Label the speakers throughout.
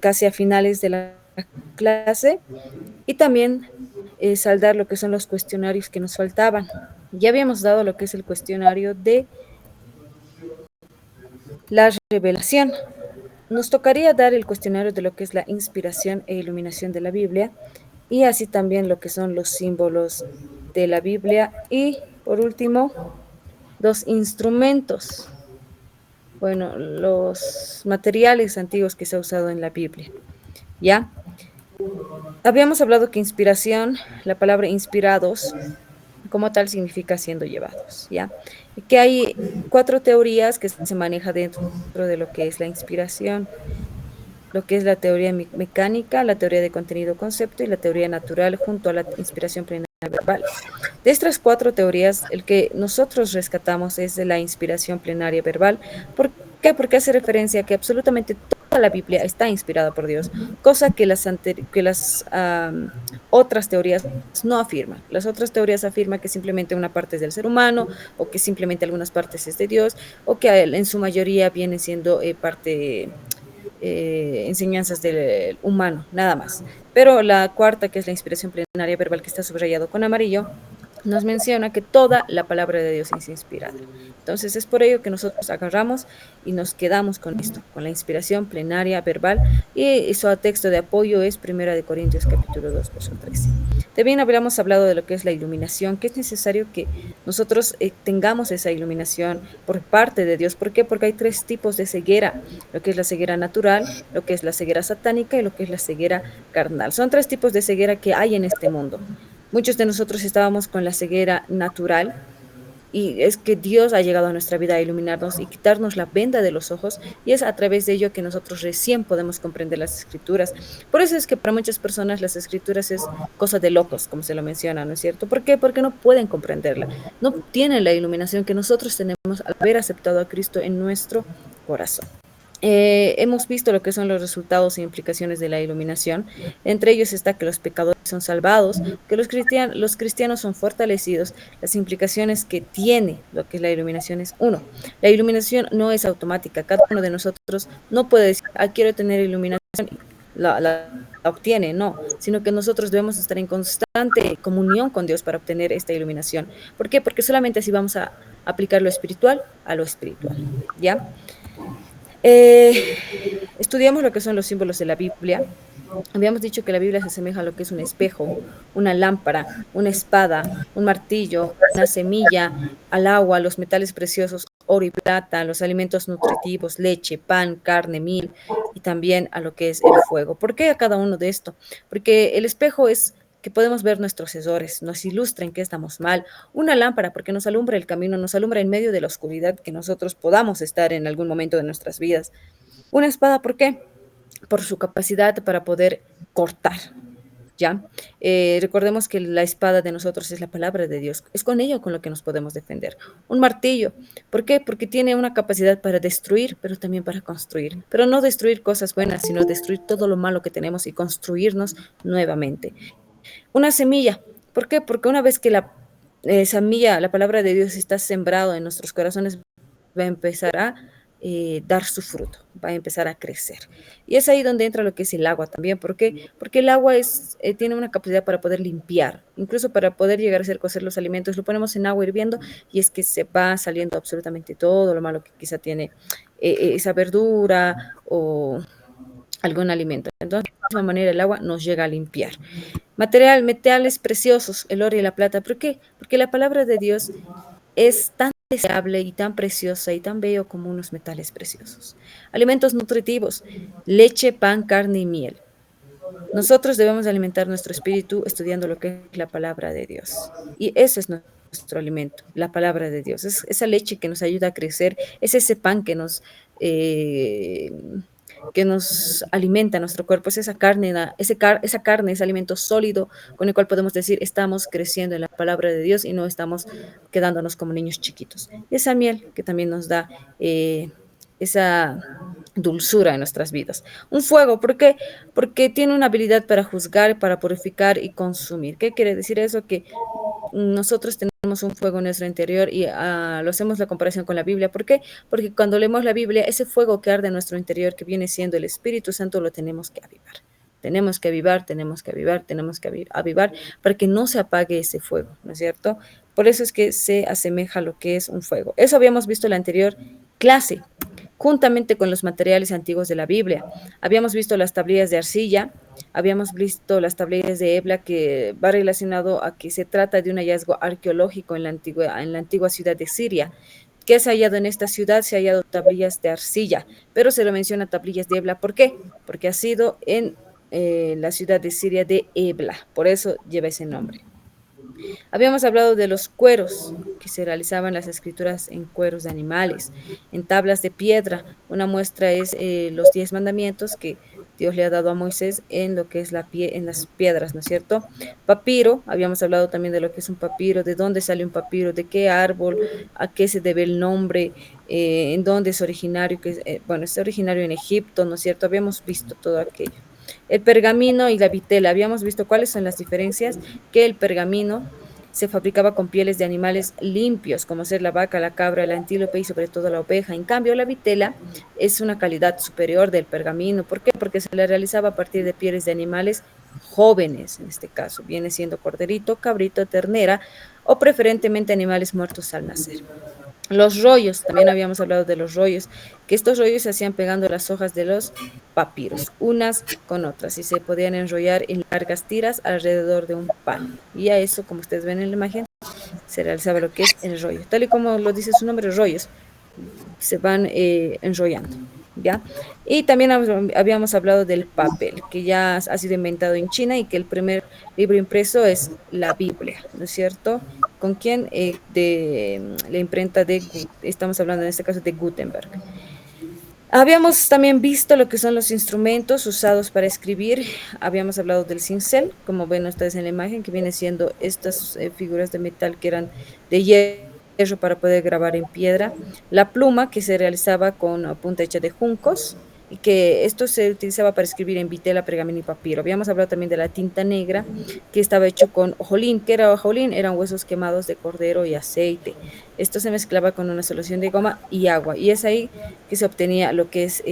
Speaker 1: casi a finales de la clase y también saldar lo que son los cuestionarios que nos faltaban. Ya habíamos dado lo que es el cuestionario de la revelación. Nos tocaría dar el cuestionario de lo que es la inspiración e iluminación de la Biblia y así también lo que son los símbolos de la Biblia y, por último, los instrumentos, bueno, los materiales antiguos que se ha usado en la Biblia, ¿ya? Habíamos hablado que inspiración, la palabra inspirados, como tal significa siendo llevados, ¿ya? Y que hay cuatro teorías que se maneja dentro de lo que es la inspiración, lo que es la teoría mecánica, la teoría de contenido-concepto y la teoría natural junto a la inspiración plenaria verbal. De estas cuatro teorías, el que nosotros rescatamos es de la inspiración plenaria verbal. ¿Por qué? Porque hace referencia a que absolutamente toda la Biblia está inspirada por Dios, cosa que las otras teorías no afirman. Las otras teorías afirman que simplemente una parte es del ser humano, o que simplemente algunas partes es de Dios, o que en su mayoría viene siendo parte enseñanzas del humano, nada más. Pero la cuarta, que es la inspiración plenaria verbal, que está subrayado con amarillo, nos menciona que toda la palabra de Dios es inspirada. Entonces es por ello que nosotros agarramos y nos quedamos con esto, con la inspiración plenaria verbal, y su texto de apoyo es Primera de Corintios capítulo 2 verso 13. También habíamos hablado de lo que es la iluminación, que es necesario que nosotros tengamos esa iluminación por parte de Dios. ¿Por qué? Porque hay tres tipos de ceguera, lo que es la ceguera natural, lo que es la ceguera satánica y lo que es la ceguera carnal. Son tres tipos de ceguera que hay en este mundo. Muchos de nosotros estábamos con la ceguera natural y es que Dios ha llegado a nuestra vida a iluminarnos y quitarnos la venda de los ojos y es a través de ello que nosotros recién podemos comprender las escrituras. Por eso es que para muchas personas las escrituras es cosa de locos, como se lo menciona, ¿no es cierto? ¿Por qué? Porque no pueden comprenderla, no tienen la iluminación que nosotros tenemos al haber aceptado a Cristo en nuestro corazón. Hemos visto lo que son los resultados e implicaciones de la iluminación. Entre ellos está que los pecadores son salvados, que los cristianos son fortalecidos. Las implicaciones que tiene lo que es la iluminación es, uno, la iluminación no es automática. Cada uno de nosotros no puede decir, ah, quiero tener iluminación y la obtiene, no, sino que nosotros debemos estar en constante comunión con Dios para obtener esta iluminación. ¿Por qué? Porque solamente así vamos a aplicar lo espiritual a lo espiritual, ¿ya? Eh, Estudiamos lo que son los símbolos de la Biblia. Habíamos dicho que la Biblia se asemeja a lo que es un espejo, una lámpara, una espada, un martillo, una semilla, al agua, los metales preciosos, oro y plata, los alimentos nutritivos, leche, pan, carne, miel, y también a lo que es el fuego. ¿Por qué a cada uno de esto? Porque el espejo es que podemos ver nuestros errores, nos ilustra en qué estamos mal. Una lámpara porque nos alumbra el camino, nos alumbra en medio de la oscuridad que nosotros podamos estar en algún momento de nuestras vidas. Una espada, ¿por qué? Por su capacidad para poder cortar, ¿ya? Recordemos que la espada de nosotros es la palabra de Dios, es con ello con lo que nos podemos defender. Un martillo, ¿por qué? Porque tiene una capacidad para destruir, pero también para construir, pero no destruir cosas buenas, sino destruir todo lo malo que tenemos y construirnos nuevamente. Una semilla, ¿por qué? Porque una vez que la semilla, la palabra de Dios está sembrado en nuestros corazones, va a empezar a dar su fruto, va a empezar a crecer. Y es ahí donde entra lo que es el agua también. ¿Por qué? Porque el agua tiene una capacidad para poder limpiar, incluso para poder llegar a hacer cocer los alimentos. Lo ponemos en agua hirviendo y es que se va saliendo absolutamente todo lo malo que quizá tiene esa verdura o algún alimento. Entonces, de la misma manera, el agua nos llega a limpiar. Metales preciosos, el oro y la plata. ¿Por qué? Porque la palabra de Dios es tan deseable y tan preciosa y tan bello como unos metales preciosos. Alimentos nutritivos, leche, pan, carne y miel. Nosotros debemos alimentar nuestro espíritu estudiando lo que es la palabra de Dios. Y ese es nuestro alimento, la palabra de Dios. Es esa leche que nos ayuda a crecer, es ese pan eh, que nos alimenta nuestro cuerpo, es esa carne, esa carne, ese alimento sólido con el cual podemos decir estamos creciendo en la palabra de Dios y no estamos quedándonos como niños chiquitos. Y esa miel que también nos da esa dulzura en nuestras vidas. Un fuego, ¿por qué? Porque tiene una habilidad para juzgar, para purificar y consumir. ¿Qué quiere decir eso? Que nosotros tenemos un fuego en nuestro interior y lo hacemos la comparación con la Biblia. ¿Por qué? Porque cuando leemos la Biblia, ese fuego que arde en nuestro interior, que viene siendo el Espíritu Santo, lo tenemos que avivar. Tenemos que avivar, tenemos que avivar, tenemos que avivar para que no se apague ese fuego, ¿no es cierto? Por eso es que se asemeja a lo que es un fuego. Eso habíamos visto en la anterior clase, juntamente con los materiales antiguos de la Biblia. Habíamos visto las tablillas de arcilla, habíamos visto las tablillas de Ebla, que va relacionado a que se trata de un hallazgo arqueológico en la antigua ciudad de Siria. ¿Qué se ha hallado en esta ciudad? Se ha hallado tablillas de arcilla, pero se lo menciona tablillas de Ebla. ¿Por qué? Porque ha sido en la ciudad de Siria de Ebla, por eso lleva ese nombre. Habíamos hablado de los cueros, que se realizaban las escrituras en cueros de animales, en tablas de piedra. Una muestra es los 10 mandamientos que Dios le ha dado a Moisés en lo que es en las piedras, ¿no es cierto? Papiro, habíamos hablado también de lo que es un papiro, de dónde sale un papiro, de qué árbol, a qué se debe el nombre, en dónde es originario, bueno, es originario en Egipto, ¿no es cierto? Habíamos visto todo aquello. El pergamino y la vitela, habíamos visto cuáles son las diferencias, que el pergamino se fabricaba con pieles de animales limpios, como ser la vaca, la cabra, el antílope y sobre todo la oveja. En cambio, la vitela es una calidad superior del pergamino. ¿Por qué? Porque se la realizaba a partir de pieles de animales jóvenes, en este caso, viene siendo corderito, cabrito, ternera o preferentemente animales muertos al nacer. Los rollos, también habíamos hablado de los rollos, que estos rollos se hacían pegando las hojas de los papiros, unas con otras, y se podían enrollar en largas tiras alrededor de un palo. Y a eso, como ustedes ven en la imagen, se realizaba lo que es el rollo. Tal y como lo dice su nombre, rollos, se van enrollando, ¿ya? Y también habíamos hablado del papel, que ya ha sido inventado en China y que el primer libro impreso es la Biblia, ¿no es cierto? ¿Con quién? De la imprenta estamos hablando en este caso de Gutenberg. Habíamos también visto lo que son los instrumentos usados para escribir. Habíamos hablado del cincel, como ven ustedes en la imagen, que viene siendo estas figuras de metal que eran de hierro para poder grabar en piedra. La pluma, que se realizaba con punta hecha de juncos y que esto se utilizaba para escribir en vitela, pergamino y papiro. Habíamos hablado también de la tinta negra, que estaba hecho con hojolín. ¿Qué era hojolín? Eran huesos quemados de cordero y aceite. Esto se mezclaba con una solución de goma y agua. Y es ahí que se obtenía lo que es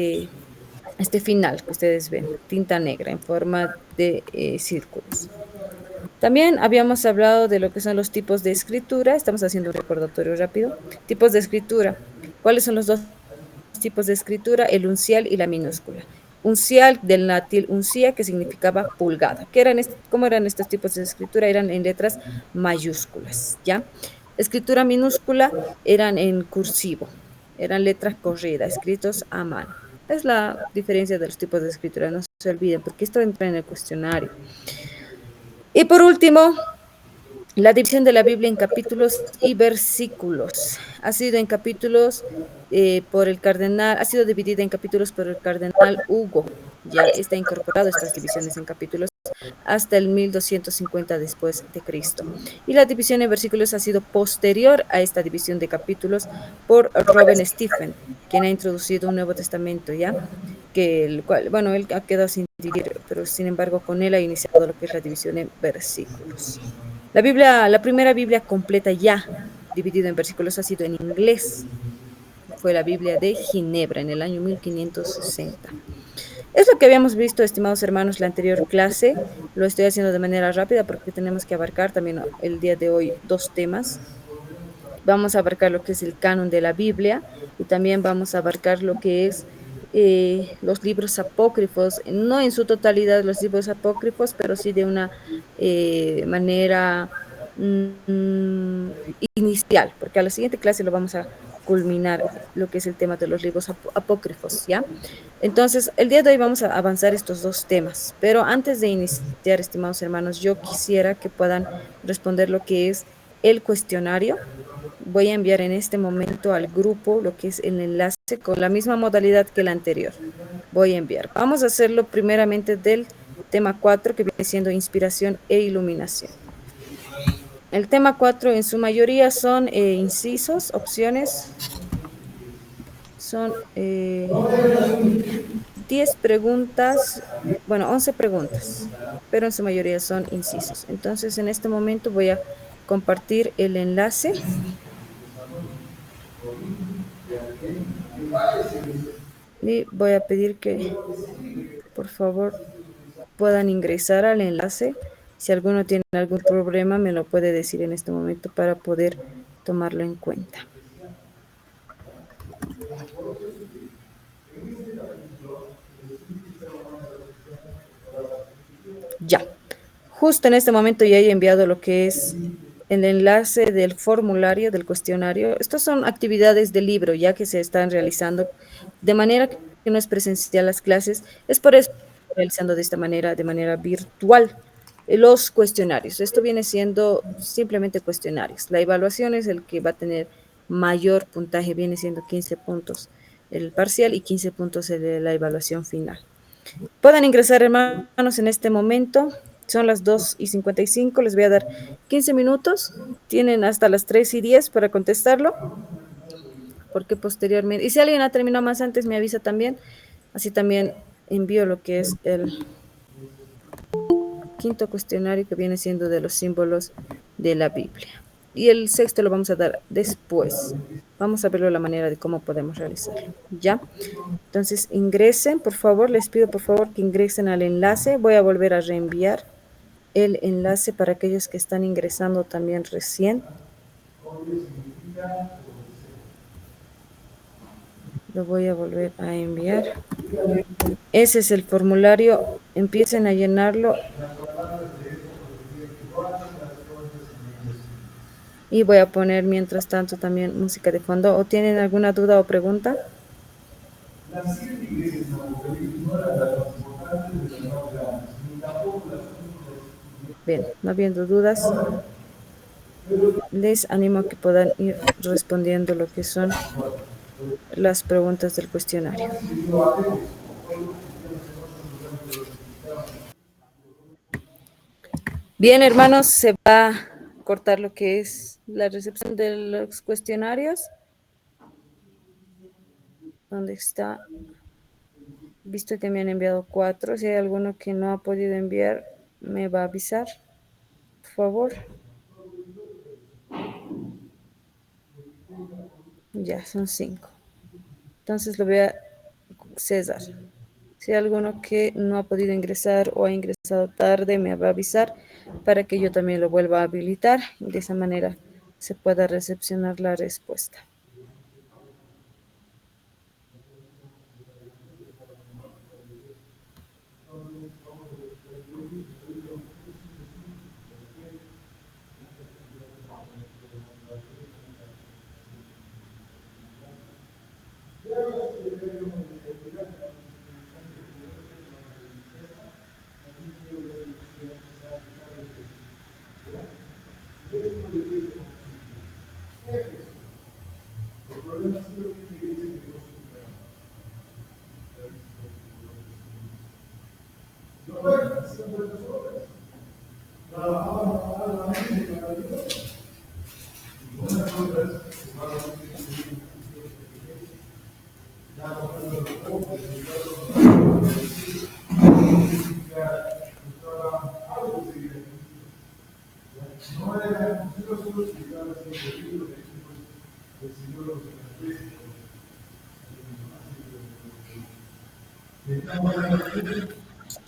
Speaker 1: este final que ustedes ven, tinta negra en forma de círculos. También habíamos hablado de lo que son los tipos de escritura. Estamos haciendo un recordatorio rápido. Tipos de escritura. ¿Cuáles son los dos tipos de escritura? El uncial y la minúscula. Uncial del latín uncia, que significaba pulgada. ¿Cómo eran estos tipos de escritura? Eran en letras mayúsculas, ¿ya? Escritura minúscula eran en cursivo, eran letras corridas, escritos a mano. Es la diferencia de los tipos de escritura, no se olviden, porque esto entra en el cuestionario. Y por último, la división de la Biblia en capítulos y versículos. Ha sido en capítulos ha sido dividida en capítulos por el cardenal Hugo. Ya está incorporado estas divisiones en capítulos hasta el 1250 después de Cristo. Y la división en versículos ha sido posterior a esta división de capítulos por Robin Stephen, quien ha introducido un Nuevo Testamento, ¿ya? Bueno, él ha quedado sin dividir, pero sin embargo con él ha iniciado lo que es la división en versículos. La primera Biblia completa ya dividida en versículos ha sido en inglés. Fue la Biblia de Ginebra en el año 1560. Es lo que habíamos visto, estimados hermanos, la anterior clase. Lo estoy haciendo de manera rápida porque tenemos que abarcar también el día de hoy dos temas. Vamos a abarcar lo que es el canon de la Biblia y también vamos a abarcar lo que es los libros apócrifos, no en su totalidad los libros apócrifos, pero sí de una manera inicial, porque a la siguiente clase lo vamos a culminar lo que es el tema de los libros apócrifos, ¿ya? Entonces, el día de hoy vamos a avanzar estos dos temas, pero antes de iniciar, estimados hermanos, yo quisiera que puedan responder lo que es el cuestionario. Voy a enviar en este momento al grupo lo que es el enlace con la misma modalidad que el anterior. Voy a enviar. Vamos a hacerlo primeramente del tema 4, que viene siendo inspiración e iluminación. El tema 4 en su mayoría son incisos, opciones. son 10 preguntas, bueno, 11 preguntas, pero en su mayoría son incisos. Entonces, en este momento voy a compartir el enlace y voy a pedir que, por favor, puedan ingresar al enlace. Si alguno tiene algún problema, me lo puede decir en este momento para poder tomarlo en cuenta. Ya. Justo en este momento ya he enviado lo que es el enlace del formulario, del cuestionario. Estas son actividades del libro ya que se están realizando de manera que no es presencial las clases. Es por eso que estoy realizando de esta manera, de manera virtual, los cuestionarios. Esto viene siendo simplemente cuestionarios. La evaluación es el que va a tener mayor puntaje, viene siendo 15 puntos el parcial y 15 puntos la evaluación final. Pueden ingresar, hermanos, en este momento. Son las 2:55. Les voy a dar 15 minutos. Tienen hasta las 3:10 para contestarlo, porque posteriormente, y si alguien ha terminado más antes, me avisa también. Así también envío lo que es el quinto cuestionario, que viene siendo de los símbolos de la Biblia. Y el sexto lo vamos a dar después. Vamos a verlo la manera de cómo podemos realizarlo. ¿Ya? Entonces ingresen, por favor, les pido por favor que ingresen al enlace. Voy a volver a reenviar el enlace para aquellos que están ingresando también recién. Lo voy a volver a enviar. Ese es el formulario. Empiecen a llenarlo. Y voy a poner mientras tanto también música de fondo. ¿O tienen alguna duda o pregunta? Bien, no habiendo dudas, les animo a que puedan ir respondiendo lo que son las preguntas del cuestionario. Bien, hermanos, se va a cortar lo que es la recepción de los cuestionarios. ¿Dónde está? Visto que me han enviado 4. Si hay alguno que no ha podido enviar, me va a avisar, por favor. Ya, son 5. Entonces lo voy a César. Si hay alguno que no ha podido ingresar o ha ingresado tarde, me va a avisar para que yo también lo vuelva a habilitar y de esa manera se pueda recepcionar la respuesta.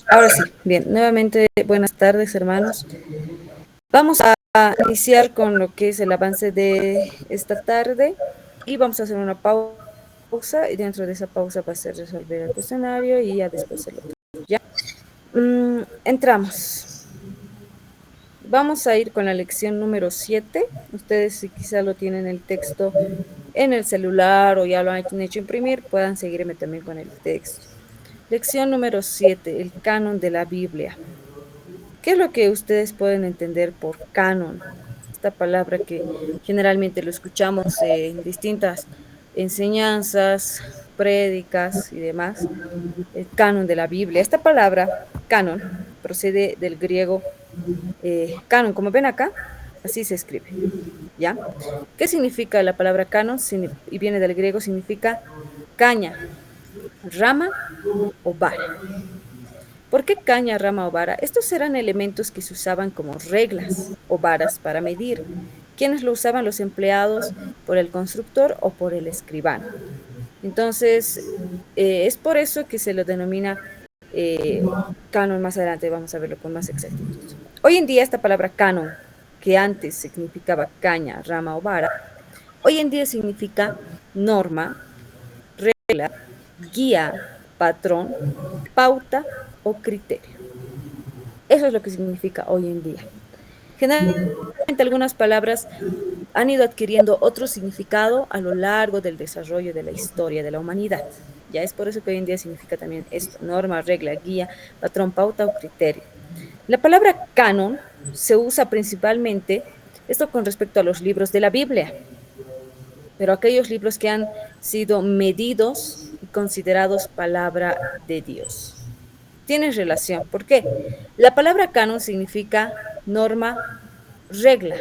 Speaker 1: Ahora sí, bien, nuevamente buenas tardes, hermanos. Vamos a iniciar con lo que es el avance de esta tarde y vamos a hacer una pausa y dentro de esa pausa va a ser resolver el cuestionario y ya después el otro. ¿Ya? Entramos. Vamos a ir con la lección número 7. Ustedes si quizá lo tienen el texto en el celular o ya lo han hecho imprimir, puedan seguirme también con el texto. Lección número 7, el canon de la Biblia. ¿Qué es lo que ustedes pueden entender por canon? Esta palabra que generalmente lo escuchamos en distintas enseñanzas, prédicas y demás, el canon de la Biblia. Esta palabra, canon, procede del griego canon, como ven acá, así se escribe, ¿ya? ¿Qué significa la palabra canon? Y viene del griego, significa caña, rama o vara. ¿Por qué caña, rama o vara? Estos eran elementos que se usaban como reglas o varas para medir. ¿Quiénes lo usaban? Los empleados por el constructor o por el escribano. Entonces, es por eso que se lo denomina canon. Más adelante vamos a verlo con más exactitud. Hoy en día esta palabra canon, que antes significaba caña, rama o vara, hoy en día significa norma, regla, guía, patrón, pauta o criterio. Eso es lo que significa hoy en día. Generalmente algunas palabras han ido adquiriendo otro significado a lo largo del desarrollo de la historia de la humanidad. Ya es por eso que hoy en día significa también esto: norma, regla, guía, patrón, pauta o criterio. La palabra canon se usa principalmente, esto con respecto a los libros de la Biblia, pero aquellos libros que han sido medidos y considerados palabra de Dios. Tienen relación. ¿Por qué? La palabra canon significa norma, regla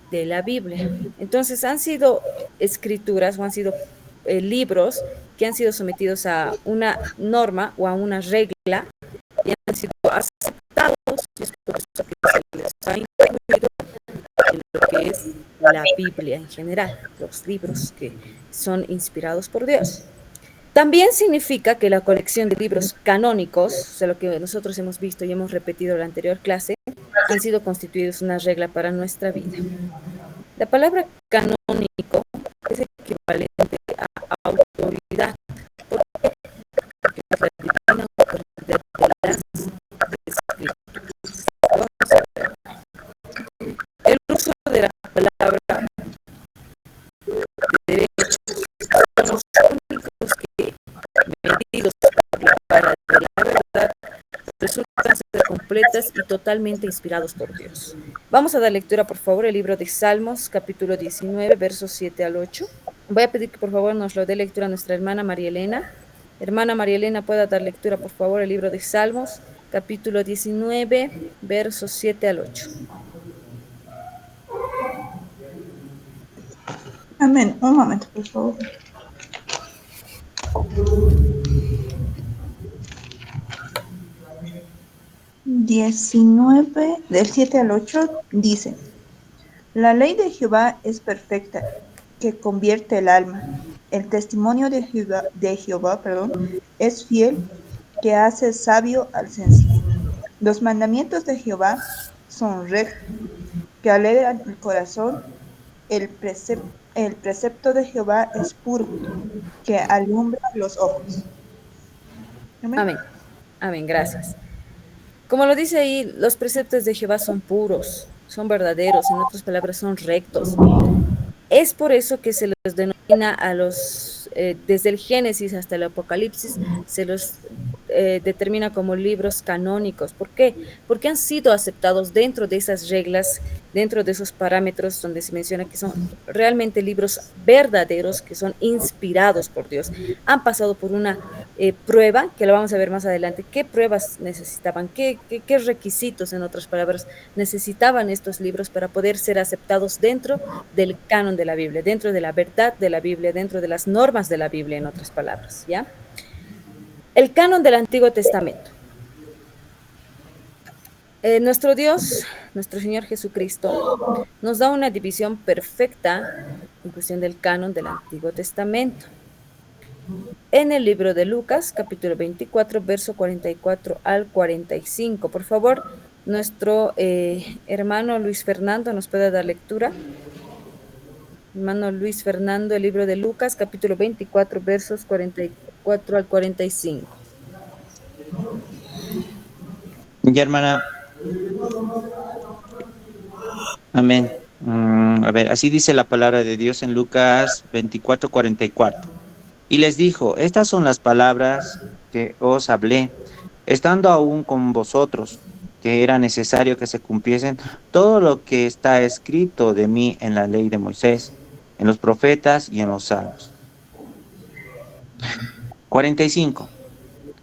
Speaker 1: de la Biblia. Entonces han sido escrituras o han sido libros que han sido sometidos a una norma o a una regla y han sido aceptados, y es por eso que se les ha incluido en lo que es la Biblia en general, los libros que son inspirados por Dios. También significa que la colección de libros canónicos, o sea, lo que nosotros hemos visto y hemos repetido en la anterior clase, han sido constituidos una regla para nuestra vida. La palabra canónico es equivalente a autoridad, porque es la divina autoridad de las escrituras. Vamos a ver. El uso de la palabra de derecho son los únicos que, medidos por la vara de la verdad, resultan ser completas y totalmente inspirados por Dios. Vamos a dar lectura, por favor, el libro de Salmos, capítulo 19, versos 7 al 8. Voy a pedir que por favor nos lo dé lectura nuestra hermana María Elena. Hermana María Elena, pueda dar lectura, por favor, el libro de Salmos, capítulo 19, versos 7 al 8.
Speaker 2: Amén. Un momento, por favor. (19) del 7 al 8 dice: La ley de Jehová es perfecta, que convierte el alma. El testimonio de Jehová, es fiel, que hace sabio al sencillo. Los mandamientos de Jehová son rectos, que alegran el corazón. El precepto de Jehová es puro, que alumbra los ojos. Amén.
Speaker 1: Amén. Amén, gracias. Como lo dice ahí, los preceptos de Jehová son puros, son verdaderos, en otras palabras, son rectos. Es por eso que se los denomina a los, desde el Génesis hasta el Apocalipsis, se los determina como libros canónicos. ¿Por qué? Porque han sido aceptados dentro de esas reglas, dentro de esos parámetros donde se menciona que son realmente libros verdaderos, que son inspirados por Dios. Han pasado por una prueba, que lo vamos a ver más adelante. ¿Qué pruebas necesitaban? ¿Qué requisitos, en otras palabras, necesitaban estos libros para poder ser aceptados dentro del canon de la Biblia, dentro de la verdad de la Biblia, dentro de las normas de la Biblia, en otras palabras, ¿ya? El canon del Antiguo Testamento. Nuestro Dios, nuestro Señor Jesucristo, nos da una división perfecta en cuestión del canon del Antiguo Testamento. En el libro de Lucas, capítulo 24, verso 44 al 45. Por favor, nuestro hermano Luis Fernando nos puede dar lectura. Hermano Luis Fernando, el libro de Lucas, capítulo 24, versos 44 al 45.
Speaker 3: Ya, hermana. Amén. A ver, así dice la palabra de Dios en Lucas 24, 44. Y les dijo: Estas son las palabras que os hablé, estando aún con vosotros, que era necesario que se cumpliesen todo lo que está escrito de mí en la ley de Moisés, en los profetas y en los salmos. 45.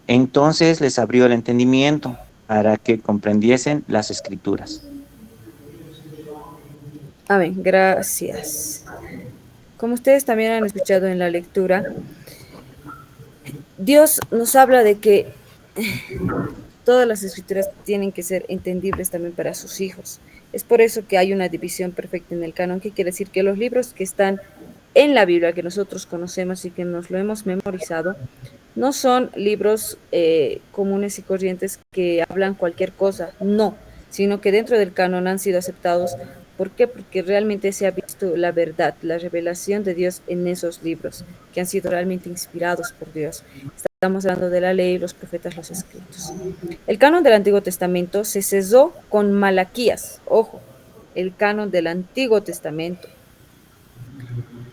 Speaker 3: Entonces les abrió el entendimiento para que comprendiesen las escrituras.
Speaker 1: Amén, gracias. Como ustedes también han escuchado en la lectura, Dios nos habla de que todas las escrituras tienen que ser entendibles también para sus hijos. Es por eso que hay una división perfecta en el canon, que quiere decir que los libros que están en la Biblia, que nosotros conocemos y que nos lo hemos memorizado, no son libros comunes y corrientes que hablan cualquier cosa, no, sino que dentro del canon han sido aceptados. ¿Por qué? Porque realmente se ha visto la verdad, la revelación de Dios en esos libros, que han sido realmente inspirados por Dios. Estamos hablando de la ley, los profetas, los escritos. El canon del Antiguo Testamento se cesó con Malaquías. Ojo, el canon del Antiguo Testamento.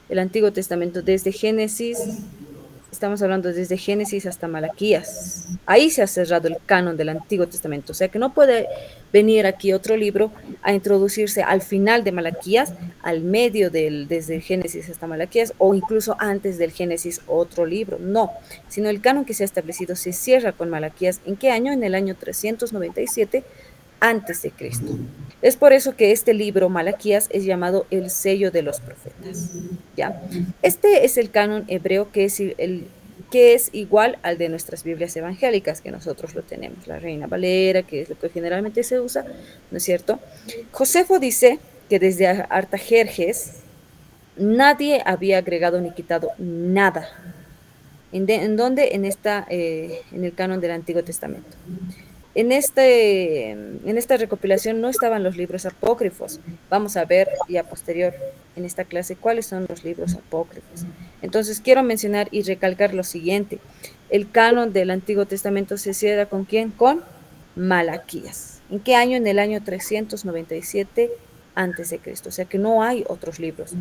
Speaker 1: El Antiguo Testamento desde Génesis, estamos hablando desde Génesis hasta Malaquías. Ahí se ha cerrado el canon del Antiguo Testamento. O sea que no puede venir aquí otro libro a introducirse al final de Malaquías, al medio desde Génesis hasta Malaquías, o incluso antes del Génesis otro libro. No, sino el canon que se ha establecido se cierra con Malaquías. ¿En qué año? En el año 397 antes de Cristo. Es por eso que este libro, Malaquías, es llamado el sello de los profetas. ¿Ya? Este es el canon hebreo que es igual al de nuestras Biblias evangélicas, que nosotros lo tenemos, la Reina Valera, que es lo que generalmente se usa, ¿no es cierto? Josefo dice que desde Artajerjes nadie había agregado ni quitado nada. ¿En dónde? En el canon del Antiguo Testamento. En esta recopilación no estaban los libros apócrifos. Vamos a ver ya posterior en esta clase cuáles son los libros apócrifos. Entonces quiero mencionar y recalcar lo siguiente. El canon del Antiguo Testamento se cierra ¿con quién? Con Malaquías. ¿En qué año? En el año 397 antes de Cristo. O sea que no hay otros libros.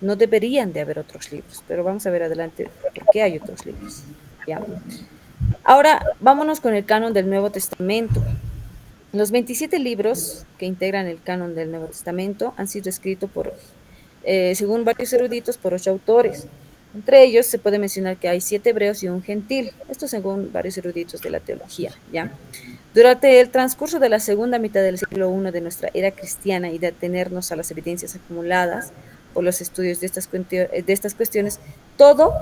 Speaker 1: No deberían de haber otros libros, pero vamos a ver adelante por qué hay otros libros. ¿Ya? Ahora, vámonos con el canon del Nuevo Testamento. Los 27 libros que integran el canon del Nuevo Testamento han sido escritos según varios eruditos, por 8 autores. Entre ellos se puede mencionar que hay 7 hebreos y un gentil. Esto según varios eruditos de la teología, ¿ya? Durante el transcurso de la segunda mitad del siglo I de nuestra era cristiana y de atenernos a las evidencias acumuladas por los estudios de estas cuestiones, todo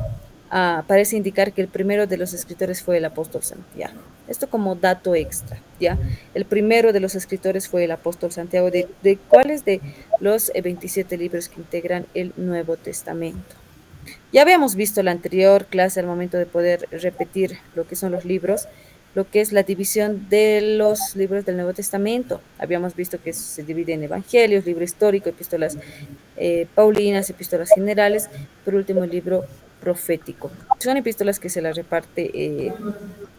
Speaker 1: parece indicar que el primero de los escritores fue el apóstol Santiago. Esto como dato extra, ¿ya? El primero de los escritores fue el apóstol Santiago. ¿De cuáles? De los 27 libros que integran el Nuevo Testamento. Ya habíamos visto la anterior clase al momento de poder repetir lo que son los libros, lo que es la división de los libros del Nuevo Testamento. Habíamos visto que se divide en evangelios, libro histórico, epístolas paulinas, epístolas generales, por último el libro profético. Son epístolas que se las reparte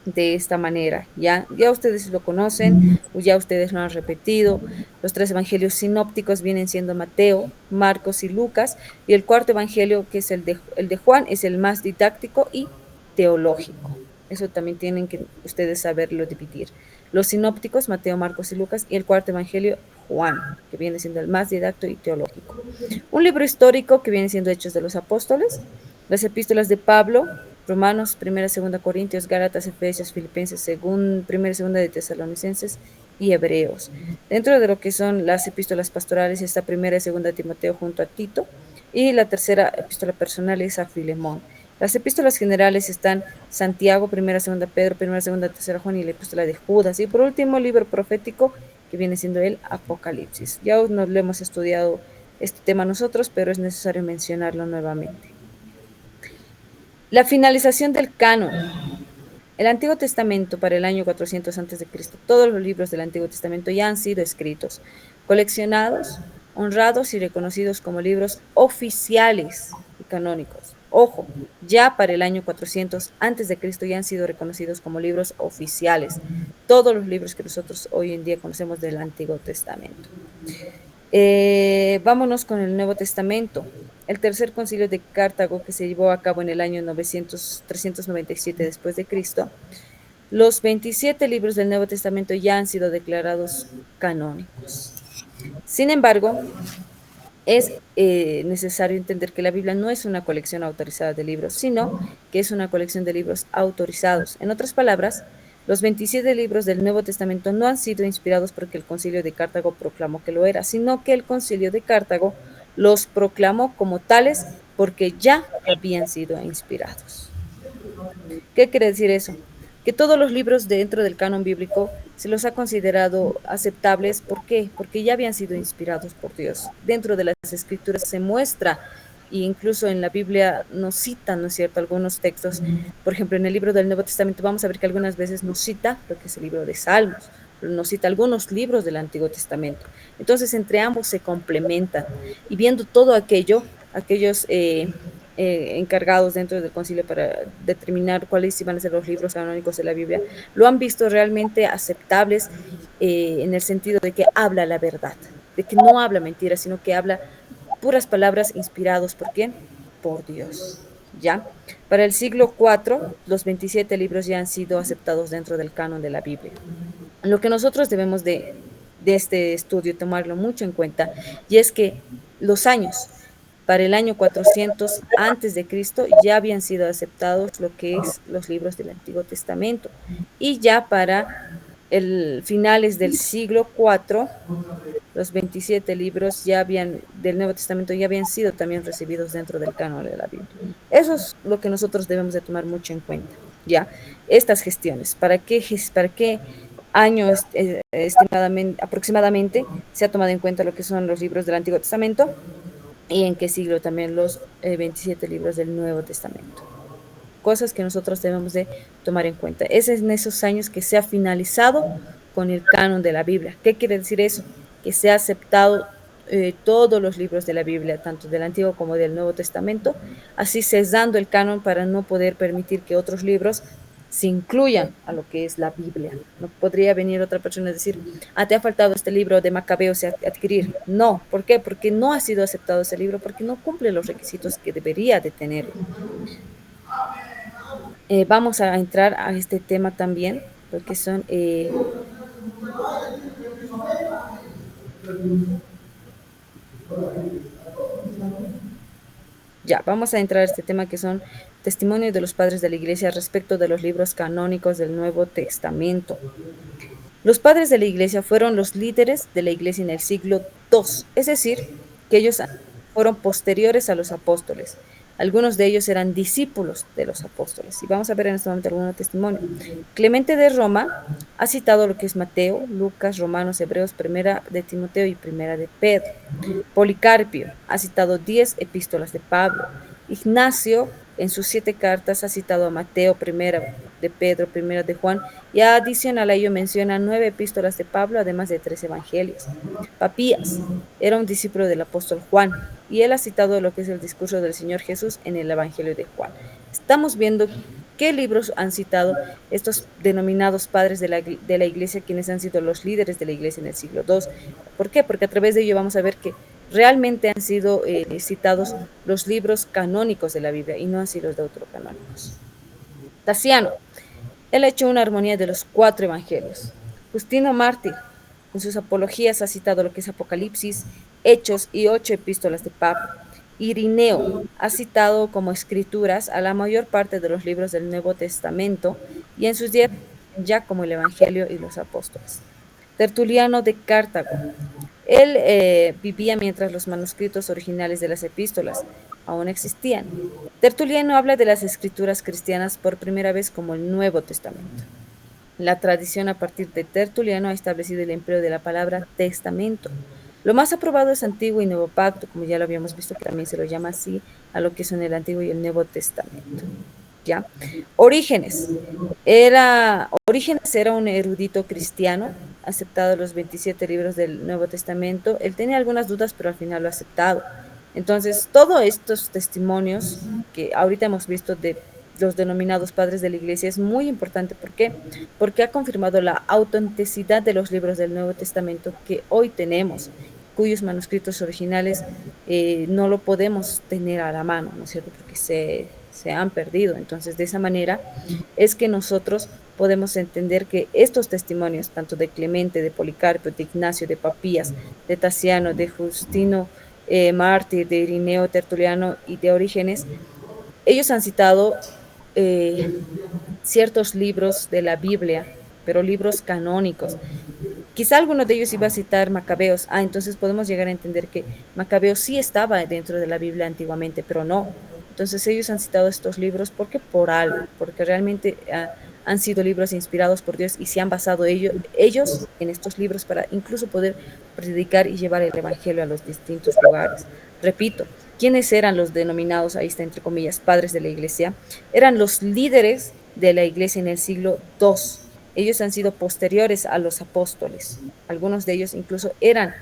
Speaker 1: de esta manera. Ya ustedes lo conocen, o ya ustedes lo han repetido. Los 3 evangelios sinópticos vienen siendo Mateo, Marcos y Lucas, y el cuarto evangelio, que es el de Juan, es el más didáctico y teológico. Eso también tienen que ustedes saberlo dividir. Los sinópticos, Mateo, Marcos y Lucas, y el cuarto evangelio, Juan, que viene siendo el más didáctico y teológico. Un libro histórico que viene siendo Hechos de los Apóstoles, las epístolas de Pablo, Romanos, 1, 2 Corintios, Gálatas, Efesios, Filipenses, 1 y 2 de Tesalonicenses y Hebreos. Dentro de lo que son las epístolas pastorales está 1 y 2 Timoteo junto a Tito, y la tercera epístola personal es a Filemón. Las epístolas generales están Santiago, 1, 2 Pedro, 1, 2, 3 Juan y la epístola de Judas. Y por último, el libro profético, que viene siendo el Apocalipsis. Ya nos lo hemos estudiado este tema nosotros, pero es necesario mencionarlo nuevamente. La finalización del canon. El Antiguo Testamento para el año 400 a.C., todos los libros del Antiguo Testamento ya han sido escritos, coleccionados, honrados y reconocidos como libros oficiales y canónicos. Ojo, ya para el año 400 a.C. ya han sido reconocidos como libros oficiales, todos los libros que nosotros hoy en día conocemos del Antiguo Testamento. Vámonos con el Nuevo Testamento. El tercer concilio de Cartago, que se llevó a cabo en el año 397 después de Cristo, los 27 libros del Nuevo Testamento ya han sido declarados canónicos. Sin embargo, es necesario entender que la Biblia no es una colección autorizada de libros, sino que es una colección de libros autorizados. En otras palabras, los 27 libros del Nuevo Testamento no han sido inspirados porque el Concilio de Cartago proclamó que lo era, sino que el Concilio de Cartago los proclamó como tales porque ya habían sido inspirados. ¿Qué quiere decir eso? Que todos los libros dentro del canon bíblico se los ha considerado aceptables. ¿Por qué? Porque ya habían sido inspirados por Dios. Dentro de las escrituras se muestra, e incluso en la Biblia nos citan, ¿no es cierto?, algunos textos. Por ejemplo, en el libro del Nuevo Testamento vamos a ver que algunas veces nos cita lo que es el libro de Salmos, nos cita algunos libros del Antiguo Testamento. Entonces, entre ambos se complementan. Y viendo todo aquello, aquellos encargados dentro del concilio para determinar cuáles iban a ser los libros canónicos de la Biblia, lo han visto realmente aceptables, en el sentido de que habla la verdad, de que no habla mentiras, sino que habla puras palabras inspirados por quién, por Dios. ¿Ya? Para el siglo IV, los 27 libros ya han sido aceptados dentro del canon de la Biblia. Lo que nosotros debemos de este estudio tomarlo mucho en cuenta, y es que los años, para el año 400 antes de Cristo, ya habían sido aceptados lo que es los libros del Antiguo Testamento, y ya para el finales del siglo IV, los 27 libros ya habían, del Nuevo Testamento, ya habían sido también recibidos dentro del canon de la Biblia. Eso es lo que nosotros debemos de tomar mucho en cuenta, ¿ya? Estas gestiones, para qué año estimadamente, aproximadamente se ha tomado en cuenta lo que son los libros del Antiguo Testamento y en qué siglo también los 27 libros del Nuevo Testamento. Cosas que nosotros debemos de tomar en cuenta. Es en esos años que se ha finalizado con el canon de la Biblia. ¿Qué quiere decir eso? Que se ha aceptado todos los libros de la Biblia, tanto del Antiguo como del Nuevo Testamento, así cesando el canon para no poder permitir que otros libros se incluyan a lo que es la Biblia. No podría venir otra persona y decir, ah, te ha faltado este libro de Macabeos a adquirir. No, ¿por qué? Porque no ha sido aceptado ese libro, porque no cumple los requisitos que debería de tener. Vamos a entrar a este tema también, porque son, ya, vamos a entrar a este tema que son testimonios de los padres de la iglesia respecto de los libros canónicos del Nuevo Testamento. Los padres de la iglesia fueron los líderes de la iglesia en el siglo II, es decir, que ellos fueron posteriores a los apóstoles. Algunos de ellos eran discípulos de los apóstoles. Y vamos a ver en este momento algunos testimonios. Clemente de Roma ha citado lo que es Mateo, Lucas, Romanos, Hebreos, Primera de Timoteo y Primera de Pedro. Policarpio ha citado 10 epístolas de Pablo. Ignacio, en sus 7 cartas, ha citado a Mateo, Primera de Pedro, Primera de Juan, y adicional a ello menciona 9 epístolas de Pablo, además de 3 evangelios. Papías era un discípulo del apóstol Juan, y él ha citado lo que es el discurso del Señor Jesús en el Evangelio de Juan. Estamos viendo qué libros han citado estos denominados padres de la iglesia, quienes han sido los líderes de la iglesia en el siglo II. ¿Por qué? Porque a través de ello vamos a ver que realmente han sido citados los libros canónicos de la Biblia y no así los deuterocanónicos. Tasiano, él ha hecho una armonía de los 4 evangelios. Justino Mártir, en sus apologías ha citado lo que es Apocalipsis, Hechos y 8 epístolas de Pablo. Irineo ha citado como escrituras a la mayor parte de los libros del Nuevo Testamento y en sus 10 ya como el Evangelio y los apóstoles. Tertuliano de Cartago, él vivía mientras los manuscritos originales de las epístolas aún existían. Tertuliano habla de las escrituras cristianas por primera vez como el Nuevo Testamento. La tradición a partir de Tertuliano ha establecido el empleo de la palabra testamento. Lo más aprobado es Antiguo y Nuevo Pacto, como ya lo habíamos visto, que también se lo llama así a lo que son el Antiguo y el Nuevo Testamento. ¿Ya? Orígenes era un erudito cristiano, aceptado los 27 libros del Nuevo Testamento. Él tenía algunas dudas, pero al final lo ha aceptado. Entonces, todos estos testimonios que ahorita hemos visto de los denominados padres de la iglesia es muy importante. ¿Por qué? Porque ha confirmado la autenticidad de los libros del Nuevo Testamento que hoy tenemos, cuyos manuscritos originales no lo podemos tener a la mano, ¿no es cierto? Porque se han perdido. Entonces, de esa manera es que nosotros podemos entender que estos testimonios, tanto de Clemente, de Policarpio, de Ignacio, de Papías, de Tasiano, de Justino Mártir, de Irineo, Tertuliano y de Orígenes, ellos han citado ciertos libros de la Biblia, pero libros canónicos, Quizá alguno de ellos iba a citar Macabeos. Entonces podemos llegar a entender que Macabeos sí estaba dentro de la Biblia antiguamente, pero no. Entonces ellos han citado estos libros porque por algo, porque realmente han sido libros inspirados por Dios y se han basado ellos en estos libros para incluso poder predicar y llevar el evangelio a los distintos lugares. Repito, ¿quiénes eran los denominados, ahí está entre comillas, padres de la iglesia? Eran los líderes de la iglesia en el siglo II. Ellos han sido posteriores a los apóstoles. Algunos de ellos incluso eran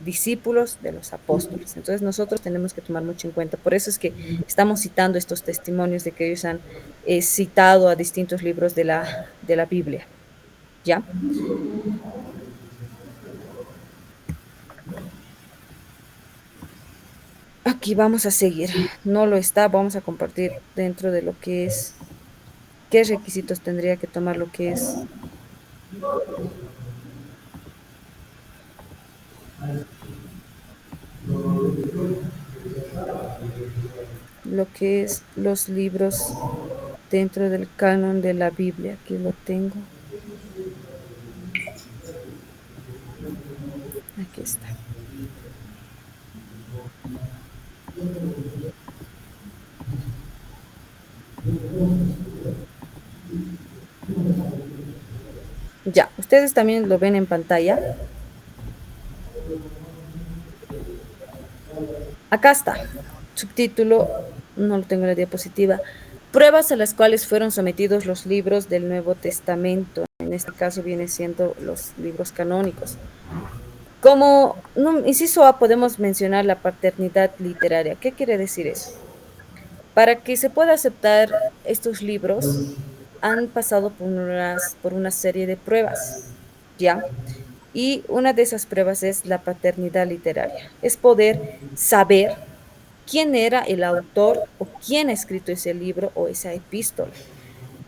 Speaker 1: discípulos de los apóstoles. Entonces nosotros tenemos que tomar mucho en cuenta. Por eso es que estamos citando estos testimonios de que ellos han citado a distintos libros de la Biblia. ¿Ya? Aquí vamos a seguir. No lo está, vamos a compartir dentro de lo que es, qué requisitos tendría que tomar lo que es los libros dentro del canon de la Biblia. Aquí lo tengo. Aquí está. Ya, ustedes también lo ven en pantalla. Acá está. Subtítulo, no lo tengo en la diapositiva. Pruebas a las cuales fueron sometidos los libros del Nuevo Testamento. En este caso viene siendo los libros canónicos. Como inciso A podemos mencionar la paternidad literaria. ¿Qué quiere decir eso? Para que se pueda aceptar estos libros, han pasado por una serie de pruebas, ¿ya? Y una de esas pruebas es la paternidad literaria. Es poder saber quién era el autor o quién ha escrito ese libro o esa epístola.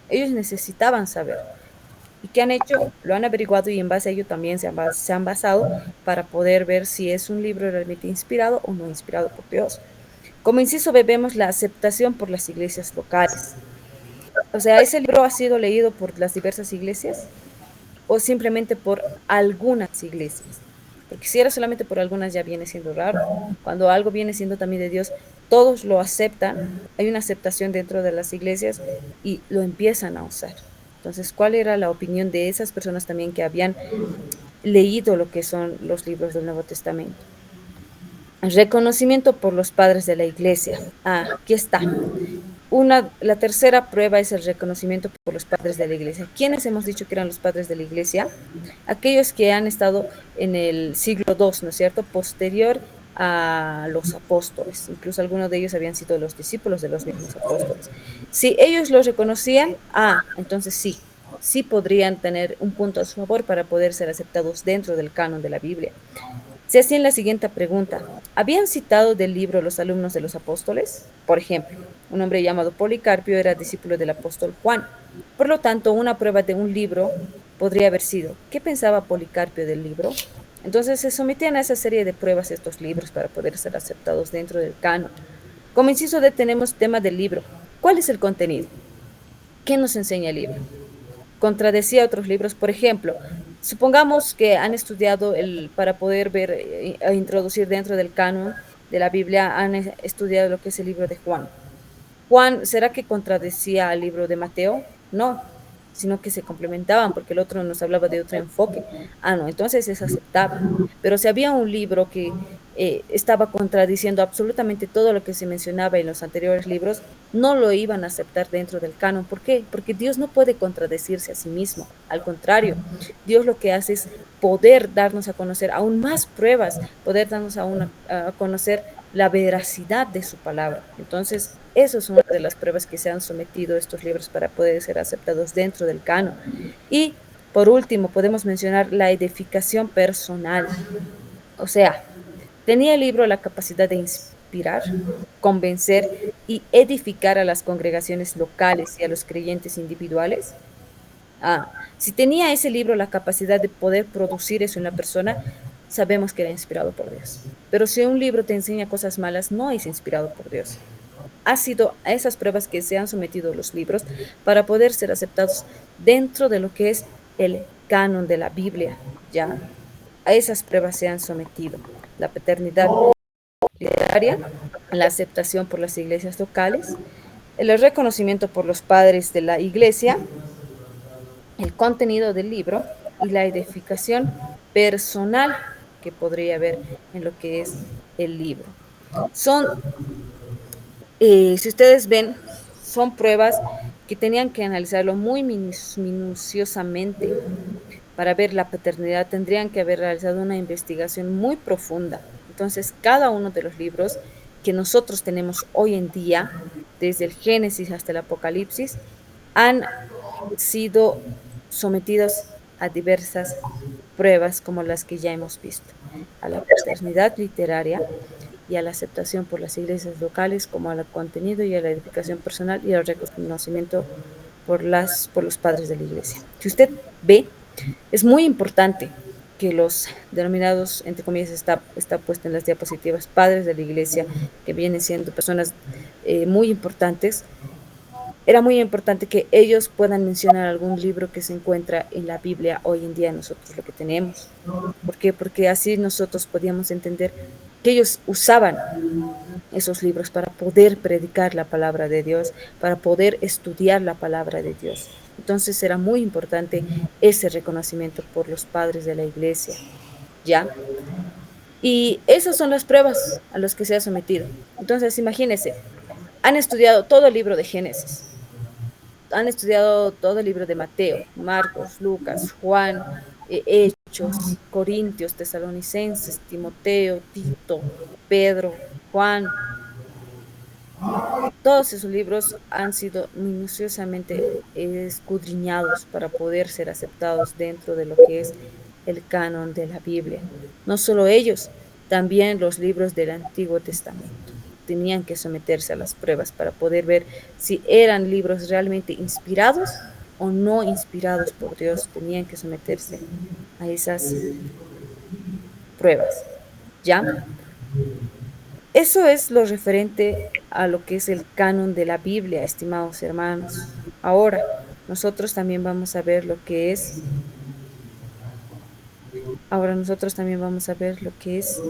Speaker 1: Ellos necesitaban saber. ¿Y qué han hecho? Lo han averiguado y en base a ello también se han basado para poder ver si es un libro realmente inspirado o no inspirado por Dios. Como inciso B, vemos la aceptación por las iglesias locales. O sea, ¿ese libro ha sido leído por las diversas iglesias o simplemente por algunas iglesias? Porque si era solamente por algunas ya viene siendo raro. Cuando algo viene siendo también de Dios, todos lo aceptan, hay una aceptación dentro de las iglesias y lo empiezan a usar. Entonces, ¿cuál era la opinión de esas personas también que habían leído lo que son los libros del Nuevo Testamento? Reconocimiento por los padres de la iglesia. Aquí está. La tercera prueba es el reconocimiento por los padres de la iglesia. ¿Quiénes hemos dicho que eran los padres de la iglesia? Aquellos que han estado en el siglo II, ¿no es cierto? Posterior a los apóstoles. Incluso algunos de ellos habían sido los discípulos de los mismos apóstoles. Si ellos los reconocían, entonces sí podrían tener un punto a su favor para poder ser aceptados dentro del canon de la Biblia. Se hacían la siguiente pregunta. ¿Habían citado del libro los alumnos de los apóstoles? Por ejemplo, un hombre llamado Policarpio era discípulo del apóstol Juan. Por lo tanto, una prueba de un libro podría haber sido, ¿qué pensaba Policarpio del libro? Entonces se sometían a esa serie de pruebas estos libros para poder ser aceptados dentro del canon. Como inciso D tenemos tema del libro. ¿Cuál es el contenido? ¿Qué nos enseña el libro? Contradecía otros libros. Por ejemplo, supongamos que han estudiado para poder ver e introducir dentro del canon de la Biblia, han estudiado lo que es el libro de Juan. Juan, ¿será que contradecía al libro de Mateo? No, sino que se complementaban porque el otro nos hablaba de otro enfoque. No, entonces es aceptable. Pero si había un libro que estaba contradiciendo absolutamente todo lo que se mencionaba en los anteriores libros, no lo iban a aceptar dentro del canon. ¿Por qué? Porque Dios no puede contradecirse a sí mismo. Al contrario, Dios lo que hace es poder darnos a conocer aún más pruebas, poder darnos a conocer la veracidad de su palabra. Entonces, eso es una de las pruebas que se han sometido estos libros para poder ser aceptados dentro del canon. Y, por último, podemos mencionar la edificación personal. O sea, ¿tenía el libro la capacidad de inspirar, convencer y edificar a las congregaciones locales y a los creyentes individuales? Si tenía ese libro la capacidad de poder producir eso en la persona, sabemos que era inspirado por Dios. Pero si un libro te enseña cosas malas, no es inspirado por Dios. Ha sido a esas pruebas que se han sometido los libros para poder ser aceptados dentro de lo que es el canon de la Biblia, ¿ya? A esas pruebas se han sometido la paternidad literaria, la aceptación por las iglesias locales, el reconocimiento por los padres de la iglesia, el contenido del libro y la edificación personal que podría haber en lo que es el libro. Son, si ustedes ven, son pruebas que tenían que analizarlo muy minuciosamente para ver la paternidad, tendrían que haber realizado una investigación muy profunda. Entonces, cada uno de los libros que nosotros tenemos hoy en día, desde el Génesis hasta el Apocalipsis, han sido sometidos a diversas pruebas como las que ya hemos visto, a la paternidad literaria y a la aceptación por las iglesias locales, como al contenido y a la edificación personal y al reconocimiento por los padres de la iglesia. Si usted ve, es muy importante que los denominados, entre comillas, está puesto en las diapositivas, padres de la iglesia, que vienen siendo personas muy importantes. Era muy importante que ellos puedan mencionar algún libro que se encuentra en la Biblia hoy en día nosotros lo que tenemos. ¿Por qué? Porque así nosotros podíamos entender que ellos usaban esos libros para poder predicar la palabra de Dios, para poder estudiar la palabra de Dios. Entonces era muy importante ese reconocimiento por los padres de la iglesia, ¿ya? Y esas son las pruebas a las que se ha sometido. Entonces, imagínense, han estudiado todo el libro de Génesis, han estudiado todo el libro de Mateo, Marcos, Lucas, Juan, Hechos, Corintios, Tesalonicenses, Timoteo, Tito, Pedro, Juan. Todos esos libros han sido minuciosamente escudriñados para poder ser aceptados dentro de lo que es el canon de la Biblia. No solo ellos, también los libros del Antiguo Testamento tenían que someterse a las pruebas para poder ver si eran libros realmente inspirados o no inspirados por Dios. Tenían que someterse a esas pruebas. ¿Ya? Eso es lo referente a lo que es el canon de la Biblia, estimados hermanos. Ahora, nosotros también vamos a ver lo que es, ahora nosotros también vamos a ver lo que es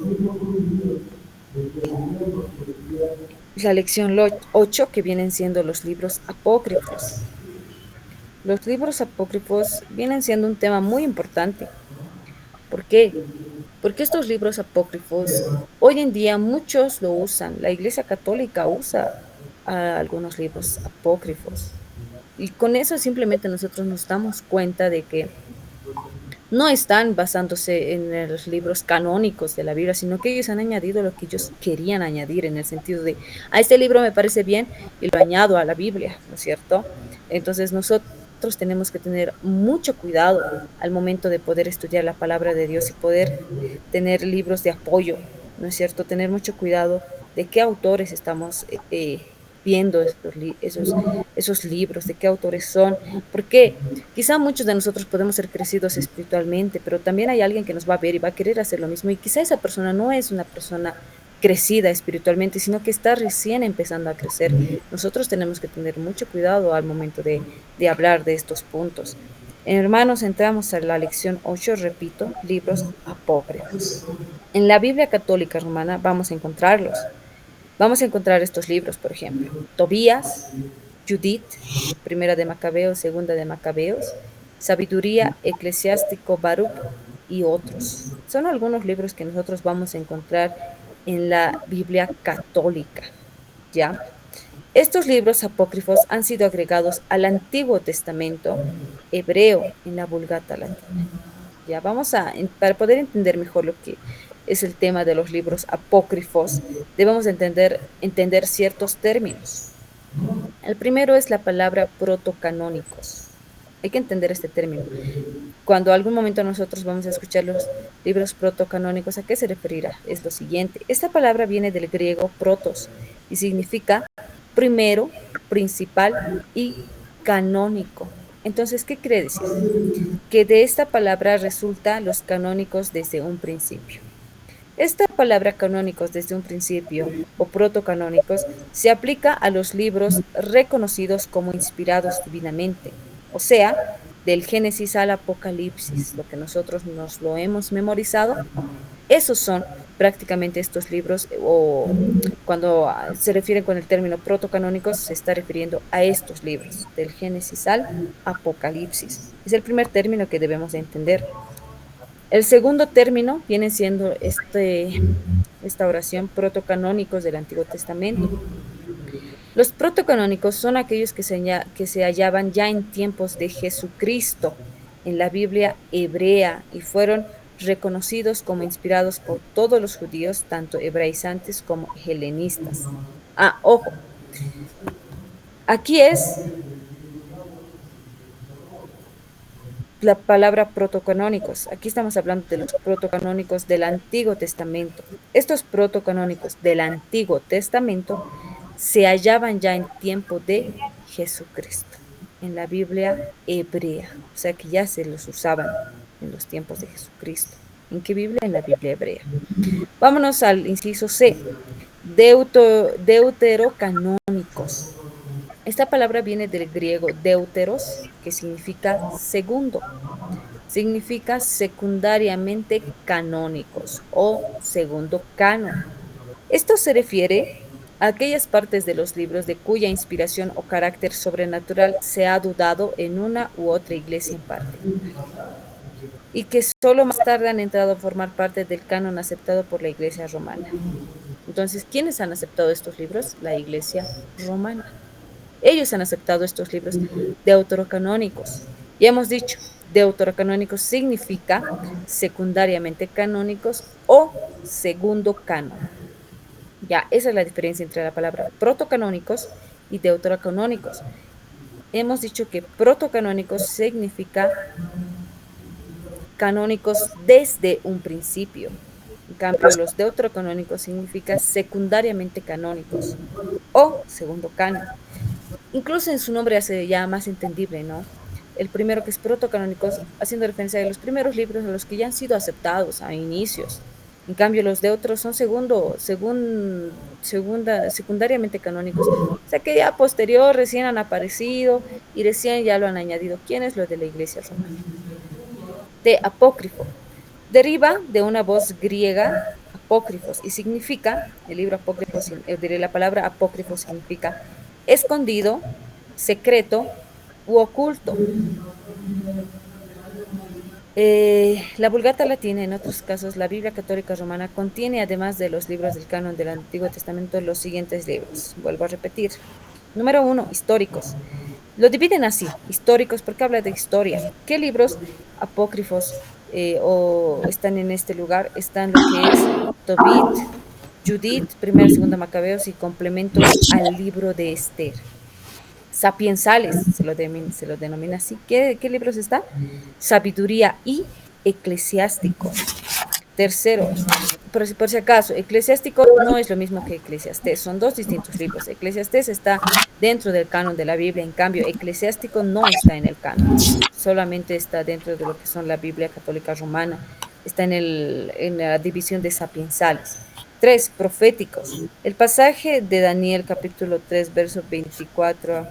Speaker 1: la lección 8, que vienen siendo los libros apócrifos. Los libros apócrifos vienen siendo un tema muy importante. ¿Por qué? Porque estos libros apócrifos, hoy en día muchos lo usan. La Iglesia Católica usa algunos libros apócrifos. Y con eso simplemente nosotros nos damos cuenta de que no están basándose en los libros canónicos de la Biblia, sino que ellos han añadido lo que ellos querían añadir, en el sentido de, a este libro me parece bien y lo añado a la Biblia, ¿no es cierto? Entonces nosotros tenemos que tener mucho cuidado al momento de poder estudiar la palabra de Dios y poder tener libros de apoyo, ¿no es cierto? Tener mucho cuidado de qué autores estamos viendo esos libros, de qué autores son, porque quizá muchos de nosotros podemos ser crecidos espiritualmente, pero también hay alguien que nos va a ver y va a querer hacer lo mismo, y quizá esa persona no es una persona crecida espiritualmente, sino que está recién empezando a crecer. Nosotros tenemos que tener mucho cuidado al momento de hablar de estos puntos. Hermanos, entramos a la lección 8, repito, libros apócrifos. En la Biblia Católica Romana vamos a encontrarlos. Vamos a encontrar estos libros, por ejemplo, Tobías, Judith, Primera de Macabeos, Segunda de Macabeos, Sabiduría, Eclesiástico, Baruch y otros. Son algunos libros que nosotros vamos a encontrar en la Biblia Católica, ¿ya? Estos libros apócrifos han sido agregados al Antiguo Testamento hebreo en la Vulgata Latina. Ya para poder entender mejor lo que es el tema de los libros apócrifos, debemos entender ciertos términos. El primero es la palabra protocanónicos. Hay que entender este término. Cuando algún momento nosotros vamos a escuchar los libros protocanónicos, ¿a qué se referirá? Es lo siguiente. Esta palabra viene del griego protos y significa primero, principal y canónico. Entonces, ¿qué quiere decir? Que de esta palabra resulta los canónicos desde un principio. Esta palabra canónicos desde un principio o protocanónicos se aplica a los libros reconocidos como inspirados divinamente, o sea, del Génesis al Apocalipsis, lo que nosotros nos lo hemos memorizado, esos son prácticamente estos libros, o cuando se refiere con el término protocanónicos, se está refiriendo a estos libros, del Génesis al Apocalipsis. Es el primer término que debemos de entender. El segundo término viene siendo esta oración, protocanónicos del Antiguo Testamento. Los protocanónicos son aquellos que se hallaban ya en tiempos de Jesucristo en la Biblia hebrea y fueron reconocidos como inspirados por todos los judíos, tanto hebraizantes como helenistas. Ah, ojo, aquí es la palabra protocanónicos. Aquí estamos hablando de los protocanónicos del Antiguo Testamento. Estos protocanónicos del Antiguo Testamento se hallaban ya en tiempo de Jesucristo, en la Biblia hebrea, o sea que ya se los usaban en los tiempos de Jesucristo. ¿En qué Biblia? En la Biblia hebrea. Vámonos al inciso C, deuterocanónicos. Esta palabra viene del griego deuteros, que significa segundo, significa secundariamente canónicos o segundo canon. Esto se refiere a aquellas partes de los libros de cuya inspiración o carácter sobrenatural se ha dudado en una u otra iglesia en particular, y que solo más tarde han entrado a formar parte del canon aceptado por la iglesia romana. Entonces, ¿quiénes han aceptado estos libros? La iglesia romana. Ellos han aceptado estos libros deuterocanónicos. Ya hemos dicho, deuterocanónicos significa secundariamente canónicos o segundo canon. Ya, esa es la diferencia entre la palabra protocanónicos y deuterocanónicos. Hemos dicho que protocanónicos significa canónicos desde un principio. En cambio, los deuterocanónicos significa secundariamente canónicos o segundo canon. Incluso en su nombre hace ya más entendible, ¿no? El primero, que es protocanónicos, haciendo referencia a los primeros libros a los que ya han sido aceptados a inicios. En cambio, los de otros son secundariamente canónicos. O sea que ya posterior recién han aparecido y recién ya lo han añadido. ¿Quién es lo de la iglesia romana? De apócrifo. Deriva de una voz griega, apócrifos, y significa, el libro apócrifo, diré la palabra apócrifo significa escondido, secreto u oculto. La Vulgata Latina, en otros casos la Biblia Católica Romana, contiene, además de los libros del canon del Antiguo Testamento, los siguientes libros. Vuelvo a repetir. Número 1, históricos. Lo dividen así, históricos, porque habla de historia. ¿Qué libros apócrifos o están en este lugar? Están lo que es Tobit, Judith, primera y segunda Macabeos y complementos al libro de Esther. Sapiensales, se lo denomina así. ¿Qué libros está? Sabiduría y eclesiástico. Tercero, por si acaso, eclesiástico no es lo mismo que eclesiastés, son dos distintos libros. Eclesiastés está dentro del canon de la Biblia, en cambio, eclesiástico no está en el canon, solamente está dentro de lo que son la Biblia católica romana, está en la división de sapiensales. 3, proféticos. El pasaje de Daniel capítulo 3, versos 24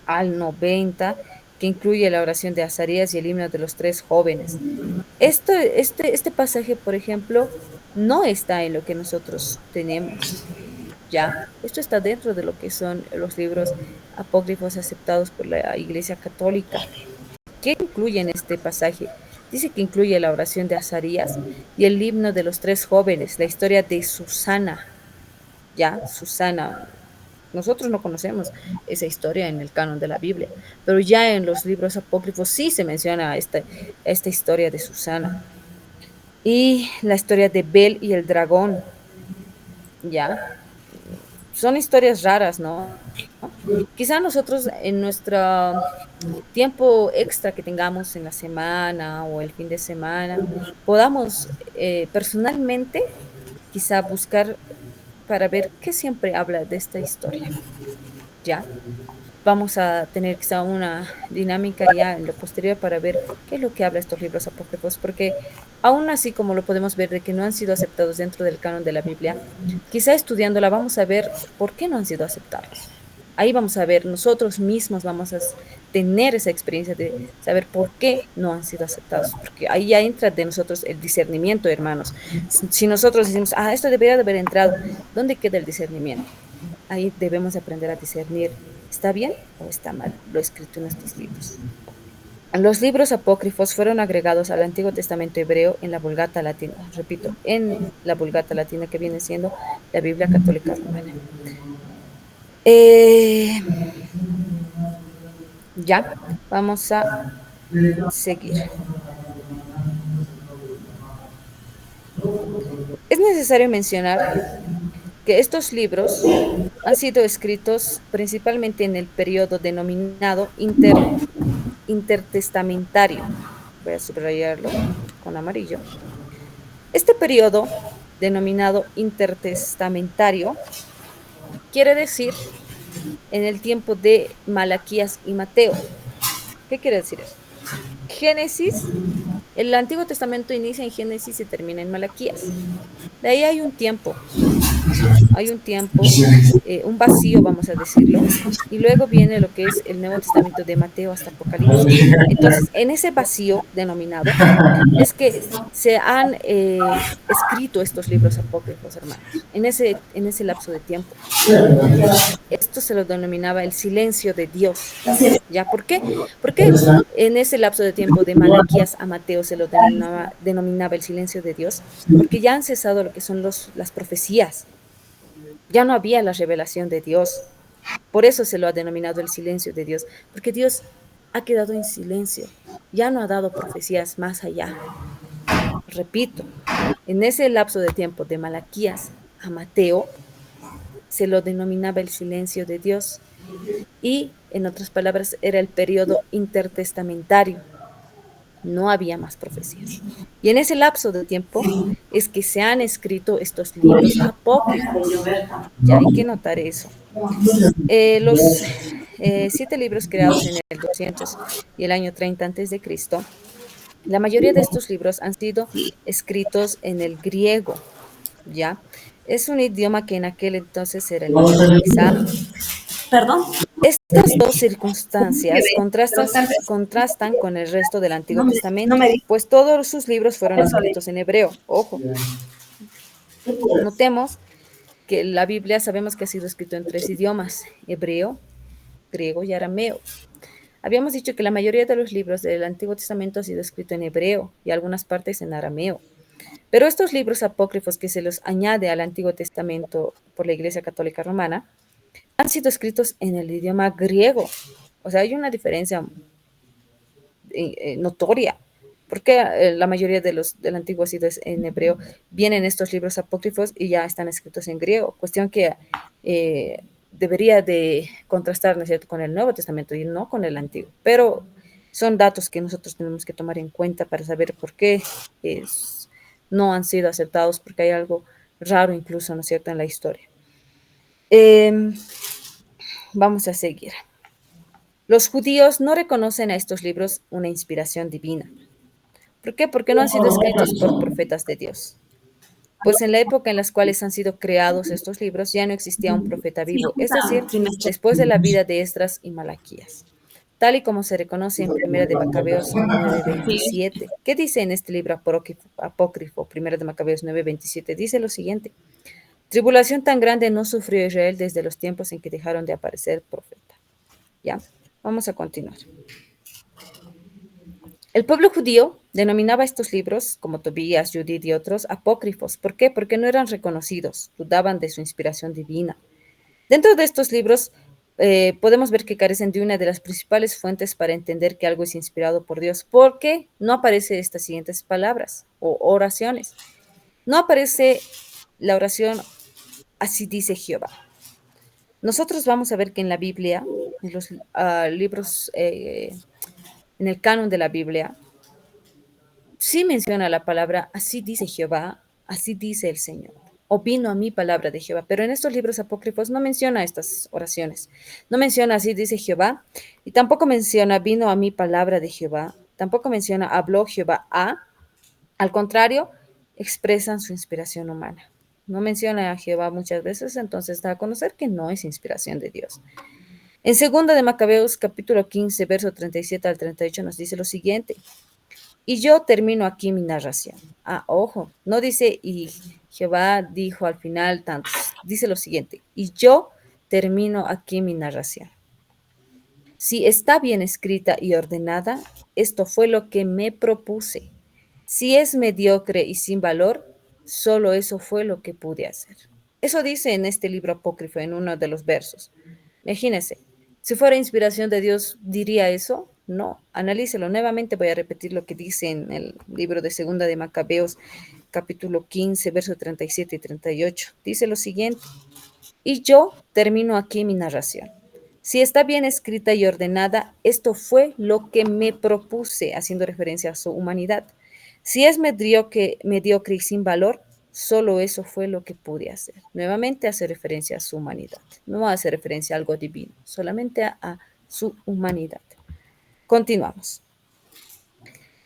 Speaker 1: al 90, que incluye la oración de Azarías y el himno de los tres jóvenes. Este pasaje, por ejemplo, no está en lo que nosotros tenemos, ¿ya? Esto está dentro de lo que son los libros apócrifos aceptados por la Iglesia Católica. ¿Qué incluye en este pasaje? Dice que incluye la oración de Azarías y el himno de los tres jóvenes, la historia de Susana, ¿ya? Susana. Nosotros no conocemos esa historia en el canon de la Biblia, pero ya en los libros apócrifos sí se menciona esta historia de Susana. Y la historia de Bel y el dragón, ¿ya? Son historias raras, ¿no? Quizá nosotros en nuestro tiempo extra que tengamos en la semana o el fin de semana, podamos personalmente quizá buscar para ver qué siempre habla de esta historia, ¿ya? Vamos a tener quizá una dinámica ya en lo posterior para ver qué es lo que habla estos libros apócrifos, porque aún así como lo podemos ver de que no han sido aceptados dentro del canon de la Biblia, quizá estudiándola vamos a ver por qué no han sido aceptados. Ahí vamos a ver, nosotros mismos vamos a tener esa experiencia de saber por qué no han sido aceptados, porque ahí ya entra de nosotros el discernimiento, hermanos. Si nosotros decimos, esto debería de haber entrado, ¿dónde queda el discernimiento? Ahí debemos aprender a discernir, ¿está bien o está mal lo escrito en estos libros? Los libros apócrifos fueron agregados al Antiguo Testamento hebreo en la Vulgata Latina, repito, en la Vulgata Latina que viene siendo la Biblia Católica Romana. Ya, vamos a seguir. Es necesario mencionar que estos libros han sido escritos principalmente en el periodo denominado intertestamentario. Voy a subrayarlo con amarillo. Este periodo denominado intertestamentario quiere decir en el tiempo de Malaquías y Mateo. ¿Qué quiere decir eso? Génesis, el Antiguo Testamento inicia en Génesis y termina en Malaquías. De ahí hay un tiempo, un vacío, vamos a decirlo, y luego viene lo que es el Nuevo Testamento de Mateo hasta Apocalipsis. Entonces, en ese vacío denominado es que se han escrito estos libros apócrifos, hermanos, en ese lapso de tiempo. Esto se lo denominaba el silencio de Dios. ¿Ya? ¿Por qué? Porque en ese lapso de tiempo de Malaquías a Mateo se lo denominaba el silencio de Dios, porque ya han cesado lo que son las profecías. Ya no había la revelación de Dios. Por eso se lo ha denominado el silencio de Dios, porque Dios ha quedado en silencio. Ya no ha dado profecías más allá. Repito, en ese lapso de tiempo de Malaquías a Mateo se lo denominaba el silencio de Dios y, en otras palabras, era el periodo intertestamentario. No había más profecías. Y en ese lapso de tiempo es que se han escrito estos libros apócrifos. Ya hay que notar eso. Los 7 libros creados en el 200 y el año 30 antes de Cristo, la mayoría de estos libros han sido escritos en el griego, ¿ya? Es un idioma que en aquel entonces era el más utilizado.
Speaker 4: Perdón.
Speaker 1: Estas dos circunstancias contrastan con el resto del Antiguo Testamento, pues todos sus libros fueron escritos en hebreo. Ojo, notemos que la Biblia sabemos que ha sido escrito en 3 idiomas, hebreo, griego y arameo. Habíamos dicho que la mayoría de los libros del Antiguo Testamento ha sido escrito en hebreo y algunas partes en arameo. Pero estos libros apócrifos que se los añade al Antiguo Testamento por la Iglesia Católica Romana han sido escritos en el idioma griego. O sea, hay una diferencia notoria, porque la mayoría del Antiguo ha sido en hebreo. Vienen estos libros apócrifos y ya están escritos en griego, cuestión que debería de contrastar, ¿no es cierto?, con el Nuevo Testamento y no con el Antiguo. Pero son datos que nosotros tenemos que tomar en cuenta para saber por qué no han sido aceptados, porque hay algo raro incluso, ¿no es cierto?, en la historia. Vamos a seguir. Los judíos no reconocen a estos libros una inspiración divina. ¿Por qué? Porque no han sido escritos por profetas de Dios. Pues en la época en las cuales han sido creados estos libros ya no existía un profeta vivo, es decir, después de la vida de Esdras y Malaquías, tal y como se reconoce en 1 de Macabeos 9:27. ¿Qué dice en este libro apócrifo, 1 de Macabeos 9:27? Dice lo siguiente: tribulación tan grande no sufrió Israel desde los tiempos en que dejaron de aparecer profeta. Ya, vamos a continuar. El pueblo judío denominaba estos libros, como Tobías, Judith y otros, apócrifos. ¿Por qué? Porque no eran reconocidos, dudaban de su inspiración divina. Dentro de estos libros podemos ver que carecen de una de las principales fuentes para entender que algo es inspirado por Dios, porque no aparece estas siguientes palabras o oraciones. No aparece la oración "así dice Jehová". Nosotros vamos a ver que en la Biblia, en los libros, en el canon de la Biblia, sí menciona la palabra "así dice Jehová", "así dice el Señor", o "vino a mí palabra de Jehová", pero en estos libros apócrifos no menciona estas oraciones. No menciona "así dice Jehová", y tampoco menciona "vino a mí palabra de Jehová", tampoco menciona "habló Jehová a". Al contrario, expresan su inspiración humana. No menciona a Jehová muchas veces, entonces da a conocer que no es inspiración de Dios. En segunda de Macabeos, capítulo 15, verso 37 al 38, nos dice lo siguiente. Y yo termino aquí mi narración. Ojo, no dice y Jehová dijo al final tantos. Dice lo siguiente. Y yo termino aquí mi narración. Si está bien escrita y ordenada, esto fue lo que me propuse. Si es mediocre y sin valor, solo eso fue lo que pude hacer. Eso dice en este libro apócrifo, en uno de los versos. Imagínense, si fuera inspiración de Dios, ¿diría eso? No, analícelo. Nuevamente voy a repetir lo que dice en el libro de Segunda de Macabeos, capítulo 15, versos 37 y 38. Dice lo siguiente. Y yo termino aquí mi narración. Si está bien escrita y ordenada, esto fue lo que me propuse, haciendo referencia a su humanidad. Si es mediocre y sin valor, solo eso fue lo que pude hacer. Nuevamente hace referencia a su humanidad. No hace referencia a algo divino, solamente a su humanidad. Continuamos.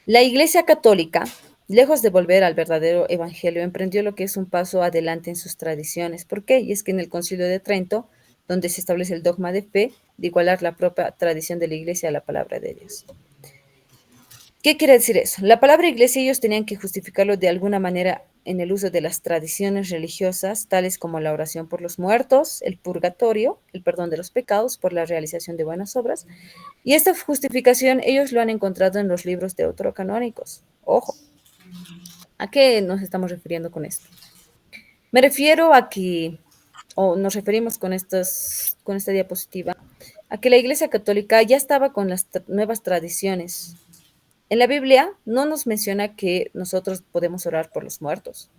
Speaker 1: La Iglesia Católica, lejos de volver al verdadero evangelio, emprendió lo que es un paso adelante en sus tradiciones. ¿Por qué? Y es que en el Concilio de Trento, donde se establece el dogma de fe, de igualar la propia tradición de la Iglesia a la palabra de Dios. ¿Qué quiere decir eso? La palabra iglesia ellos tenían que justificarlo de alguna manera en el uso de las tradiciones religiosas, tales como la oración por los muertos, el purgatorio, el perdón de los pecados por la realización de buenas obras. Y esta justificación ellos lo han encontrado en los libros deuterocanónicos. Ojo, ¿a qué nos estamos refiriendo con esto? Me refiero a que, o nos referimos con esta diapositiva, a que la Iglesia Católica ya estaba con las nuevas tradiciones. En la Biblia no nos menciona que nosotros podemos orar por los muertos.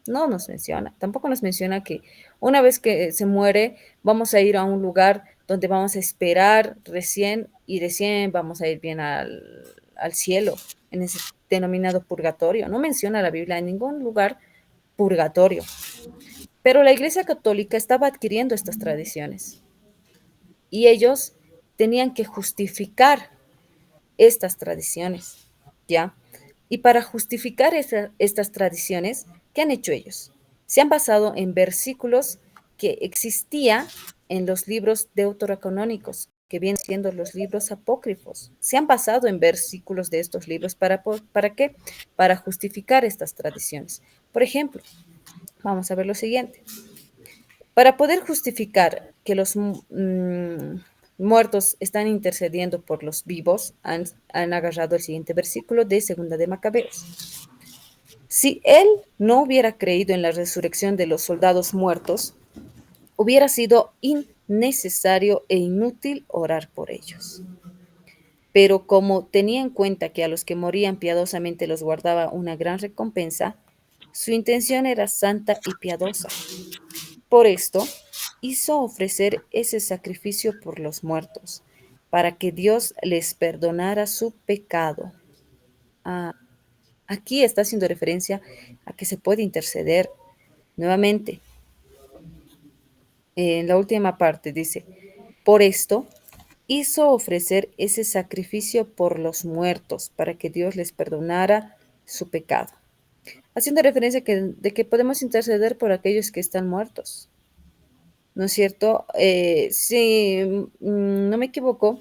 Speaker 1: No nos menciona. Tampoco nos menciona que una vez que se muere, vamos a ir a un lugar donde vamos a esperar y recién vamos a ir bien al cielo, en ese denominado purgatorio. No menciona la Biblia en ningún lugar purgatorio. Pero la Iglesia Católica estaba adquiriendo estas tradiciones y ellos tenían que justificar estas tradiciones, ¿ya? Y para justificar estas tradiciones, ¿qué han hecho ellos? Se han basado en versículos que existían en los libros deuterocanónicos, que vienen siendo los libros apócrifos. Se han basado en versículos de estos libros. ¿Para qué? Para justificar estas tradiciones. Por ejemplo, vamos a ver lo siguiente. Para poder justificar que los muertos están intercediendo por los vivos, han agarrado el siguiente versículo de Segunda de Macabeos. Si él no hubiera creído en la resurrección de los soldados muertos, hubiera sido innecesario e inútil orar por ellos. Pero como tenía en cuenta que a los que morían piadosamente los guardaba una gran recompensa, su intención era santa y piadosa. Por esto, hizo ofrecer ese sacrificio por los muertos, para que Dios les perdonara su pecado. Aquí está haciendo referencia a que se puede interceder. Nuevamente, en la última parte dice, por esto hizo ofrecer ese sacrificio por los muertos, para que Dios les perdonara su pecado. Haciendo referencia de que podemos interceder por aquellos que están muertos. ¿No es cierto? Si no me equivoco,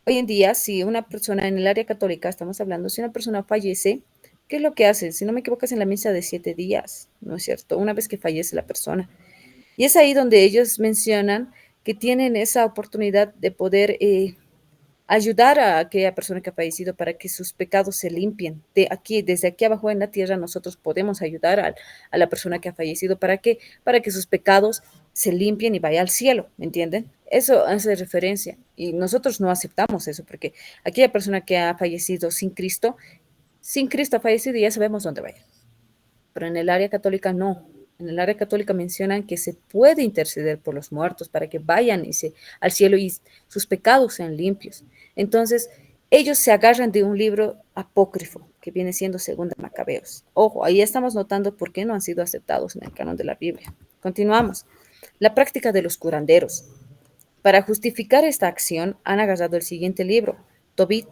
Speaker 1: hoy en día, si una persona en el área católica, estamos hablando, si una persona fallece, ¿qué es lo que hacen? Si no me equivoco, es en la misa de 7 días, ¿no es cierto? Una vez que fallece la persona. Y es ahí donde ellos mencionan que tienen esa oportunidad de poder ayudar a aquella persona que ha fallecido para que sus pecados se limpien. Desde aquí abajo en la tierra, nosotros podemos ayudar a la persona que ha fallecido. ¿Para qué? Para que sus pecados se limpien y vaya al cielo, ¿me entienden? Eso hace referencia. Y nosotros no aceptamos eso, porque aquella persona que ha fallecido sin Cristo ha fallecido y ya sabemos dónde vaya. Pero en el área católica no. En el área católica mencionan que se puede interceder por los muertos para que vayan al cielo y sus pecados sean limpios. Entonces, ellos se agarran de un libro apócrifo que viene siendo Segunda Macabeos. Ojo, ahí estamos notando por qué no han sido aceptados en el canon de la Biblia. Continuamos. La práctica de los curanderos. Para justificar esta acción, han agarrado el siguiente libro, Tobit,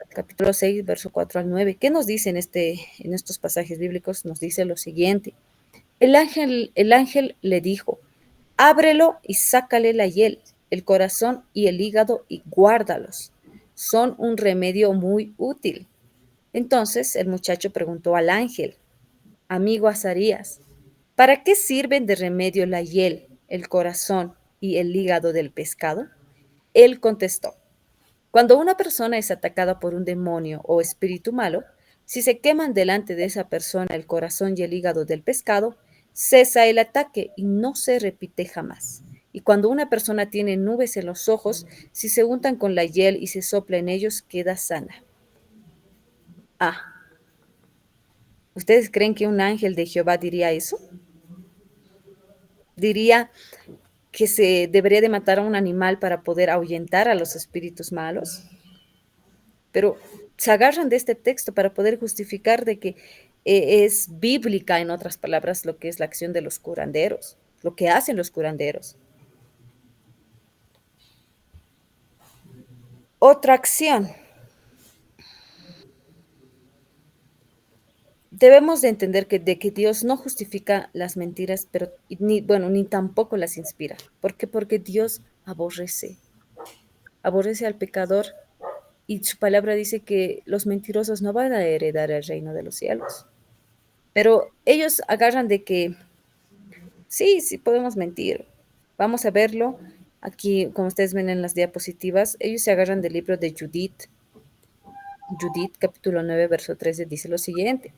Speaker 1: capítulo 6, verso 4 al 9. ¿Qué nos dice en estos pasajes bíblicos? Nos dice lo siguiente. El ángel le dijo, ábrelo y sácale la hiel. el corazón y el hígado y guárdalos. Son un remedio muy útil. Entonces el muchacho preguntó al ángel, amigo Azarías, ¿para qué sirven de remedio la hiel, el corazón y el hígado del pescado? Él contestó, cuando una persona es atacada por un demonio o espíritu malo, si se queman delante de esa persona el corazón y el hígado del pescado, cesa el ataque y no se repite jamás. Y cuando una persona tiene nubes en los ojos, si se untan con la hiel y se sopla en ellos, queda sana. Ah, ¿ustedes creen que un ángel de Jehová diría eso? Diría que se debería de matar a un animal para poder ahuyentar a los espíritus malos, pero se agarran de este texto para poder justificar de que es bíblica, en otras palabras, lo que es la acción de los curanderos, lo que hacen los curanderos. Otra acción. Debemos de entender que Dios no justifica las mentiras, pero ni, bueno, ni tampoco las inspira. ¿Por qué? Porque Dios aborrece al pecador y su palabra dice que los mentirosos no van a heredar el reino de los cielos. Pero ellos agarran de que sí, sí podemos mentir. Vamos a verlo. Aquí, como ustedes ven en las diapositivas, ellos se agarran del libro de Judith. Judith, capítulo 9, verso 13, dice lo siguiente.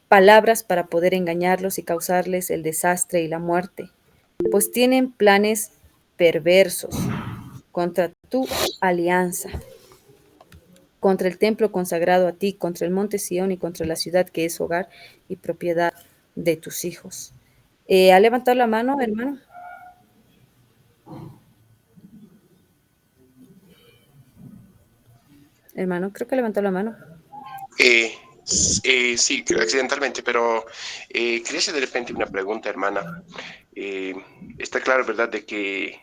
Speaker 1: Palabras para poder engañarlos y causarles el desastre y la muerte, pues tienen planes perversos contra tu alianza, contra el templo consagrado a ti, contra el monte Sión y contra la ciudad que es hogar y propiedad de tus hijos. ¿Ha levantado la mano, hermano? Hermano, creo que levantó la mano.
Speaker 4: Sí, accidentalmente, pero quería hacer de repente una pregunta, hermana. Está claro, ¿verdad?, de que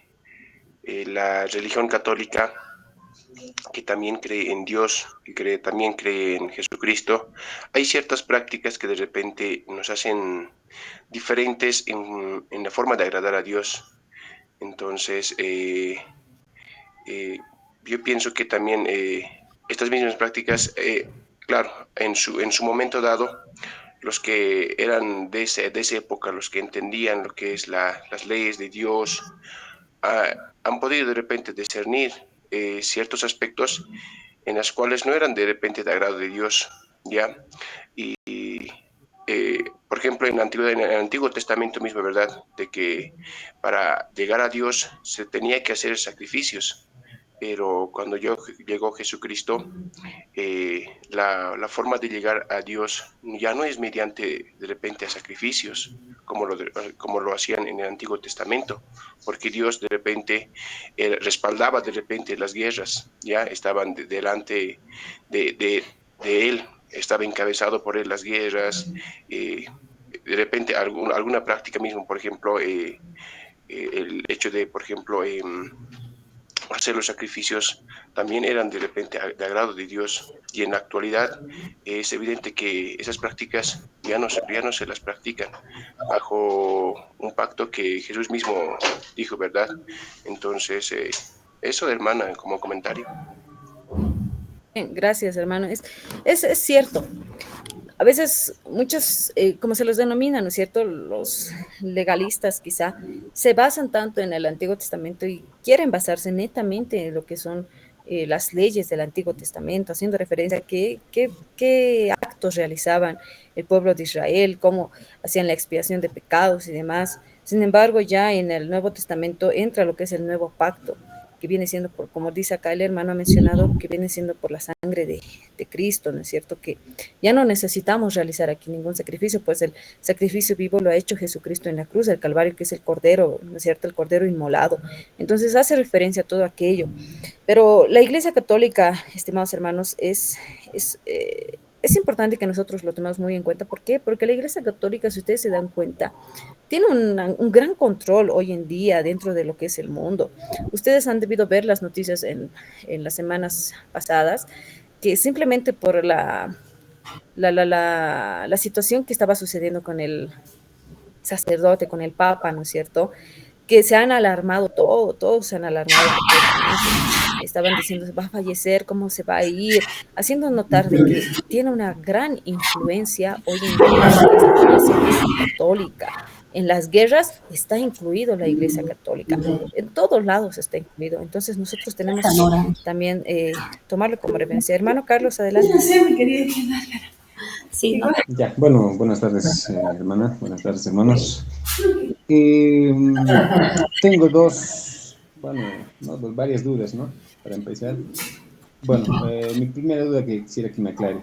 Speaker 4: la religión católica, que también cree en Dios, también cree en Jesucristo, hay ciertas prácticas que de repente nos hacen diferentes en la forma de agradar a Dios. Entonces, yo pienso que también estas mismas prácticas, claro, en su momento dado, los que eran de esa época, los que entendían lo que es las leyes de Dios, han podido de repente discernir ciertos aspectos en los cuales no eran de repente de agrado de Dios, ¿ya? Y, por ejemplo, en el Antiguo Testamento mismo, ¿verdad? De que para llegar a Dios se tenía que hacer sacrificios, pero cuando llegó Jesucristo, la forma de llegar a Dios ya no es mediante de repente a sacrificios, como lo hacían en el Antiguo Testamento, porque Dios de repente respaldaba de repente las guerras, ya estaban delante de Él, estaba encabezado por Él las guerras, de repente alguna práctica mismo, por ejemplo, el hecho de, por ejemplo, hacer los sacrificios también eran de repente de agrado de Dios, y en la actualidad es evidente que esas prácticas ya no se las practican bajo un pacto que Jesús mismo dijo, ¿verdad? Entonces, eso, hermana, como comentario.
Speaker 1: Bien, gracias, hermano. Es cierto. A veces muchos, como se los denomina, ¿no es cierto? Los legalistas quizá se basan tanto en el Antiguo Testamento y quieren basarse netamente en lo que son las leyes del Antiguo Testamento, haciendo referencia a qué actos realizaban el pueblo de Israel, cómo hacían la expiación de pecados y demás. Sin embargo, ya en el Nuevo Testamento entra lo que es el nuevo pacto, que viene siendo, por, como dice acá el hermano ha mencionado, que viene siendo por la sangre de Cristo, ¿no es cierto? Que ya no necesitamos realizar aquí ningún sacrificio, pues el sacrificio vivo lo ha hecho Jesucristo en la cruz del Calvario, que es el Cordero, ¿no es cierto? El Cordero inmolado. Entonces hace referencia a todo aquello. Pero la Iglesia Católica, estimados hermanos, es importante que nosotros lo tomemos muy en cuenta. ¿Por qué? Porque la Iglesia Católica, si ustedes se dan cuenta, tiene un gran control hoy en día dentro de lo que es el mundo. Ustedes han debido ver las noticias en las semanas pasadas, que simplemente por la situación que estaba sucediendo con el sacerdote, con el papa, ¿no es cierto? que se han alarmado, todos se han alarmado porque obviamente estaban diciendo, va a fallecer, cómo se va a ir, haciendo notar de que tiene una gran influencia hoy en día lo que es la Iglesia católica. En las guerras está incluido la Iglesia católica, en todos lados está incluido. Entonces nosotros tenemos que también tomarlo como referencia. Hermano Carlos, adelante.
Speaker 5: Sí, ¿no?
Speaker 6: Ya, bueno, buenas tardes, hermana, buenas tardes, hermanos. Eh, Tengo varias dudas, ¿no? Para empezar. Bueno, mi primera duda que quisiera que me aclare.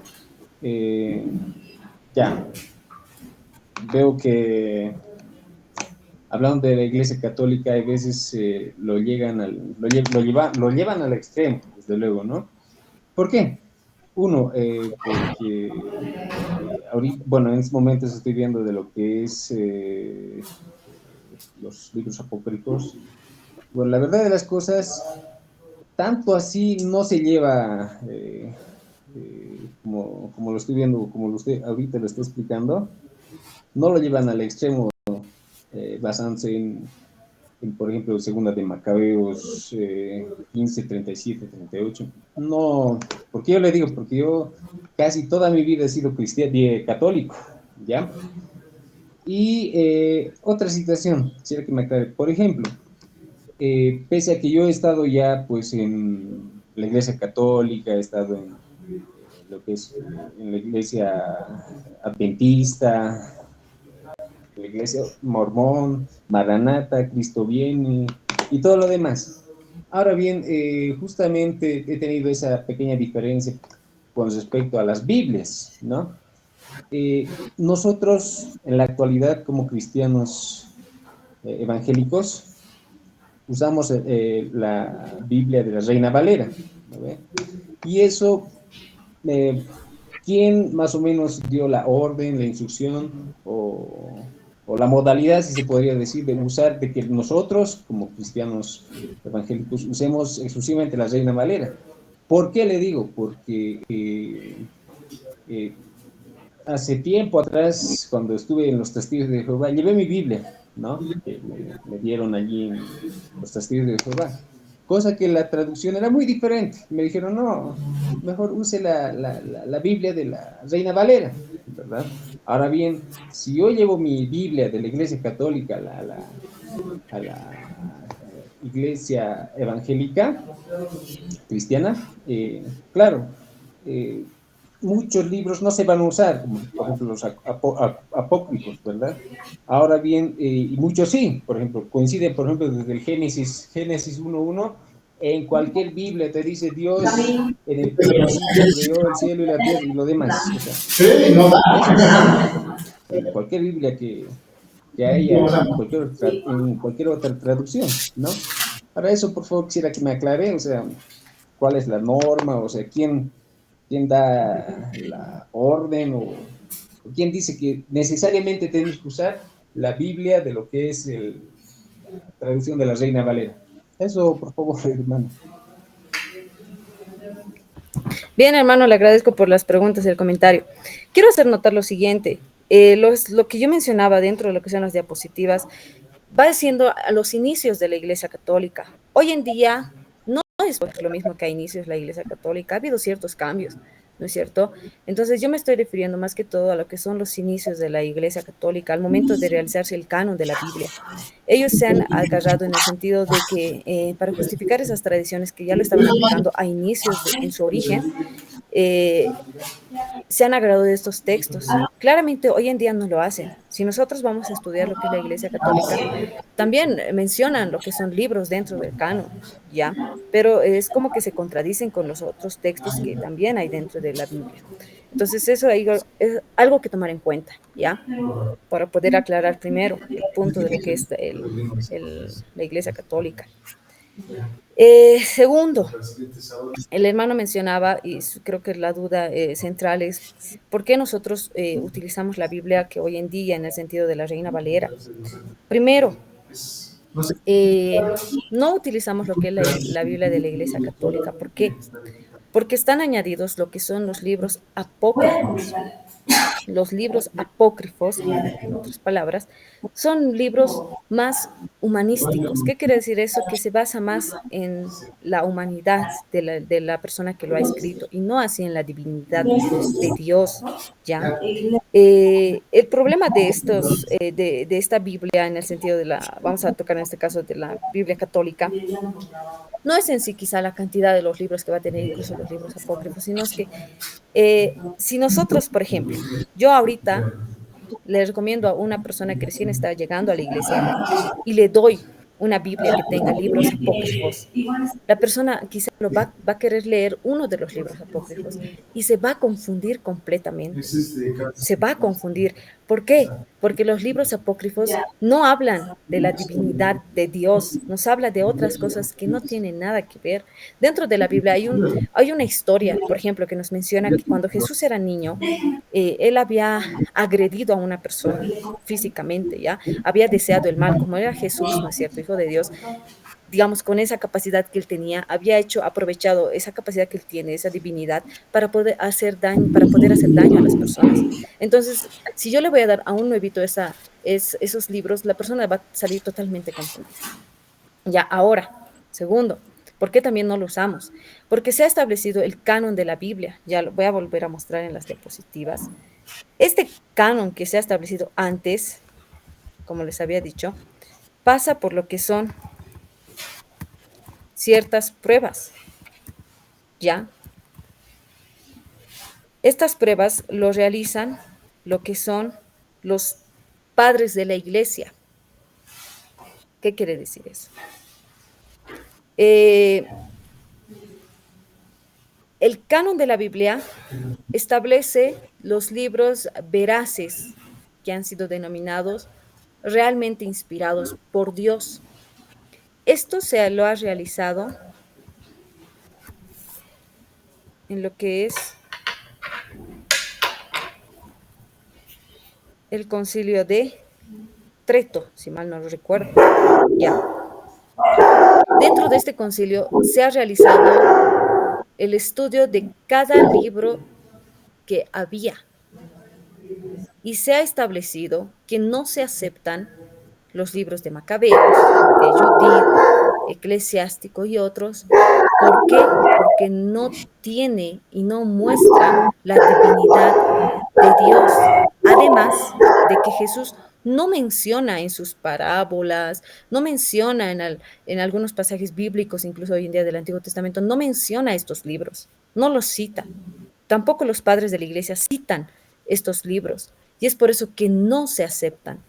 Speaker 6: Eh, ya, veo que hablando de la Iglesia Católica, hay veces lo llevan al extremo, desde luego, ¿no? ¿Por qué? Uno, porque ahorita, bueno, en estos momentos estoy viendo de lo que es los libros apócrifos. Bueno, la verdad de las cosas, tanto así no se lleva como lo estoy viendo, como usted ahorita lo está explicando, no lo llevan al extremo basándose por ejemplo, segunda de Macabeos 15, 37, 38. No, porque yo le digo, porque yo casi toda mi vida he sido cristiano, católico, ¿ya? Y otra situación, quisiera que me aclare. Por ejemplo, pese a que yo he estado ya pues en la iglesia católica, he estado en lo que es en la iglesia adventista, la iglesia mormón, Maranata, Cristo viene y todo lo demás. Ahora bien, justamente he tenido esa pequeña diferencia con respecto a las Biblias, ¿no? Nosotros en la actualidad como cristianos evangélicos usamos la Biblia de la Reina Valera, ¿no? Y eso, ¿quién más o menos dio la orden, la instrucción o la modalidad, si se podría decir, de usar, de que nosotros, como cristianos evangélicos, usemos exclusivamente la Reina Valera? ¿Por qué le digo? Porque hace tiempo atrás, cuando estuve en los Testigos de Jehová, llevé mi Biblia, ¿no? Que me dieron allí en los Testigos de Jehová. Cosa que la traducción era muy diferente. Me dijeron, no, mejor use la Biblia de la Reina Valera, ¿verdad? Ahora bien, si yo llevo mi Biblia de la Iglesia Católica a la Iglesia Evangélica Cristiana, claro, muchos libros no se van a usar, como por ejemplo los apócrifos, ¿verdad? Ahora bien, y muchos sí, por ejemplo, coinciden, por ejemplo, desde el Génesis 1:1, en cualquier Biblia te dice Dios en el principio creó el cielo y la tierra y lo demás. O sea, en cualquier Biblia que haya en cualquier otra traducción, ¿no? Para eso, por favor, quisiera que me aclare, o sea, cuál es la norma, o sea, quién da la orden o quién dice que necesariamente tenemos que usar la Biblia de lo que es la traducción de la Reina Valera. Eso, por favor, hermano.
Speaker 1: Bien, hermano, le agradezco por las preguntas y el comentario. Quiero hacer notar lo siguiente. Lo que yo mencionaba dentro de lo que son las diapositivas va siendo a los inicios de la Iglesia Católica. Hoy en día no es lo mismo que a inicios la Iglesia Católica, ha habido ciertos cambios, ¿no es cierto? Entonces yo me estoy refiriendo más que todo a lo que son los inicios de la Iglesia Católica, al momento de realizarse el canon de la Biblia. Ellos se han agarrado en el sentido de que para justificar esas tradiciones que ya lo estaban aplicando a inicios en su origen, se han agarrado de estos textos. Claramente hoy en día no lo hacen. Si nosotros vamos a estudiar lo que es la Iglesia Católica, también mencionan lo que son libros dentro del canon, ¿ya? Pero es como que se contradicen con los otros textos que también hay dentro de la Biblia. Entonces eso es algo que tomar en cuenta, ¿ya? Para poder aclarar primero el punto de lo que es la Iglesia Católica. Segundo, el hermano mencionaba, y creo que la duda central es, ¿por qué nosotros utilizamos la Biblia que hoy en día en el sentido de la Reina Valera? Primero, no utilizamos lo que es la Biblia de la Iglesia Católica. ¿Por qué? porque están añadidos lo que son los libros apócrifos. Los libros apócrifos, en otras palabras, son libros más humanísticos. ¿Qué quiere decir eso? Que se basa más en la humanidad de la persona que lo ha escrito y no así en la divinidad de Dios, ¿ya? El problema de de esta Biblia, en el sentido de vamos a tocar en este caso de la Biblia católica, no es en sí quizá la cantidad de los libros que va a tener, incluso los libros apócrifos, sino es que si nosotros, por ejemplo, yo ahorita le recomiendo a una persona que recién está llegando a la iglesia y le doy una Biblia que tenga libros apócrifos, la persona quizá va a querer leer uno de los libros apócrifos y se va a confundir completamente. Se va a confundir. ¿Por qué? Porque los libros apócrifos no hablan de la divinidad de Dios, nos habla de otras cosas que no tienen nada que ver. Dentro de la Biblia hay una historia, por ejemplo, que nos menciona que cuando Jesús era niño, él había agredido a una persona físicamente, ¿ya? Había deseado el mal, como era Jesús, ¿no es cierto?, Hijo de Dios, digamos, con esa capacidad que él tenía, aprovechado esa capacidad que él tiene, esa divinidad, para poder hacer daño a las personas. Entonces, si yo le voy a dar a un nuevito esos libros, la persona va a salir totalmente confundida. Ya, ahora, segundo, ¿por qué también no lo usamos? Porque se ha establecido el canon de la Biblia, ya lo voy a volver a mostrar en las diapositivas. Este canon que se ha establecido antes, como les había dicho, pasa por lo que son ciertas pruebas, ¿ya? Estas pruebas lo realizan lo que son los padres de la iglesia. ¿Qué quiere decir eso? El canon de la Biblia establece los libros veraces que han sido denominados realmente inspirados por Dios. Esto lo ha realizado en lo que es el Concilio de Trento, si mal no lo recuerdo. Ya. Dentro de este concilio se ha realizado el estudio de cada libro que había y se ha establecido que no se aceptan los libros de Macabeos, de Judith, Eclesiástico y otros. ¿Por qué? Porque no tiene y no muestra la divinidad de Dios. Además de que Jesús no menciona en sus parábolas, no menciona en algunos pasajes bíblicos, incluso hoy en día del Antiguo Testamento, no menciona estos libros, no los cita. Tampoco los padres de la iglesia citan estos libros y es por eso que no se aceptan.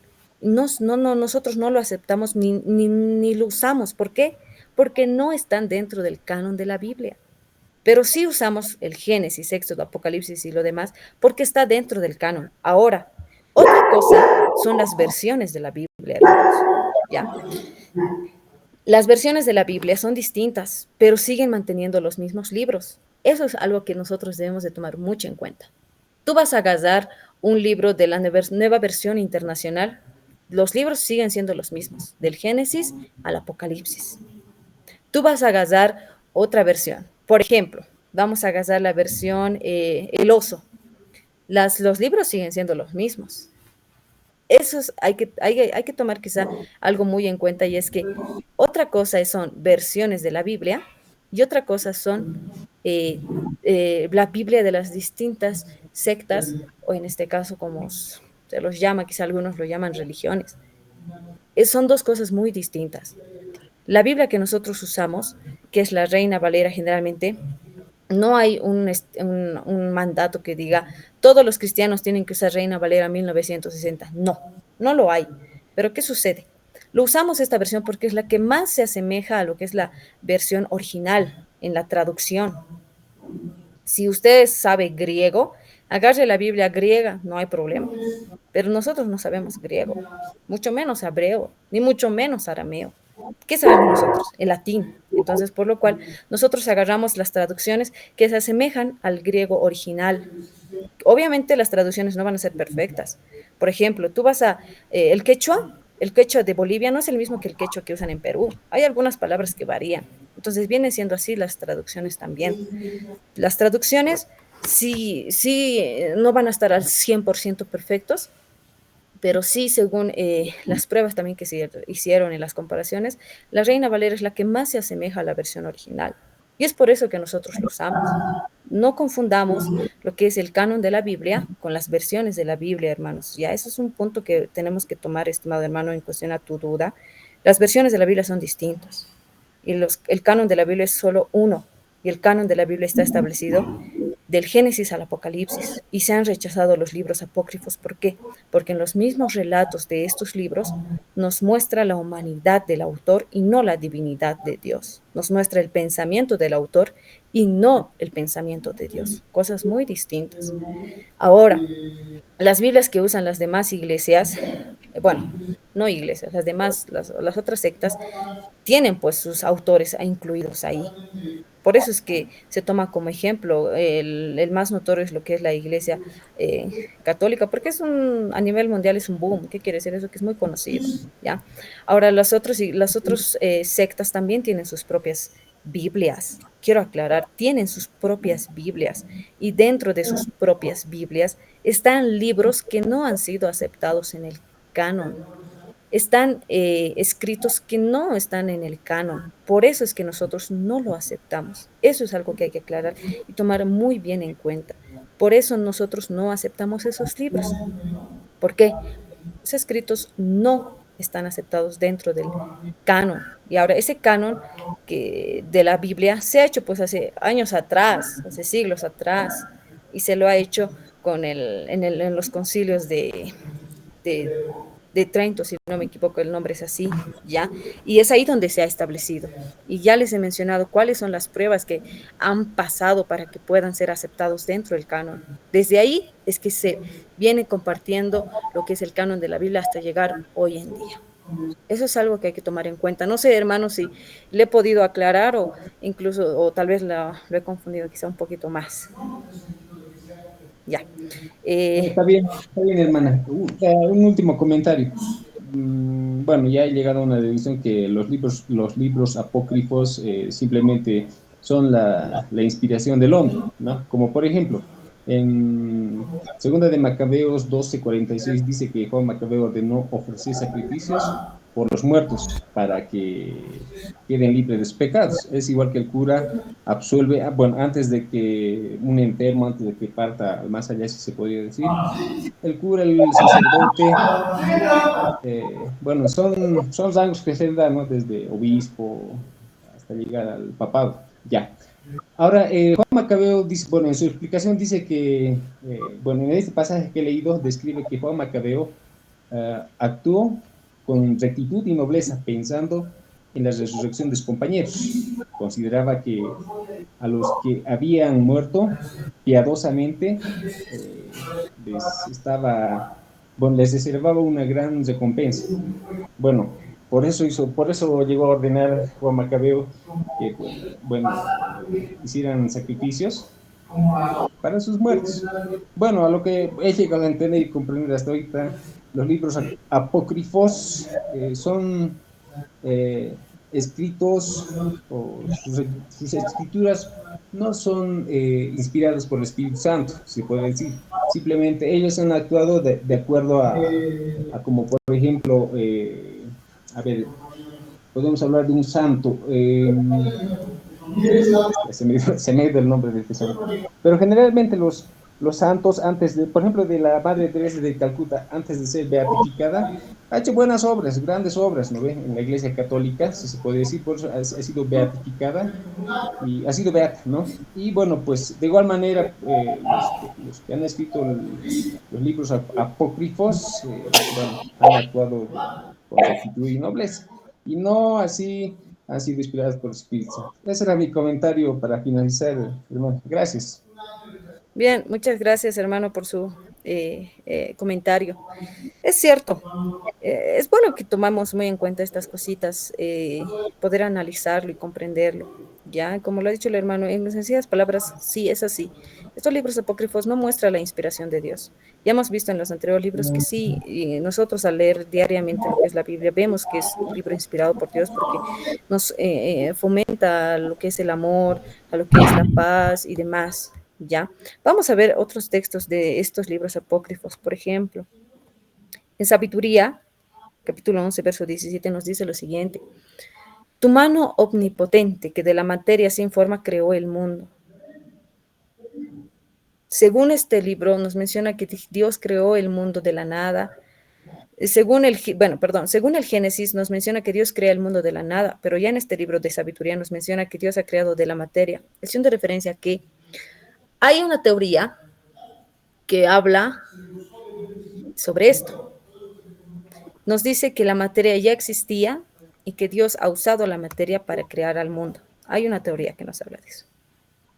Speaker 1: Nosotros no lo aceptamos ni lo usamos. ¿Por qué? Porque no están dentro del canon de la Biblia. Pero sí usamos el Génesis, Éxodo, Apocalipsis y lo demás porque está dentro del canon. Ahora, otra cosa son las versiones de la Biblia, hermanos, ¿ya? Las versiones de la Biblia son distintas, pero siguen manteniendo los mismos libros. Eso es algo que nosotros debemos de tomar mucho en cuenta. Tú vas a agarrar un libro de la nueva versión internacional, los libros siguen siendo los mismos, del Génesis al Apocalipsis. Tú vas a agarrar otra versión. Por ejemplo, vamos a agarrar la versión El Oso. Los libros siguen siendo los mismos. Hay que tomar quizá algo muy en cuenta y es que otra cosa son versiones de la Biblia y otra cosa son la Biblia de las distintas sectas o en este caso como se los llama, quizá algunos lo llaman religiones. Son dos cosas muy distintas. La Biblia que nosotros usamos, que es la Reina Valera generalmente, no hay un mandato que diga todos los cristianos tienen que usar Reina Valera 1960. No lo hay. Pero ¿qué sucede? Lo usamos esta versión porque es la que más se asemeja a lo que es la versión original en la traducción. Si usted sabe griego, agarre la Biblia griega, no hay problema. Pero nosotros no sabemos griego, mucho menos hebreo, ni mucho menos arameo. ¿Qué sabemos nosotros? El latín. Entonces, por lo cual, nosotros agarramos las traducciones que se asemejan al griego original. Obviamente, las traducciones no van a ser perfectas. Por ejemplo, tú vas el quechua de Bolivia no es el mismo que el quechua que usan en Perú. Hay algunas palabras que varían. Entonces viene siendo así las traducciones también. Las traducciones sí, no van a estar al 100% perfectos, pero sí, según las pruebas también que se hicieron en las comparaciones, la Reina Valera es la que más se asemeja a la versión original. Y es por eso que nosotros lo usamos. No confundamos lo que es el canon de la Biblia con las versiones de la Biblia, hermanos. Ya, eso es un punto que tenemos que tomar, estimado hermano, en cuestión a tu duda. Las versiones de la Biblia son distintas. Y el canon de la Biblia es solo uno. Y el canon de la Biblia está establecido del Génesis al Apocalipsis, y se han rechazado los libros apócrifos. ¿Por qué? Porque en los mismos relatos de estos libros nos muestra la humanidad del autor y no la divinidad de Dios. Nos muestra el pensamiento del autor y no el pensamiento de Dios. Cosas muy distintas. Ahora, las Biblias que usan las demás iglesias, bueno, no iglesias, las otras sectas, tienen pues sus autores incluidos ahí. Por eso es que se toma como ejemplo, el más notorio es lo que es la Iglesia católica, porque a nivel mundial es un boom. ¿Qué quiere decir eso? Que es muy conocido, ¿ya? Ahora, las otras sectas también tienen sus propias Biblias. Quiero aclarar, tienen sus propias Biblias, y dentro de sus propias Biblias están libros que no han sido aceptados en el canon, están escritos que no están en el canon. Por eso es que nosotros no lo aceptamos. Eso es algo que hay que aclarar y tomar muy bien en cuenta. Por eso nosotros no aceptamos esos libros. ¿Por qué? Los escritos no están aceptados dentro del canon. Y ahora ese canon de la Biblia se ha hecho pues hace años atrás, hace siglos atrás, y se lo ha hecho en los concilios de, de Trento, si no me equivoco, el nombre es así, ¿ya? Y es ahí donde se ha establecido. Y ya les he mencionado cuáles son las pruebas que han pasado para que puedan ser aceptados dentro del canon. Desde ahí es que se viene compartiendo lo que es el canon de la Biblia hasta llegar hoy en día. Eso es algo que hay que tomar en cuenta. No sé, hermano, si le he podido aclarar o incluso, o tal vez lo he confundido quizá un poquito más. Ya.
Speaker 6: Está bien, hermana. Un último comentario. Bueno, ya he llegado a una decisión que los libros apócrifos simplemente son la inspiración del hombre, ¿no? Como por ejemplo, en Segunda de Macabeos 12:46 dice que Juan Macabeo ordenó ofrecer sacrificios por los muertos para que queden libres de sus pecados. Es igual que el cura absuelve, bueno, antes de que un enfermo, antes de que parta al más allá, si se podría decir, el cura, el sacerdote, bueno, son rangos que se dan, ¿no? Desde obispo hasta llegar al papado. Ya. Ahora, Juan Macabeo dice, bueno, en su explicación dice que, bueno, en este pasaje que he leído, describe que Juan Macabeo actuó con rectitud y nobleza, pensando en la resurrección de sus compañeros. Consideraba que a los que habían muerto piadosamente les bueno, les reservaba una gran recompensa. Bueno, por eso llegó a ordenar Juan Macabeo que, bueno, hicieran sacrificios para sus muertos. Bueno, a lo que he llegado a entender y comprender hasta ahorita, los libros apócrifos son escritos, o sus escrituras no son inspiradas por el Espíritu Santo, se puede decir. Simplemente ellos han actuado de acuerdo a como por ejemplo, a ver, podemos hablar de un santo. Se me dio el nombre del tesoro. Pero generalmente los santos, antes de, por ejemplo, de la Madre Teresa de Calcuta, antes de ser beatificada, ha hecho buenas obras, grandes obras, ¿no ve? En la Iglesia Católica, si se puede decir, por eso ha sido beatificada y ha sido beata, ¿no? Y bueno, pues de igual manera, los que han escrito los libros apócrifos, bueno, han actuado con rectitud y nobleza. Y no así han sido inspiradas por el Espíritu Santo. Ese era mi comentario para finalizar, hermano. Gracias.
Speaker 1: Bien, muchas gracias, hermano, por su comentario. Es cierto, es bueno que tomamos muy en cuenta estas cositas, poder analizarlo y comprenderlo. Ya, como lo ha dicho el hermano, en sencillas palabras, sí, es así. Estos libros apócrifos no muestran la inspiración de Dios. Ya hemos visto en los anteriores libros que sí, y nosotros al leer diariamente lo que es la Biblia, vemos que es un libro inspirado por Dios porque nos fomenta lo que es el amor, a lo que es la paz y demás, ¿ya? Vamos a ver otros textos de estos libros apócrifos. Por ejemplo, en Sabiduría, capítulo 11, verso 17, nos dice lo siguiente: tu mano omnipotente, que de la materia sin forma creó el mundo. Según este libro, nos menciona que Dios creó el mundo de la nada. Según el Génesis nos menciona que Dios crea el mundo de la nada, pero ya en este libro de Sabiduría nos menciona que Dios ha creado de la materia. Haciendo referencia a que hay una teoría que habla sobre esto. Nos dice que la materia ya existía y que Dios ha usado la materia para crear al mundo. Hay una teoría que nos habla de eso.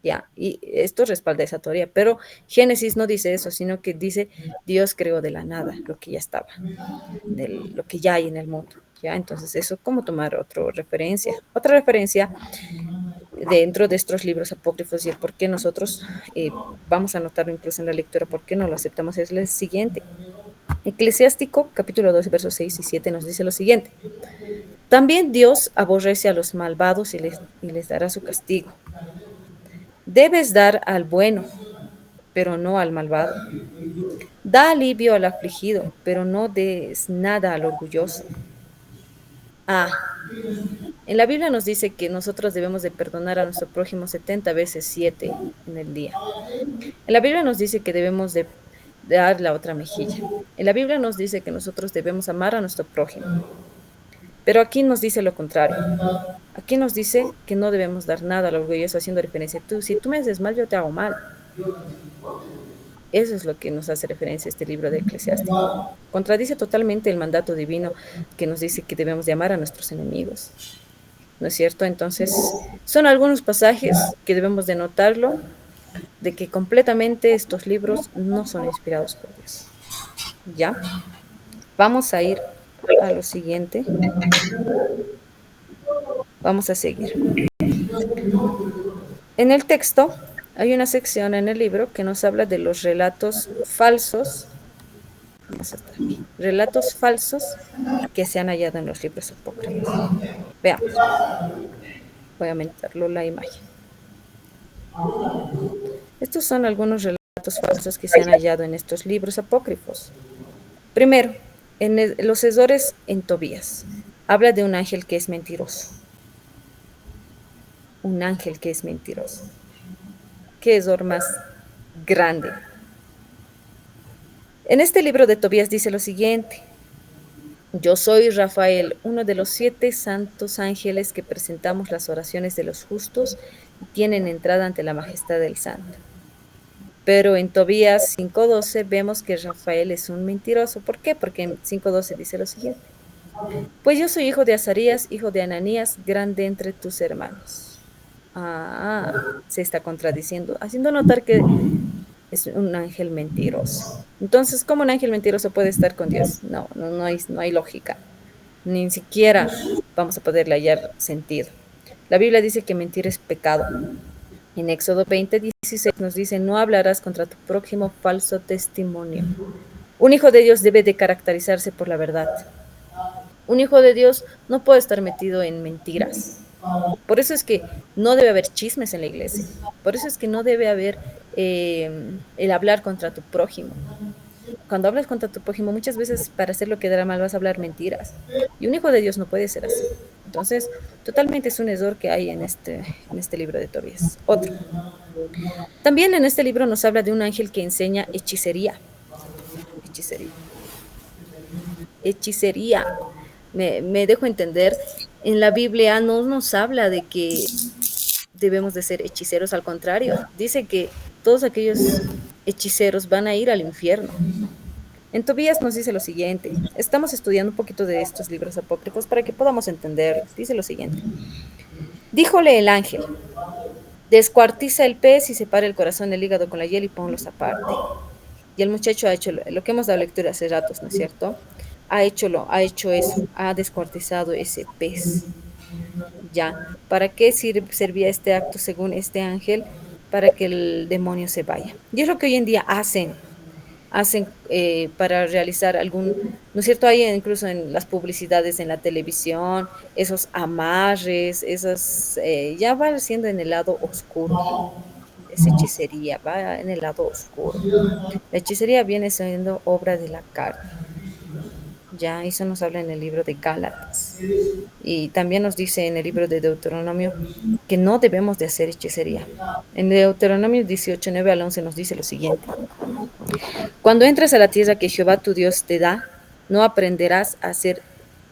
Speaker 1: Ya, y esto respalda esa teoría, pero Génesis no dice eso, sino que dice Dios creó de la nada lo que ya estaba, lo que ya hay en el mundo. Ya, entonces eso, ¿cómo tomar otra referencia? Otra referencia dentro de estos libros apócrifos y el por qué nosotros vamos a notarlo incluso en la lectura, por qué no lo aceptamos, es el siguiente. Eclesiástico, capítulo 12, versos 6 y 7 nos dice lo siguiente: también Dios aborrece a los malvados y les dará su castigo. Debes dar al bueno, pero no al malvado. Da alivio al afligido, pero no des nada al orgulloso. Ah, en la Biblia nos dice que nosotros debemos de perdonar a nuestro prójimo 70 veces 7 en el día. En la Biblia nos dice que debemos de dar la otra mejilla. En la Biblia nos dice que nosotros debemos amar a nuestro prójimo. Pero aquí nos dice lo contrario. Aquí nos dice que no debemos dar nada al orgulloso, haciendo referencia a tú. Si tú me haces mal, yo te hago mal. Eso es lo que nos hace referencia a este libro de Eclesiástico. Contradice totalmente el mandato divino que nos dice que debemos de amar a nuestros enemigos. ¿No es cierto? Entonces, son algunos pasajes que debemos de notarlo, de que completamente estos libros no son inspirados por Dios. ¿Ya? Vamos a ir a lo siguiente. Vamos a seguir. En el texto hay una sección en el libro que nos habla de los relatos falsos. Vamos a estar aquí. Relatos falsos que se han hallado en los libros apócrifos. Veamos. Voy a aumentarlo la imagen. Estos son algunos relatos falsos que se han hallado en estos libros apócrifos. Primero, los Esdores en Tobías. Habla de un ángel que es mentiroso. Un ángel que es mentiroso. ¿Qué Esdor más grande? En este libro de Tobías dice lo siguiente: yo soy Rafael, uno de los 7 santos ángeles que presentamos las oraciones de los justos y tienen entrada ante la majestad del santo. Pero en Tobías 5:12 vemos que Rafael es un mentiroso. ¿Por qué? Porque en 5:12 dice lo siguiente: pues yo soy hijo de Azarías, hijo de Ananías, grande entre tus hermanos. Se está contradiciendo, haciendo notar que es un ángel mentiroso. Entonces, ¿cómo un ángel mentiroso puede estar con Dios? No hay lógica. Ni siquiera vamos a poderle hallar sentido. La Biblia dice que mentir es pecado. En Éxodo 20:16 nos dice: no hablarás contra tu prójimo falso testimonio. Un hijo de Dios debe de caracterizarse por la verdad. Un hijo de Dios no puede estar metido en mentiras. Por eso es que no debe haber chismes en la iglesia. Por eso es que no debe haber el hablar contra tu prójimo. Cuando hablas contra tu prójimo, muchas veces para hacerlo quedar mal vas a hablar mentiras. Y un hijo de Dios no puede ser así. Entonces, totalmente es un error que hay en este libro de Tobías. Otro. También en este libro nos habla de un ángel que enseña hechicería. Hechicería. Me dejo entender. En la Biblia no nos habla de que debemos de ser hechiceros, al contrario, dice que todos aquellos hechiceros van a ir al infierno. En Tobías nos dice lo siguiente: estamos estudiando un poquito de estos libros apócrifos para que podamos entenderlos. Dice lo siguiente: díjole el ángel, descuartiza el pez y separa el corazón del hígado con la hiel y ponlos aparte. Y el muchacho ha hecho lo que hemos dado lectura hace ratos, ¿no es cierto? Ha hecho eso, ha descuartizado ese pez. Ya, ¿para qué servía este acto según este ángel? para que el demonio se vaya. Y es lo que hoy en día hacen para realizar algún, ¿no es cierto? Hay incluso en las publicidades en la televisión, esos amarres, esas, ya va siendo en el lado oscuro. Es hechicería, va en el lado oscuro. La hechicería viene siendo obra de la carne. Ya, eso nos habla en el libro de Gálatas. Y también nos dice en el libro de Deuteronomio que no debemos de hacer hechicería. En Deuteronomio 18, 9 al 11 nos dice lo siguiente. Cuando entres a la tierra que Jehová tu Dios te da, no aprenderás a hacer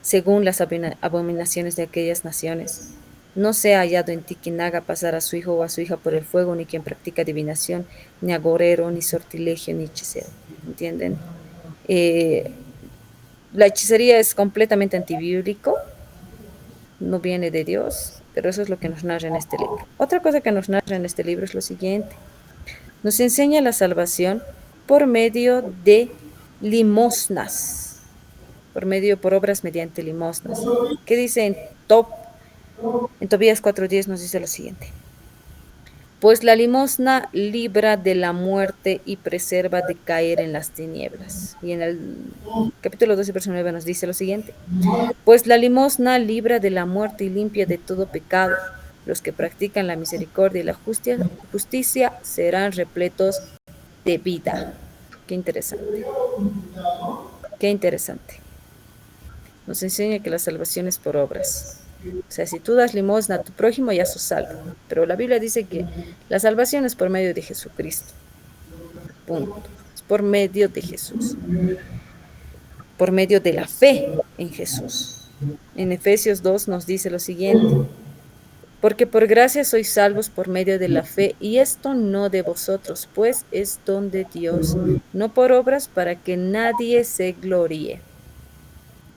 Speaker 1: según las abominaciones de aquellas naciones. No sea hallado en ti quien haga pasar a su hijo o a su hija por el fuego, ni quien practica adivinación, ni agorero, ni sortilegio, ni hechicero. ¿Entienden? Eh, la hechicería es completamente antibíblico, no viene de Dios, pero eso es lo que nos narra en este libro. Otra cosa que nos narra en este libro es lo siguiente. Nos enseña la salvación por medio de limosnas, por obras mediante limosnas. ¿Qué dice en Tobías 4:10 nos dice lo siguiente? Pues la limosna libra de la muerte y preserva de caer en las tinieblas. Y en el capítulo 12, verso 9 nos dice lo siguiente. Pues la limosna libra de la muerte y limpia de todo pecado. Los que practican la misericordia y la justicia serán repletos de vida. Qué interesante. Qué interesante. Nos enseña que la salvación es por obras. O sea, si tú das limosna a tu prójimo, ya sos salvo. Pero la Biblia dice que la salvación es por medio de Jesucristo. Punto. Es por medio de Jesús. Por medio de la fe en Jesús. En Efesios 2 nos dice lo siguiente. Porque por gracia sois salvos por medio de la fe, y esto no de vosotros, pues es don de Dios, no por obras para que nadie se gloríe.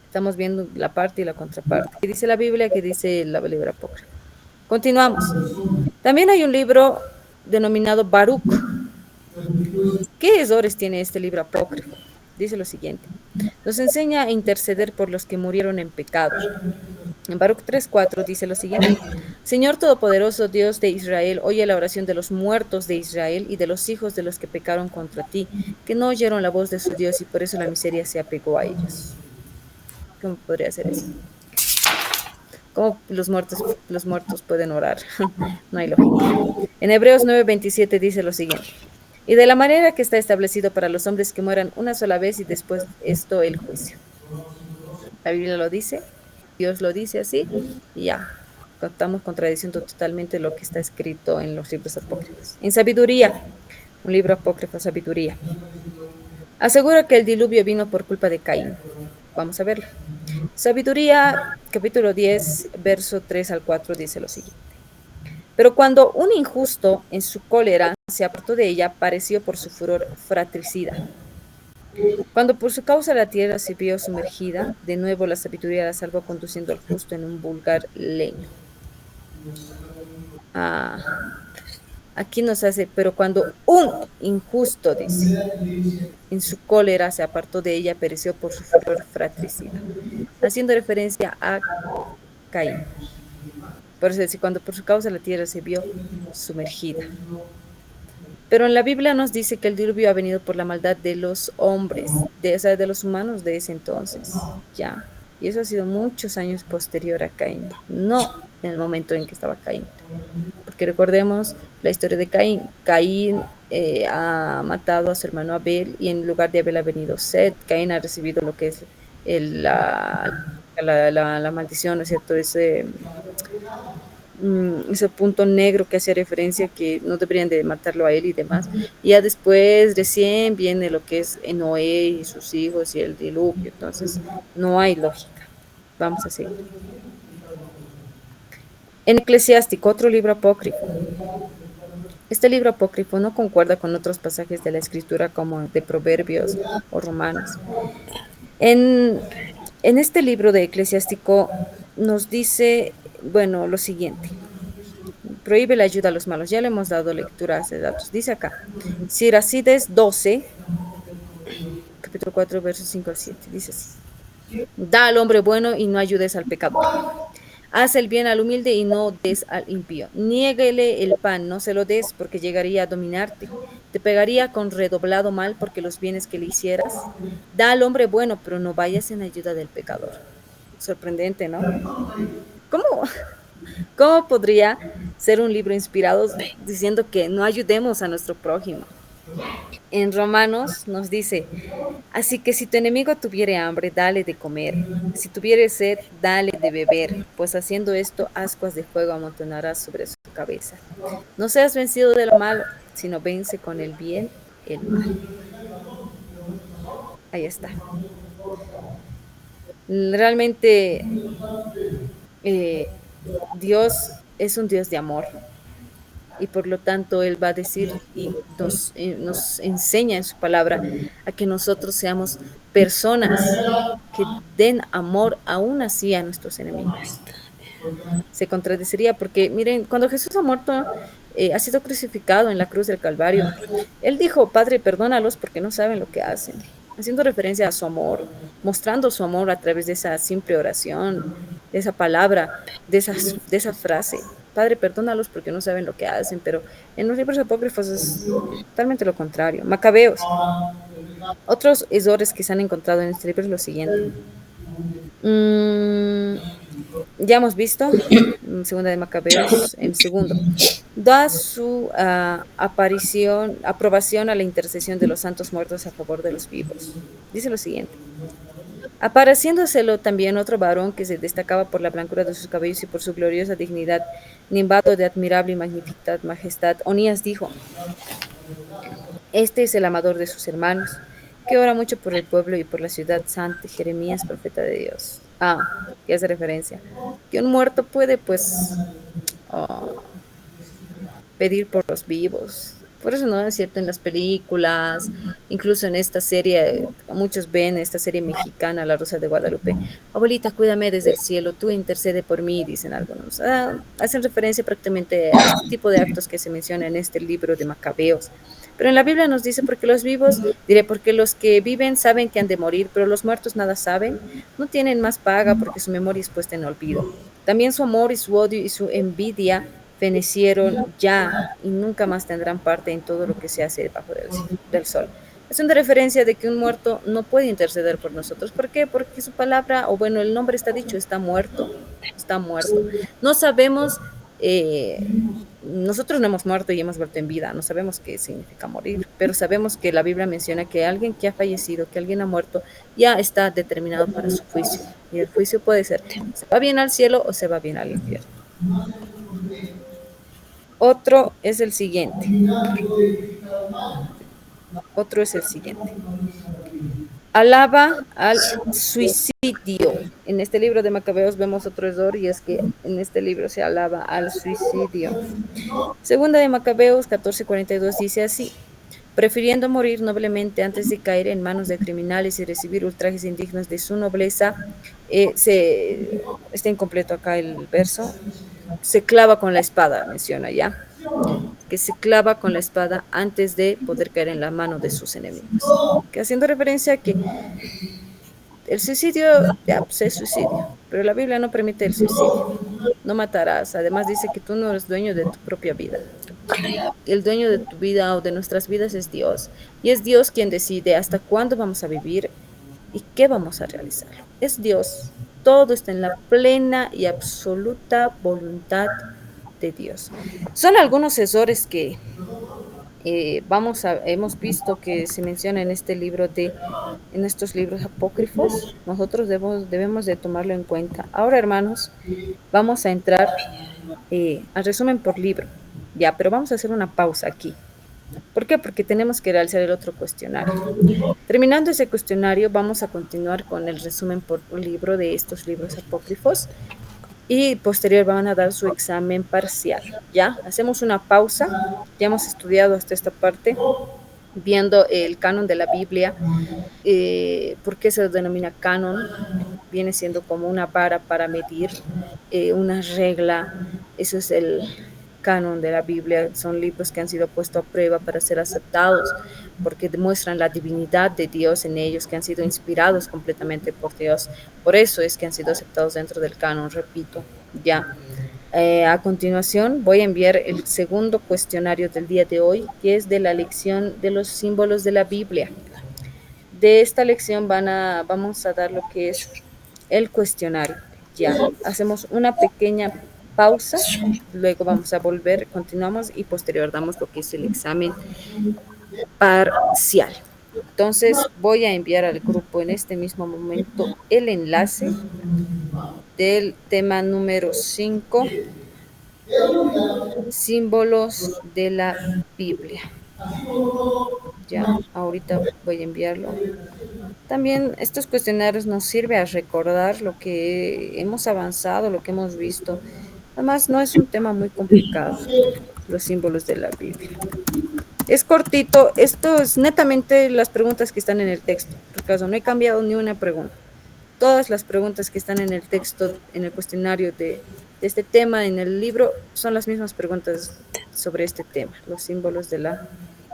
Speaker 1: Estamos viendo la parte y la contraparte. ¿Qué dice la Biblia? ¿Qué dice la libro apócrifo? Continuamos. También hay un libro denominado Baruch. ¿Qué errores tiene este libro apócrifo? Dice lo siguiente. Nos enseña a interceder por los que murieron en pecado. En Baruch 3:4 dice lo siguiente. Señor Todopoderoso, Dios de Israel, oye la oración de los muertos de Israel y de los hijos de los que pecaron contra ti, que no oyeron la voz de su Dios y por eso la miseria se apegó a ellos. ¿Cómo podría ser eso? ¿Cómo los muertos pueden orar? No hay lógica. En Hebreos 9:27 dice lo siguiente. Y de la manera que está establecido para los hombres que mueran una sola vez y después esto el juicio. La Biblia lo dice, Dios lo dice así, y ya. Estamos contradiciendo totalmente lo que está escrito en los libros apócrifos. En Sabiduría, un libro apócrifo, Sabiduría. Asegura que el diluvio vino por culpa de Caín. Vamos a verlo. Sabiduría, capítulo 10, verso 3 al 4, dice lo siguiente. Pero cuando un injusto en su cólera se apartó de ella, pareció por su furor fratricida. Cuando por su causa la tierra se vio sumergida, de nuevo la sabiduría la salvó conduciendo al justo en un vulgar leño. Aquí nos hace, pero cuando un injusto, dice, en su cólera se apartó de ella, pereció por su furor fratricida, haciendo referencia a Caín. Por eso dice, cuando por su causa la tierra se vio sumergida. Pero en la Biblia nos dice que el diluvio ha venido por la maldad de los hombres, de los humanos de ese entonces, ya. Y eso ha sido muchos años posterior a Caín, no en el momento en que estaba Caín. Porque recordemos la historia de Caín. Caín ha matado a su hermano Abel y en lugar de Abel ha venido Set. Caín ha recibido lo que es la maldición, ¿no es cierto? Ese punto negro que hace referencia que no deberían de matarlo a él y demás. Y ya después recién viene lo que es Noé y sus hijos y el diluvio. Entonces no hay lógica. Vamos a seguir. En Eclesiástico, otro libro apócrifo. Este libro apócrifo no concuerda con otros pasajes de la escritura como de Proverbios o Romanos. En este libro de Eclesiástico nos dice, bueno, lo siguiente. Prohíbe la ayuda a los malos. Ya le hemos dado lectura a ese datos. Dice acá, Siracides 12, capítulo 4, versos 5 al 7. Dice así. Da al hombre bueno y no ayudes al pecador. Haz el bien al humilde y no des al impío. Niéguele el pan, no se lo des, porque llegaría a dominarte. Te pegaría con redoblado mal porque los bienes que le hicieras. Da al hombre bueno, pero no vayas en ayuda del pecador. Sorprendente, ¿no? ¿Cómo, cómo podría ser un libro inspirado diciendo que no ayudemos a nuestro prójimo? En Romanos nos dice, así que si tu enemigo tuviere hambre, dale de comer. Si tuviere sed, dale de beber, pues haciendo esto, ascuas de fuego amontonarás sobre su cabeza. No seas vencido de lo malo, sino vence con el bien el mal. Ahí está. Realmente Dios es un Dios de amor y por lo tanto Él va a decir y nos enseña en su palabra a que nosotros seamos personas que den amor aún así a nuestros enemigos. Se contradeciría porque, miren, cuando Jesús ha muerto, ha sido crucificado en la cruz del Calvario, Él dijo, Padre, perdónalos porque no saben lo que hacen, haciendo referencia a su amor, mostrando su amor a través de esa simple oración, de esa palabra, de esa frase. Padre, perdónalos porque no saben lo que hacen, pero en los libros apócrifos es totalmente lo contrario. Macabeos. Otros errores que se han encontrado en este libro es lo siguiente. Mm, ya hemos visto, segunda de Macabeos, en segundo, da su aprobación a la intercesión de los santos muertos a favor de los vivos. Dice lo siguiente. Apareciéndoselo también otro varón que se destacaba por la blancura de sus cabellos y por su gloriosa dignidad, nimbado de admirable y magnífica majestad, Onías dijo, este es el amador de sus hermanos, que ora mucho por el pueblo y por la ciudad santa, Jeremías, profeta de Dios. Que hace referencia. Que un muerto puede, pues, oh, pedir por los vivos. Por eso no es cierto en las películas, incluso en esta serie, muchos ven esta serie mexicana, La Rosa de Guadalupe. Abuelita, cuídame desde el cielo, tú intercede por mí, dicen algunos. Hacen referencia prácticamente a este tipo de actos que se menciona en este libro de Macabeos. Pero en la Biblia nos dice, porque los vivos, diré, porque los que viven saben que han de morir, pero los muertos nada saben, no tienen más paga porque su memoria es puesta en olvido. También su amor y su odio y su envidia fenecieron ya y nunca más tendrán parte en todo lo que se hace debajo del sol. Es una referencia de que un muerto no puede interceder por nosotros. ¿Por qué? Porque su palabra, o bueno, el nombre está dicho, está muerto, está muerto. No sabemos, nosotros no hemos muerto y hemos vuelto en vida, no sabemos qué significa morir, pero sabemos que la Biblia menciona que alguien que ha fallecido, que alguien ha muerto, ya está determinado para su juicio. Y el juicio puede ser, se va bien al cielo o se va bien al infierno. Otro es el siguiente. Otro es el siguiente. Alaba al suicidio. En este libro de Macabeos vemos otro error y es que en este libro se alaba al suicidio. Segunda de Macabeos 14:42 dice así. Prefiriendo morir noblemente antes de caer en manos de criminales y recibir ultrajes indignos de su nobleza, está incompleto acá el verso, se clava con la espada, menciona ya, que se clava con la espada antes de poder caer en la mano de sus enemigos. Que haciendo referencia a que el suicidio, ya, pues es suicidio, pero la Biblia no permite el suicidio. No matarás. Además dice que tú no eres dueño de tu propia vida. El dueño de tu vida o de nuestras vidas es Dios. Y es Dios quien decide hasta cuándo vamos a vivir y qué vamos a realizar. Es Dios. Todo está en la plena y absoluta voluntad de Dios. Son algunos errores que hemos visto que se menciona en este libro en estos libros apócrifos. Nosotros debemos de tomarlo en cuenta. Ahora, hermanos, vamos a entrar al resumen por libro. Ya, pero vamos a hacer una pausa aquí. ¿Por qué? Porque tenemos que realizar el otro cuestionario. Terminando ese cuestionario, vamos a continuar con el resumen por libro de estos libros apócrifos y posterior van a dar su examen parcial. ¿Ya? Hacemos una pausa. Ya hemos estudiado hasta esta parte, viendo el canon de la Biblia. ¿Por qué se denomina canon? Viene siendo como una vara para medir, una regla. Eso es el canon de la Biblia. Son libros que han sido puestos a prueba para ser aceptados, porque demuestran la divinidad de Dios en ellos, que han sido inspirados completamente por Dios. Por eso es que han sido aceptados dentro del canon, repito, ya. A continuación, voy a enviar el segundo cuestionario del día de hoy, que es de la lección de los símbolos de la Biblia. De esta lección vamos a dar lo que es el cuestionario. Ya, hacemos una pequeña pausa, luego vamos a volver, continuamos y posterior damos lo que es el examen parcial. Entonces, voy a enviar al grupo en este mismo momento el enlace del tema número 5, símbolos de la Biblia. Ya, ahorita voy a enviarlo. También estos cuestionarios nos sirven a recordar lo que hemos avanzado, lo que hemos visto. Además, no es un tema muy complicado, los símbolos de la Biblia. Es cortito, esto es netamente las preguntas que están en el texto. Por caso, no he cambiado ni una pregunta. Todas las preguntas que están en el texto, en el cuestionario de este tema, en el libro, son las mismas preguntas sobre este tema, los símbolos de la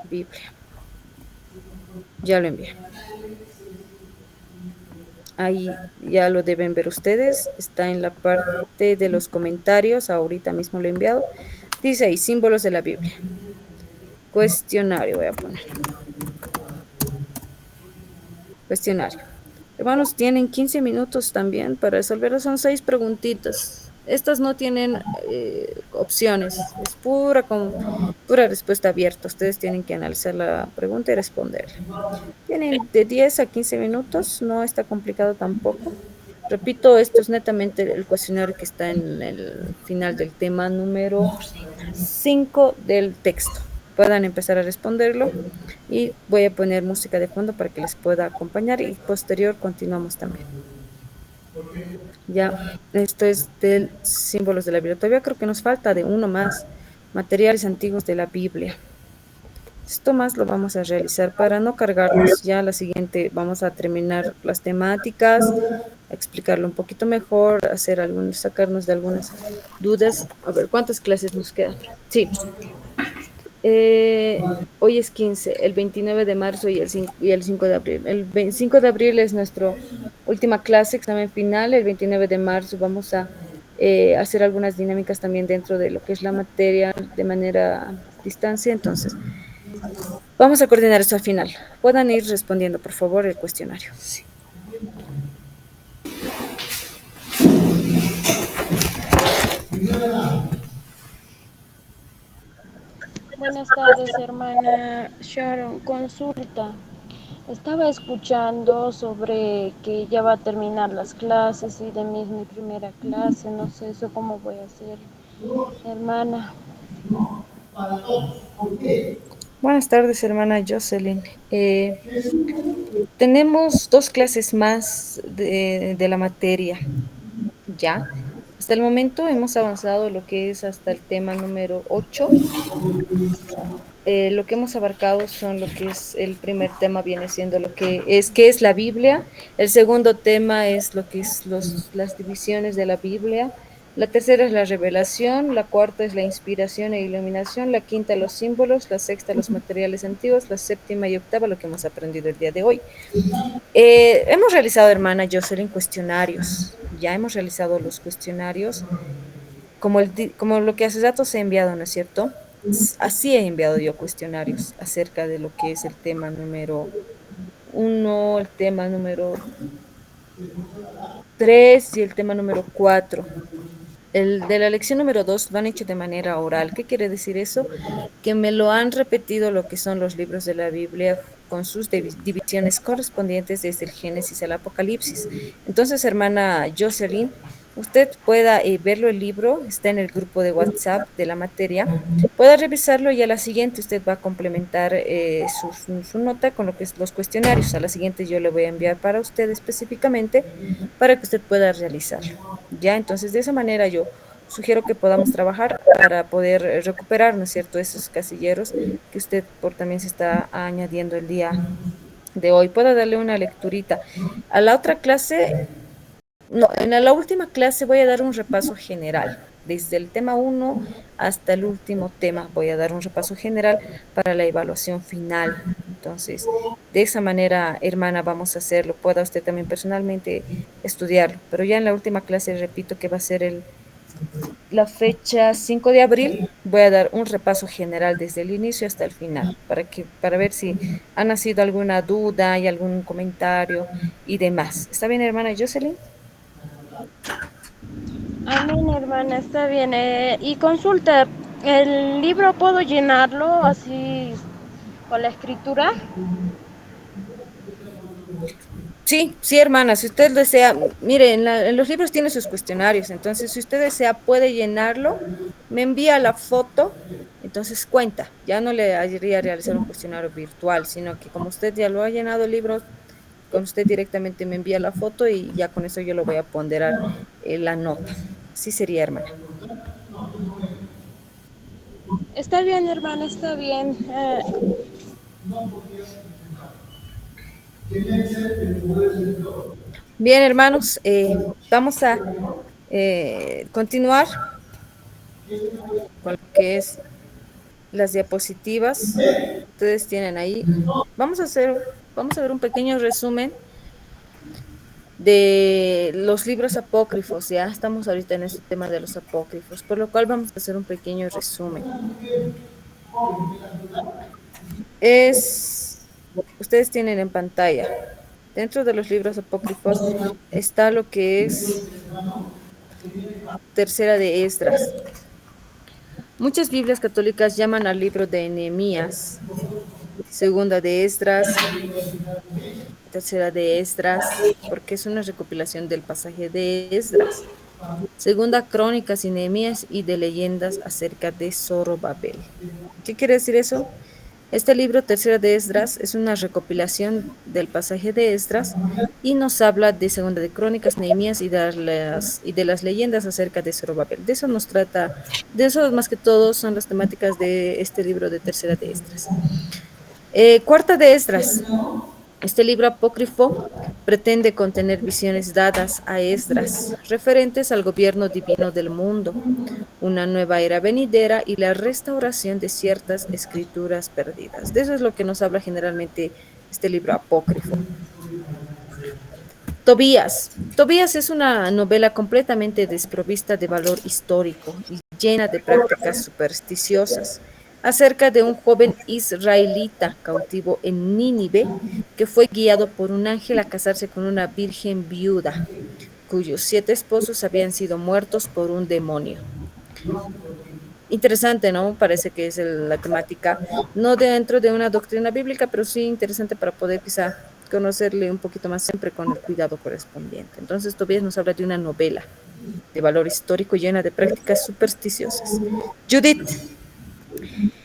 Speaker 1: Biblia. Ya lo envié. Ahí ya lo deben ver ustedes, está en la parte de los comentarios, ahorita mismo lo he enviado. Dice ahí, símbolos de la Biblia. Cuestionario voy a poner. Cuestionario. Hermanos, tienen 15 minutos también para resolverlo, son 6 preguntitas. Estas no tienen opciones, es pura respuesta abierta. Ustedes tienen que analizar la pregunta y responderla. Tienen de 10 a 15 minutos, no está complicado tampoco. Repito, esto es netamente el cuestionario que está en el final del tema número 5 del texto. Puedan empezar a responderlo y voy a poner música de fondo para que les pueda acompañar y posterior continuamos también. Ya, esto es del símbolos de la Biblia. Todavía creo que nos falta de uno más, materiales antiguos de la Biblia. Esto más lo vamos a realizar para no cargarnos. Ya la siguiente vamos a terminar las temáticas, explicarlo un poquito mejor, sacarnos de algunas dudas. A ver, ¿cuántas clases nos quedan? Sí. Hoy es 15, el 29 de marzo y el 5 de abril. El 25 de abril es nuestra última clase, examen final. El 29 de marzo vamos a hacer algunas dinámicas también dentro de lo que es la materia de manera distancia. Entonces, vamos a coordinar eso al final. Puedan ir respondiendo, por favor, el cuestionario. Sí.
Speaker 5: Buenas tardes, hermana Sharon. Consulta. Estaba escuchando sobre que ya va a terminar las clases y de mí es mi primera clase. No sé eso cómo voy a hacer, hermana.
Speaker 1: Buenas tardes, hermana Jocelyn. Tenemos 2 clases más de la materia, ¿ya? Hasta el momento hemos avanzado lo que es hasta el tema número 8. Lo que hemos abarcado son lo que es el primer tema viene siendo lo que es qué es la Biblia. El segundo tema es lo que es las divisiones de la Biblia. La tercera es la revelación, la cuarta es la inspiración e iluminación, la quinta los símbolos, la sexta los materiales antiguos, la séptima y octava lo que hemos aprendido el día de hoy. Hemos realizado, hermana Jocelyn, cuestionarios. Ya hemos realizado los cuestionarios como lo que hace rato se ha enviado, ¿no es cierto? Así he enviado yo cuestionarios acerca de lo que es el tema número 1, el tema número 3 y el tema número 4. El de la lección número 2 lo han hecho de manera oral. ¿Qué quiere decir eso? Que me lo han repetido lo que son los libros de la Biblia con sus divisiones correspondientes desde el Génesis al Apocalipsis. Entonces, hermana Jocelyn, usted pueda verlo el libro, está en el grupo de WhatsApp de la materia, pueda revisarlo y a la siguiente usted va a complementar su nota con lo que es los cuestionarios. A la siguiente yo le voy a enviar para usted específicamente para que usted pueda realizarlo. Ya, entonces de esa manera yo sugiero que podamos trabajar para poder recuperar, ¿no es cierto?, esos casilleros que usted también se está añadiendo el día de hoy. Puedo darle una lecturita. A la otra clase, no, en la última clase voy a dar un repaso general. desde el tema uno hasta el último tema. Voy a dar un repaso general para la evaluación final. Entonces, de esa manera, hermana, vamos a hacerlo. Pueda usted también personalmente estudiarlo. Pero ya en la última clase, repito que va a ser la fecha 5 de abril, voy a dar un repaso general desde el inicio hasta el final, para ver si ha nacido alguna duda y algún comentario y demás. ¿Está bien, hermana Jocelyn?
Speaker 5: Amén, hermana, está bien. Y consulta, ¿el libro puedo llenarlo así con la escritura?
Speaker 1: Sí, sí, hermana, si usted desea, mire, en los libros tiene sus cuestionarios, entonces si usted desea puede llenarlo, me envía la foto, entonces cuenta, ya no le haría realizar un cuestionario virtual, sino que como usted ya lo ha llenado el libro, con usted directamente me envía la foto y ya con eso yo lo voy a ponderar la nota. Sí sería, hermana.
Speaker 5: Está bien, hermana, está bien.
Speaker 1: Bien, hermanos, vamos a continuar con lo que es las diapositivas. Ustedes tienen ahí. Vamos a ver un pequeño resumen de los libros apócrifos. Ya estamos ahorita en este tema de los apócrifos, por lo cual vamos a hacer un pequeño resumen. Ustedes tienen en pantalla, dentro de los libros apócrifos está lo que es Tercera de Esdras. Muchas Biblias católicas llaman al libro de Nehemías, Segunda de Esdras, Tercera de Esdras, porque es una recopilación del pasaje de Esdras. Segunda Crónicas y Nehemías y de leyendas acerca de Zorobabel. ¿Qué quiere decir eso? Este libro, Tercera de Esdras, es una recopilación del pasaje de Esdras y nos habla de Segunda de Crónicas, Nehemías y de las leyendas acerca de Zorobabel. De eso nos trata, de eso más que todo son las temáticas de este libro de Tercera de Esdras. Cuarta de Esdras. Este libro apócrifo pretende contener visiones dadas a Esdras, referentes al gobierno divino del mundo, una nueva era venidera y la restauración de ciertas escrituras perdidas. De eso es lo que nos habla generalmente este libro apócrifo. Tobías. Tobías es una novela completamente desprovista de valor histórico y llena de prácticas supersticiosas acerca de un joven israelita cautivo en Nínive que fue guiado por un ángel a casarse con una virgen viuda, cuyos 7 esposos habían sido muertos por un demonio. Interesante, ¿no? Parece que es la temática, no dentro de una doctrina bíblica, pero sí interesante para poder quizá conocerle un poquito más siempre con el cuidado correspondiente. Entonces, Tobías nos habla de una novela de valor histórico llena de prácticas supersticiosas. Judith.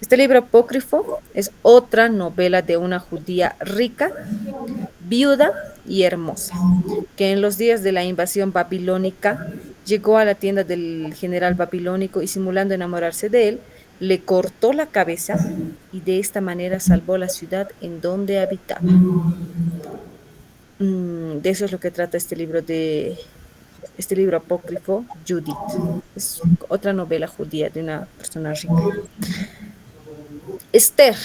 Speaker 1: Este libro apócrifo es otra novela de una judía rica, viuda y hermosa, que en los días de la invasión babilónica llegó a la tienda del general babilónico y simulando enamorarse de él, le cortó la cabeza y de esta manera salvó la ciudad en donde habitaba. De eso es lo que trata este libro apócrifo, Judith. Es otra novela judía de una persona rica. Esther.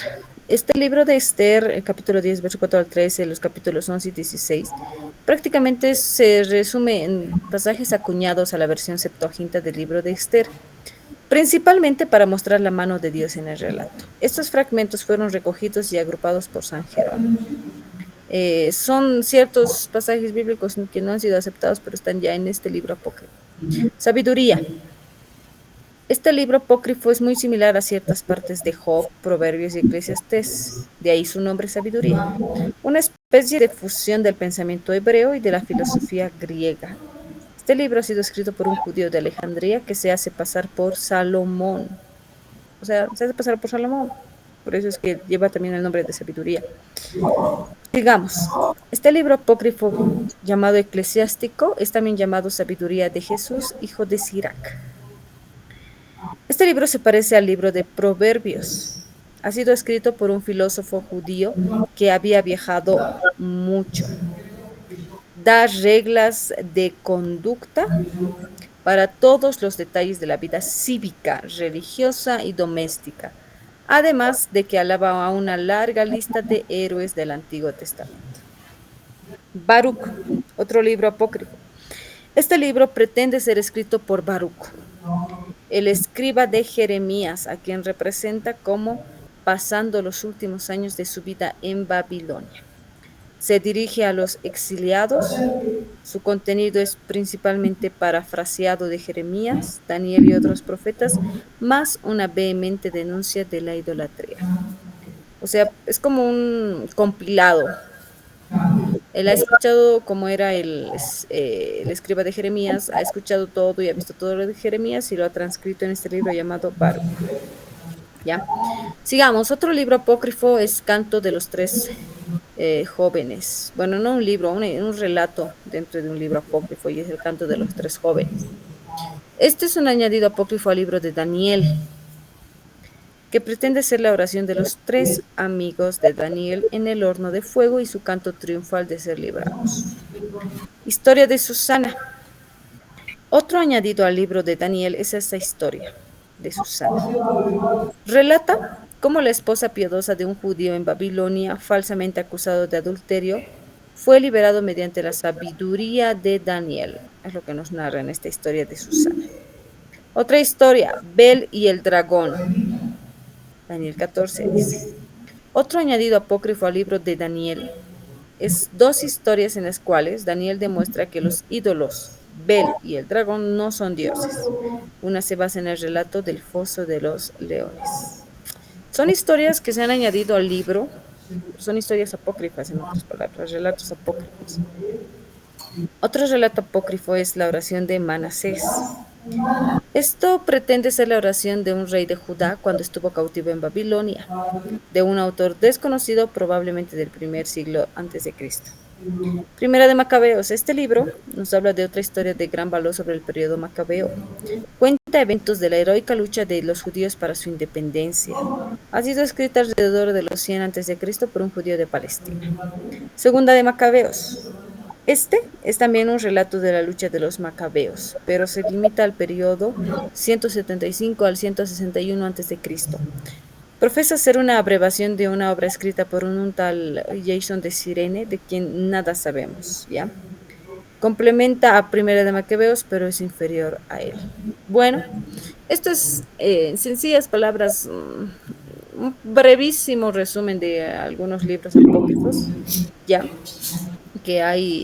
Speaker 1: Este libro de Esther, el capítulo 10, verso 4 al 13, los capítulos 11 y 16, prácticamente se resume en pasajes acuñados a la versión Septuaginta del libro de Esther, principalmente para mostrar la mano de Dios en el relato. Estos fragmentos fueron recogidos y agrupados por San Jerónimo. Son ciertos pasajes bíblicos que no han sido aceptados, pero están ya en este libro apócrifo. Sabiduría. Este libro apócrifo es muy similar a ciertas partes de Job, Proverbios y Eclesiastés, de ahí su nombre Sabiduría, una especie de fusión del pensamiento hebreo y de la filosofía griega. Este libro ha sido escrito por un judío de Alejandría que se hace pasar por Salomón, o sea, se hace pasar por Salomón, por eso es que lleva también el nombre de Sabiduría. Digamos, este libro apócrifo llamado Eclesiástico es también llamado Sabiduría de Jesús, hijo de Sirac. Este libro se parece al libro de Proverbios. Ha sido escrito por un filósofo judío que había viajado mucho. Da reglas de conducta para todos los detalles de la vida cívica, religiosa y doméstica, además de que alaba a una larga lista de héroes del Antiguo Testamento. Baruch, otro libro apócrifo. Este libro pretende ser escrito por Baruch, el escriba de Jeremías, a quien representa como pasando los últimos años de su vida en Babilonia. Se dirige a los exiliados. Su contenido es principalmente parafraseado de Jeremías, Daniel y otros profetas, más una vehemente denuncia de la idolatría. O sea, es como un compilado. Él ha escuchado cómo era el escriba de Jeremías, ha escuchado todo y ha visto todo lo de Jeremías y lo ha transcrito en este libro llamado Baruch. ¿Ya? Sigamos, otro libro apócrifo es Canto de los Tres Jóvenes. Bueno, no un libro, un relato dentro de un libro apócrifo y es el Canto de los Tres Jóvenes. Este es un añadido apócrifo al libro de Daniel, que pretende ser la oración de los tres amigos de Daniel en el horno de fuego y su canto triunfal de ser librados. Historia de Susana. Otro añadido al libro de Daniel es esta historia de Susana. Relata cómo la esposa piadosa de un judío en Babilonia, falsamente acusado de adulterio, fue liberado mediante la sabiduría de Daniel. Es lo que nos narra en esta historia de Susana. Otra historia, Bel y el dragón. Daniel 14 dice. Otro añadido apócrifo al libro de Daniel es dos historias en las cuales Daniel demuestra que los ídolos Bel y el dragón no son dioses. Una se basa en el relato del foso de los leones. Son historias que se han añadido al libro, son historias apócrifas, en otras palabras, relatos apócrifos. Otro relato apócrifo es la oración de Manasés. Esto pretende ser la oración de un rey de Judá cuando estuvo cautivo en Babilonia, de un autor desconocido probablemente del primer siglo antes de Cristo. Primera de Macabeos. Este libro nos habla de otra historia de gran valor sobre el periodo macabeo. Cuenta eventos de la heroica lucha de los judíos para su independencia. Ha sido escrita alrededor de los 100 a.C. por un judío de Palestina. Segunda de Macabeos. Este es también un relato de la lucha de los macabeos, pero se limita al periodo 175 al 161 a.C. Profesa ser una abreviación de una obra escrita por un tal Jason de Cirene, de quien nada sabemos, ¿ya? Complementa a Primera de Macabeos, pero es inferior a él. Bueno, esto es, en sencillas palabras, un brevísimo resumen de algunos libros apócrifos, ¿ya? Que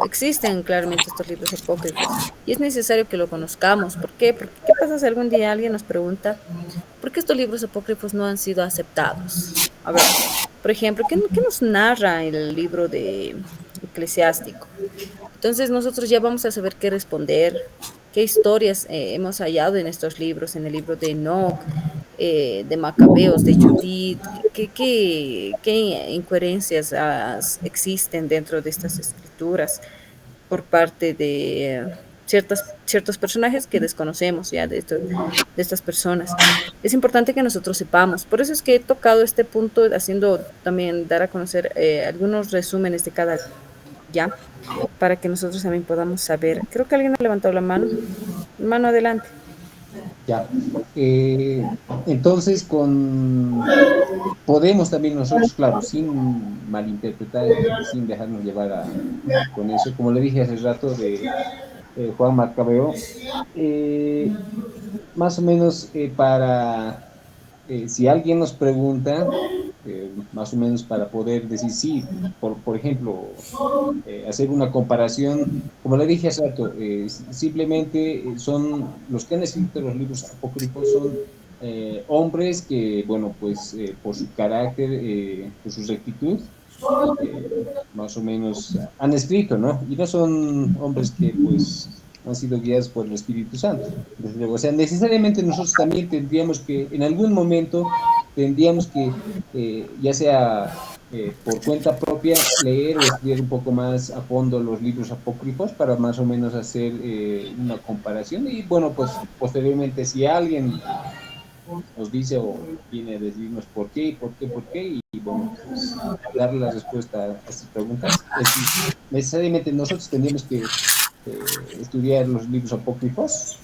Speaker 1: existen claramente estos libros apócrifos y es necesario que lo conozcamos. ¿Por qué? Porque ¿qué pasa si algún día alguien nos pregunta por qué estos libros apócrifos no han sido aceptados? A ver, por ejemplo, ¿qué nos narra el libro de Eclesiástico? Entonces nosotros ya vamos a saber qué responder, qué historias hemos hallado en estos libros, en el libro de Enoch, de Macabeos, de Judith, qué incoherencias existen dentro de estas escrituras por parte de ciertos personajes que desconocemos ya de estas personas. Es importante que nosotros sepamos. Por eso es que he tocado este punto haciendo también dar a conocer algunos resúmenes de cada ya, para que nosotros también podamos saber. Creo que alguien ha levantado la mano. Mano adelante.
Speaker 6: Ya. Entonces, podemos también nosotros, claro, sin malinterpretar, sin dejarnos llevar con eso, como le dije hace rato de Juan Macabeo, más o menos si alguien nos pregunta, más o menos para poder decir sí, por ejemplo, hacer una comparación, como le dije hace rato, simplemente son los que han escrito los libros apócrifos son hombres que, bueno, pues por su carácter, por su rectitud, más o menos han escrito, ¿no? Y no son hombres que, pues, han sido guiados por el Espíritu Santo. Desde luego, o sea, necesariamente nosotros también tendríamos que, en algún momento, ya sea por cuenta propia, leer o estudiar un poco más a fondo los libros apócrifos para más o menos hacer una comparación. Y bueno, pues posteriormente, si alguien nos dice o viene a decirnos por qué, y bueno, pues darle la respuesta a estas preguntas, necesariamente nosotros tendríamos que estudiar los libros apócrifos?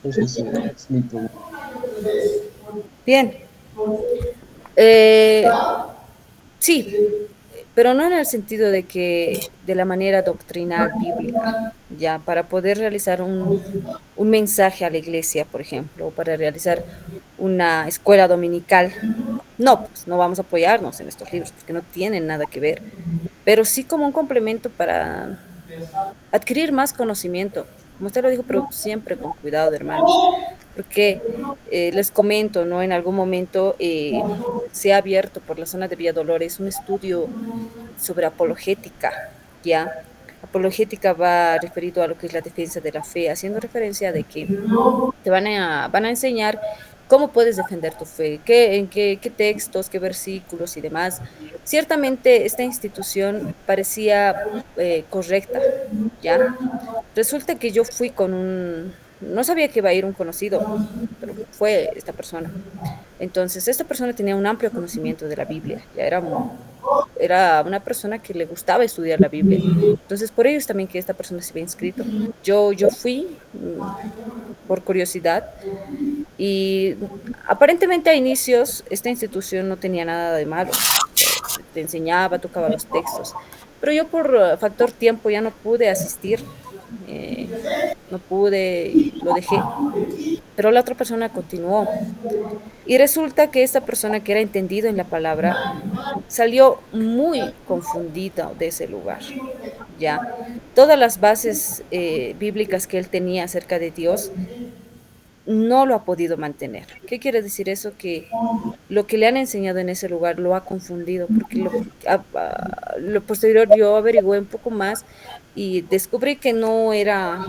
Speaker 6: Esa es mi pregunta.
Speaker 1: Bien. Eh, sí, pero no en el sentido de que de la manera doctrinal bíblica, ya, para poder realizar un mensaje a la iglesia, por ejemplo, o para realizar una escuela dominical. No, pues no vamos a apoyarnos en estos libros porque no tienen nada que ver, pero sí como un complemento para adquirir más conocimiento. Como usted lo dijo, pero siempre con cuidado, hermanos, porque les comento, ¿no? En algún momento se ha abierto por la zona de Villa Dolores un estudio sobre apologética, ¿ya? Apologética va referido a lo que es la defensa de la fe, haciendo referencia de que van a enseñar cómo puedes defender tu fe, qué textos, qué versículos y demás. Ciertamente esta institución parecía correcta, ¿ya? Resulta que yo fui con no sabía que iba a ir un conocido, pero fue esta persona. Entonces, esta persona tenía un amplio conocimiento de la Biblia, ya era una persona que le gustaba estudiar la Biblia. Entonces, por ello es también que esta persona se había inscrito. Yo fui por curiosidad y aparentemente a inicios esta institución no tenía nada de malo. Te enseñaba, tocaba los textos, pero yo por factor tiempo ya no pude asistir, eh, no pude y lo dejé, pero la otra persona continuó. Y resulta que esta persona que era entendido en la palabra salió muy confundida de ese lugar, ¿ya? Todas las bases bíblicas que él tenía acerca de Dios no lo ha podido mantener. ¿Qué quiere decir eso? Que lo que le han enseñado en ese lugar lo ha confundido, porque lo posterior yo averigüé un poco más y descubrí que no era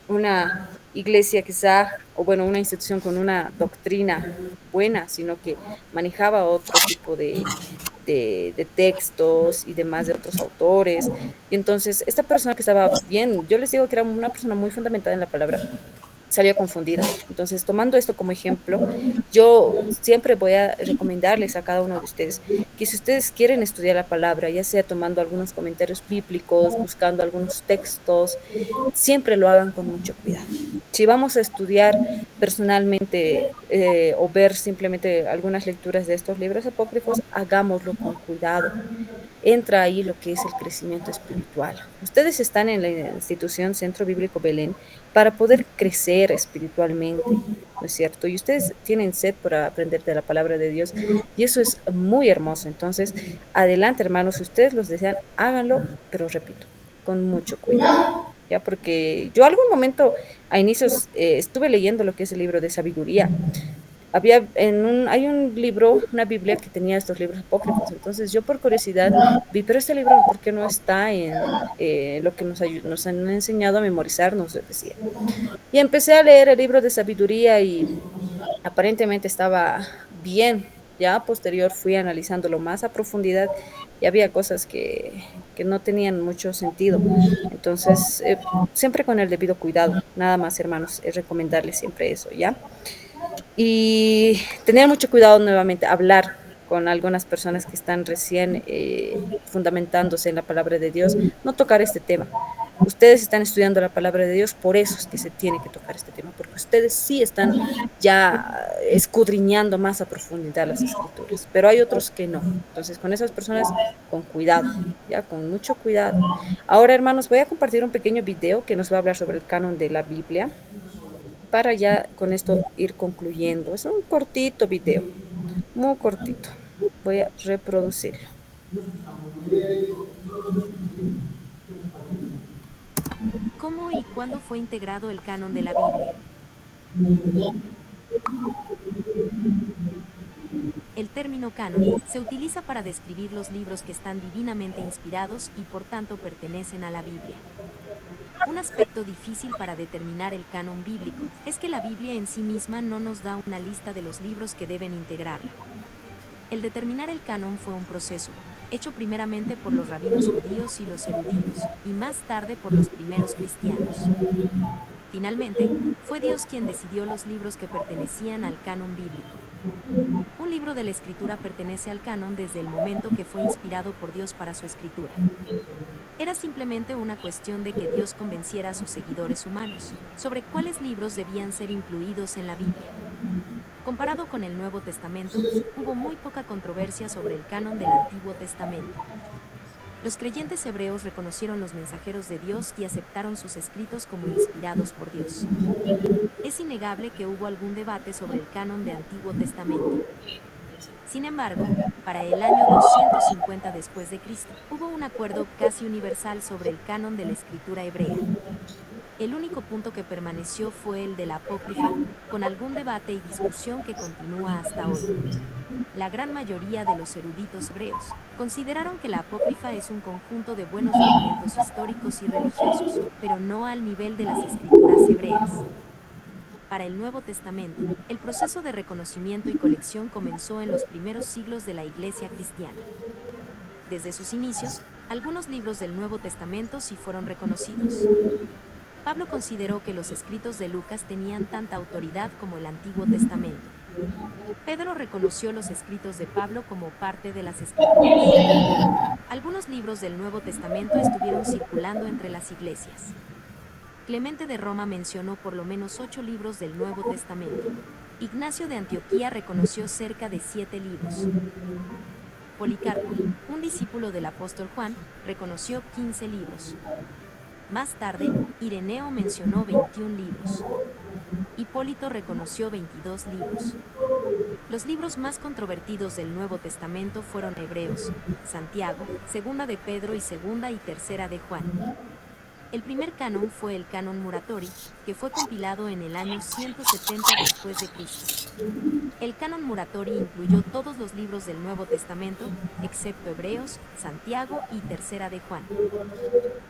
Speaker 1: una iglesia quizá, o bueno, una institución con una doctrina buena, sino que manejaba otro tipo de textos y demás de otros autores. Y entonces, esta persona que estaba bien, yo les digo que era una persona muy fundamentada en la palabra, salió confundida. Entonces, tomando esto como ejemplo, yo siempre voy a recomendarles a cada uno de ustedes que si ustedes quieren estudiar la palabra, ya sea tomando algunos comentarios bíblicos, buscando algunos textos, siempre lo hagan con mucho cuidado. Si vamos a estudiar personalmente o ver simplemente algunas lecturas de estos libros apócrifos, hagámoslo con cuidado. Entra ahí lo que es el crecimiento espiritual. Ustedes están en la institución Centro Bíblico Belén para poder crecer espiritualmente, ¿no es cierto? Y ustedes tienen sed por aprender de la palabra de Dios y eso es muy hermoso. Entonces, adelante, hermanos, si ustedes los desean, háganlo, pero repito, con mucho cuidado. Ya, porque yo algún momento a inicios estuve leyendo lo que es el libro de sabiduría, hay un libro, una Biblia que tenía estos libros apócrifos. Entonces yo por curiosidad vi, pero este libro, ¿por qué no está en lo que nos han enseñado a memorizar? Nos decía. Y empecé a leer el libro de sabiduría y aparentemente estaba bien. Ya posterior fui analizándolo más a profundidad y había cosas que no tenían mucho sentido. Entonces, siempre con el debido cuidado. Nada más, hermanos, es recomendarles siempre eso, ¿ya? Y tener mucho cuidado nuevamente, hablar con algunas personas que están recién fundamentándose en la palabra de Dios, no tocar este tema. Ustedes están estudiando la palabra de Dios, por eso es que se tiene que tocar este tema, porque ustedes sí están ya escudriñando más a profundidad las escrituras, pero hay otros que no. Entonces, con esas personas, con cuidado, ya, con mucho cuidado. Ahora, hermanos, voy a compartir un pequeño video que nos va a hablar sobre el canon de la Biblia para ya con esto ir concluyendo. Es un cortito video, muy cortito. Voy a reproducirlo.
Speaker 7: ¿Cómo y cuándo fue integrado el canon de la Biblia? El término canon se utiliza para describir los libros que están divinamente inspirados y por tanto pertenecen a la Biblia. Un aspecto difícil para determinar el canon bíblico es que la Biblia en sí misma no nos da una lista de los libros que deben integrarla. El determinar el canon fue un proceso, hecho primeramente por los rabinos judíos y los eruditos, y más tarde por los primeros cristianos. Finalmente, fue Dios quien decidió los libros que pertenecían al canon bíblico. Un libro de la escritura pertenece al canon desde el momento que fue inspirado por Dios para su escritura. Era simplemente una cuestión de que Dios convenciera a sus seguidores humanos sobre cuáles libros debían ser incluidos en la Biblia. Comparado con el Nuevo Testamento, hubo muy poca controversia sobre el canon del Antiguo Testamento. Los creyentes hebreos reconocieron los mensajeros de Dios y aceptaron sus escritos como inspirados por Dios. Es innegable que hubo algún debate sobre el canon del Antiguo Testamento. Sin embargo, para el año 250 después de Cristo, hubo un acuerdo casi universal sobre el canon de la escritura hebrea. El único punto que permaneció fue el de la apócrifa, con algún debate y discusión que continúa hasta hoy. La gran mayoría de los eruditos hebreos consideraron que la apócrifa es un conjunto de buenos documentos históricos y religiosos, pero no al nivel de las escrituras hebreas. Para el Nuevo Testamento, el proceso de reconocimiento y colección comenzó en los primeros siglos de la Iglesia cristiana. Desde sus inicios, algunos libros del Nuevo Testamento sí fueron reconocidos. Pablo consideró que los escritos de Lucas tenían tanta autoridad como el Antiguo Testamento. Pedro reconoció los escritos de Pablo como parte de las Escrituras. Algunos libros del Nuevo Testamento estuvieron circulando entre las iglesias. Clemente de Roma mencionó por lo menos 8 libros del Nuevo Testamento. Ignacio de Antioquía reconoció cerca de 7 libros. Policarpo, un discípulo del apóstol Juan, reconoció 15 libros. Más tarde, Ireneo mencionó 21 libros. Hipólito reconoció 22 libros. Los libros más controvertidos del Nuevo Testamento fueron Hebreos, Santiago, Segunda de Pedro y Segunda y Tercera de Juan. El primer canon fue el Canon Muratori, que fue compilado en el año 170 después de Cristo. El Canon Muratori incluyó todos los libros del Nuevo Testamento, excepto Hebreos, Santiago y Tercera de Juan.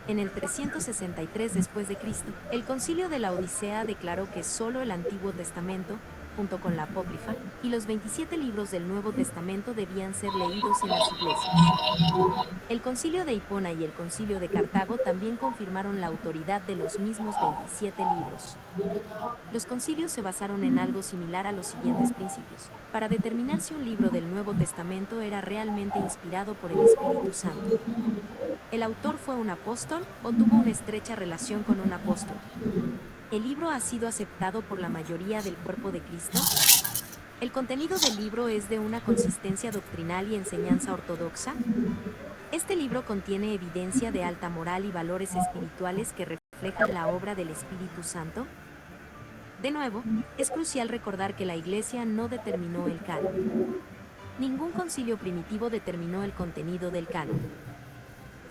Speaker 7: En el 363 después de Cristo, el Concilio de la Odisea declaró que solo el Antiguo Testamento, junto con la Apócrifa, y los 27 libros del Nuevo Testamento debían ser leídos en las iglesias. El Concilio de Hipona y el Concilio de Cartago también confirmaron la autoridad de los mismos 27 libros. Los concilios se basaron en algo similar a los siguientes principios, para determinar si un libro del Nuevo Testamento era realmente inspirado por el Espíritu Santo. ¿El autor fue un apóstol o tuvo una estrecha relación con un apóstol? ¿El libro ha sido aceptado por la mayoría del cuerpo de Cristo? ¿El contenido del libro es de una consistencia doctrinal y enseñanza ortodoxa? ¿Este libro contiene evidencia de alta moral y valores espirituales que reflejan la obra del Espíritu Santo? De nuevo, es crucial recordar que la Iglesia no determinó el canon. Ningún concilio primitivo determinó el contenido del canon.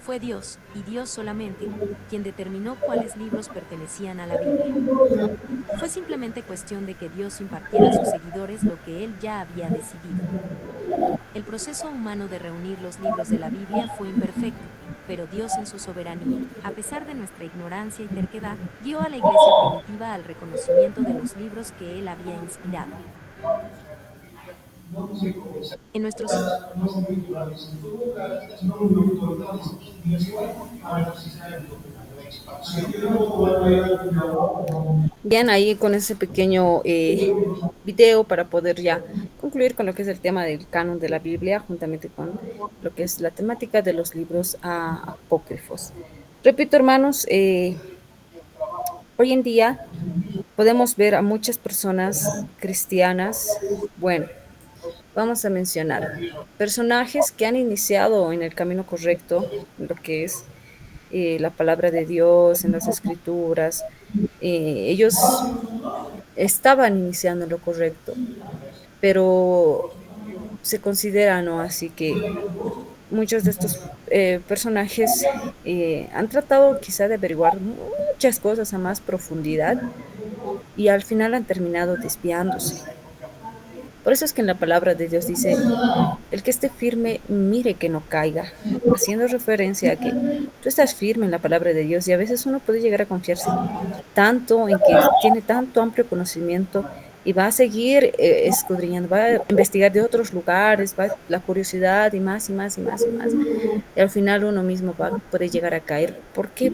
Speaker 7: Fue Dios, y Dios solamente, quien determinó cuáles libros pertenecían a la Biblia. Fue simplemente cuestión de que Dios impartiera a sus seguidores lo que Él ya había decidido. El proceso humano de reunir los libros de la Biblia fue imperfecto, pero Dios en su soberanía, a pesar de nuestra ignorancia y terquedad, dio a la Iglesia primitiva al reconocimiento de los libros que Él había inspirado. En nuestro
Speaker 1: Bien, ahí con ese pequeño video para poder ya concluir con lo que es el tema del canon de la Biblia, juntamente con lo que es la temática de los libros apócrifos. Repito, hermanos, hoy en día podemos ver a muchas personas cristianas, bueno, vamos a mencionar personajes que han iniciado en el camino correcto, lo que es la palabra de Dios, en las escrituras. Ellos estaban iniciando en lo correcto, pero se considera, ¿no? Así que muchos de estos personajes han tratado quizá de averiguar muchas cosas a más profundidad y al final han terminado desviándose. Por eso es que en la palabra de Dios dice, el que esté firme, mire que no caiga, haciendo referencia a que tú estás firme en la palabra de Dios y a veces uno puede llegar a confiarse tanto en que tiene tanto amplio conocimiento y va a seguir escudriñando, va a investigar de otros lugares, va la curiosidad y más y más y más y más. Y al final uno mismo puede llegar a caer. ¿Por qué?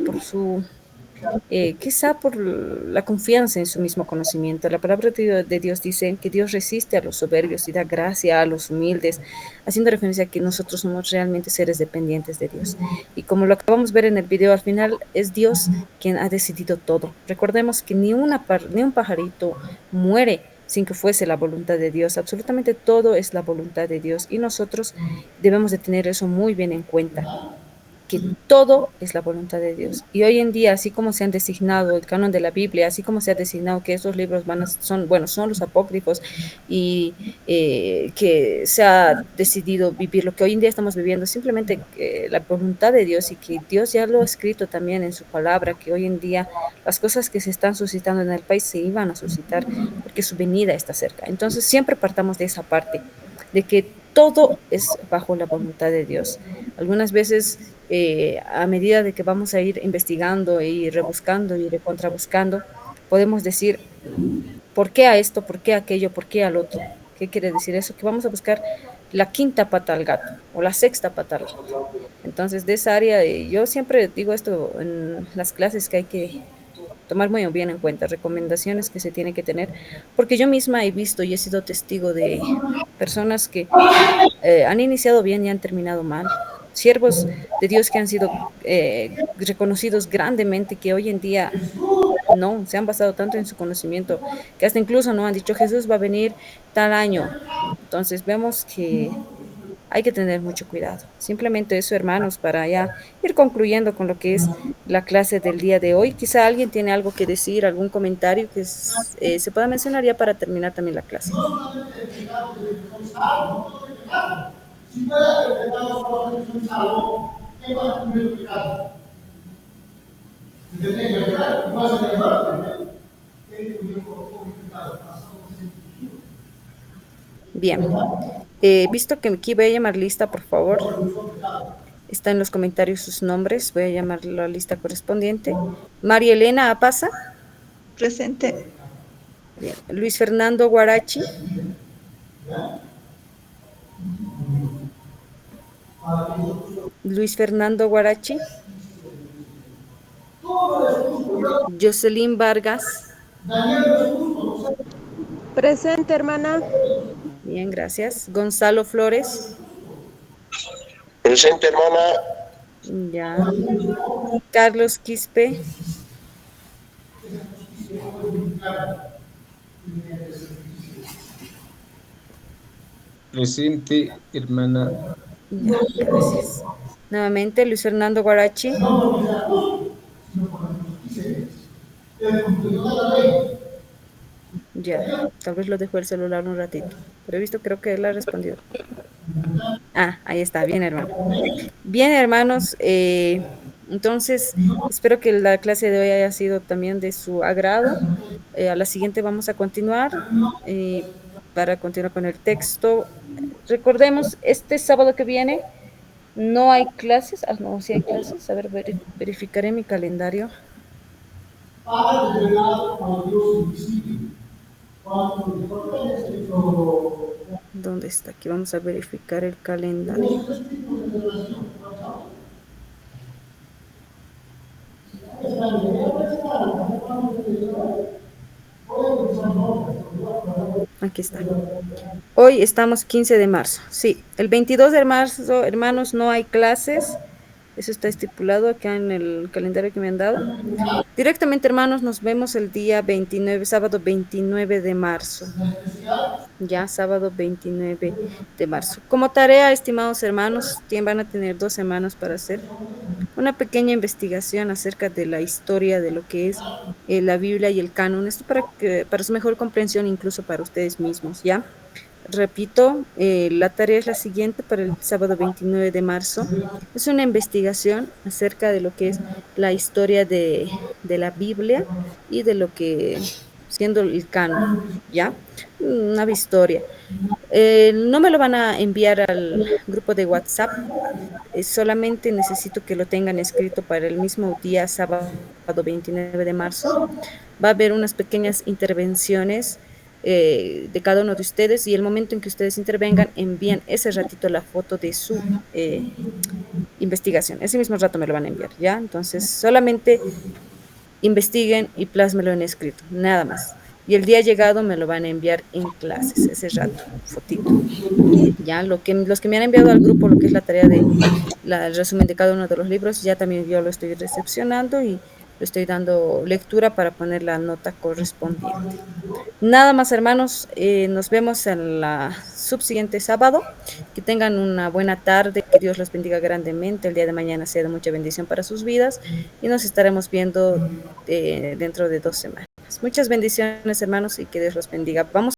Speaker 1: quizá por la confianza en su mismo conocimiento. La palabra de Dios dice que Dios resiste a los soberbios y da gracia a los humildes, haciendo referencia a que nosotros somos realmente seres dependientes de Dios. Y como lo acabamos de ver en el video, al final es Dios quien ha decidido todo. Recordemos que ni un pajarito muere sin que fuese la voluntad de Dios. Absolutamente todo es la voluntad de Dios y nosotros debemos de tener eso muy bien en cuenta, que todo es la voluntad de Dios. Y hoy en día, así como se han designado el canon de la Biblia, así como se ha designado que esos libros son los apócrifos y que se ha decidido vivir lo que hoy en día estamos viviendo, simplemente la voluntad de Dios y que Dios ya lo ha escrito también en su palabra, que hoy en día las cosas que se están suscitando en el país se iban a suscitar porque su venida está cerca. Entonces siempre partamos de esa parte, de que todo es bajo la voluntad de Dios. Algunas veces, a medida de que vamos a ir investigando y rebuscando y recontrabuscando, podemos decir, ¿por qué a esto? ¿Por qué a aquello? ¿Por qué al otro? ¿Qué quiere decir eso? Que vamos a buscar la quinta pata al gato o la sexta pata al gato. Entonces, de esa área, yo siempre digo esto en las clases, que hay que tomar muy bien en cuenta, recomendaciones que se tienen que tener, porque yo misma he visto y he sido testigo de personas que han iniciado bien y han terminado mal. Siervos de Dios que han sido reconocidos grandemente, que hoy en día no, se han basado tanto en su conocimiento, que hasta incluso no han dicho Jesús va a venir tal año. Entonces vemos que hay que tener mucho cuidado. Simplemente eso, hermanos, para ya ir concluyendo con lo que es la clase del día de hoy. Quizá alguien tiene algo que decir, algún comentario que se pueda mencionar ya para terminar también la clase. Bien. Visto que aquí voy a llamar lista, por favor. Está en los comentarios sus nombres. Voy a llamar la lista correspondiente. María Elena Apaza.
Speaker 2: Presente.
Speaker 1: Bien. Luis Fernando Guarachi. Luis Fernando Guarachi. Jocelyn Vargas.
Speaker 5: Presente, hermana.
Speaker 1: Bien, gracias. Gonzalo Flores.
Speaker 4: Presente, hermana.
Speaker 1: Ya. Carlos Quispe.
Speaker 6: Presente, hermana.
Speaker 1: Ya, gracias. Nuevamente, Luis Fernando Guarachi. Ya, tal vez lo dejó el celular un ratito, pero he visto, creo que él ha respondido. Ah, ahí está, bien, hermano. Bien, hermanos, entonces espero que la clase de hoy haya sido también de su agrado. A la siguiente vamos a continuar para continuar con el texto. Recordemos, este sábado que viene no hay clases. Ah, no, sí hay clases. A ver, verificaré mi calendario. ¿Dónde está? Aquí vamos a verificar el calendario. Aquí está. Hoy estamos 15 de marzo. Sí, el 22 de marzo, hermanos, no hay clases. Eso está estipulado acá en el calendario que me han dado. Directamente, hermanos, nos vemos el día 29, sábado 29 de marzo. Ya, sábado 29 de marzo. Como tarea, estimados hermanos, van a tener 2 semanas para hacer una pequeña investigación acerca de la historia de lo que es la Biblia y el canon. Esto para su mejor comprensión, incluso para ustedes mismos, ¿ya? Repito, la tarea es la siguiente para el sábado 29 de marzo. Es una investigación acerca de lo que es la historia de la Biblia y de lo que siendo el canon, ¿ya? Una historia. No me lo van a enviar al grupo de WhatsApp, solamente necesito que lo tengan escrito para el mismo día, sábado 29 de marzo. Va a haber unas pequeñas intervenciones de cada uno de ustedes y el momento en que ustedes intervengan, envían ese ratito la foto de su investigación. Ese mismo rato me lo van a enviar, ¿ya? Entonces, solamente investiguen y plásmelo en escrito, nada más. Y el día llegado me lo van a enviar en clases, ese rato, fotito. Ya, los que me han enviado al grupo lo que es la tarea de el resumen de cada uno de los libros, ya también yo lo estoy recepcionando y le estoy dando lectura para poner la nota correspondiente. Nada más, hermanos, nos vemos en la subsiguiente sábado. Que tengan una buena tarde, que Dios los bendiga grandemente. El día de mañana sea de mucha bendición para sus vidas y nos estaremos viendo dentro de 2 semanas. Muchas bendiciones, hermanos, y que Dios los bendiga. Vamos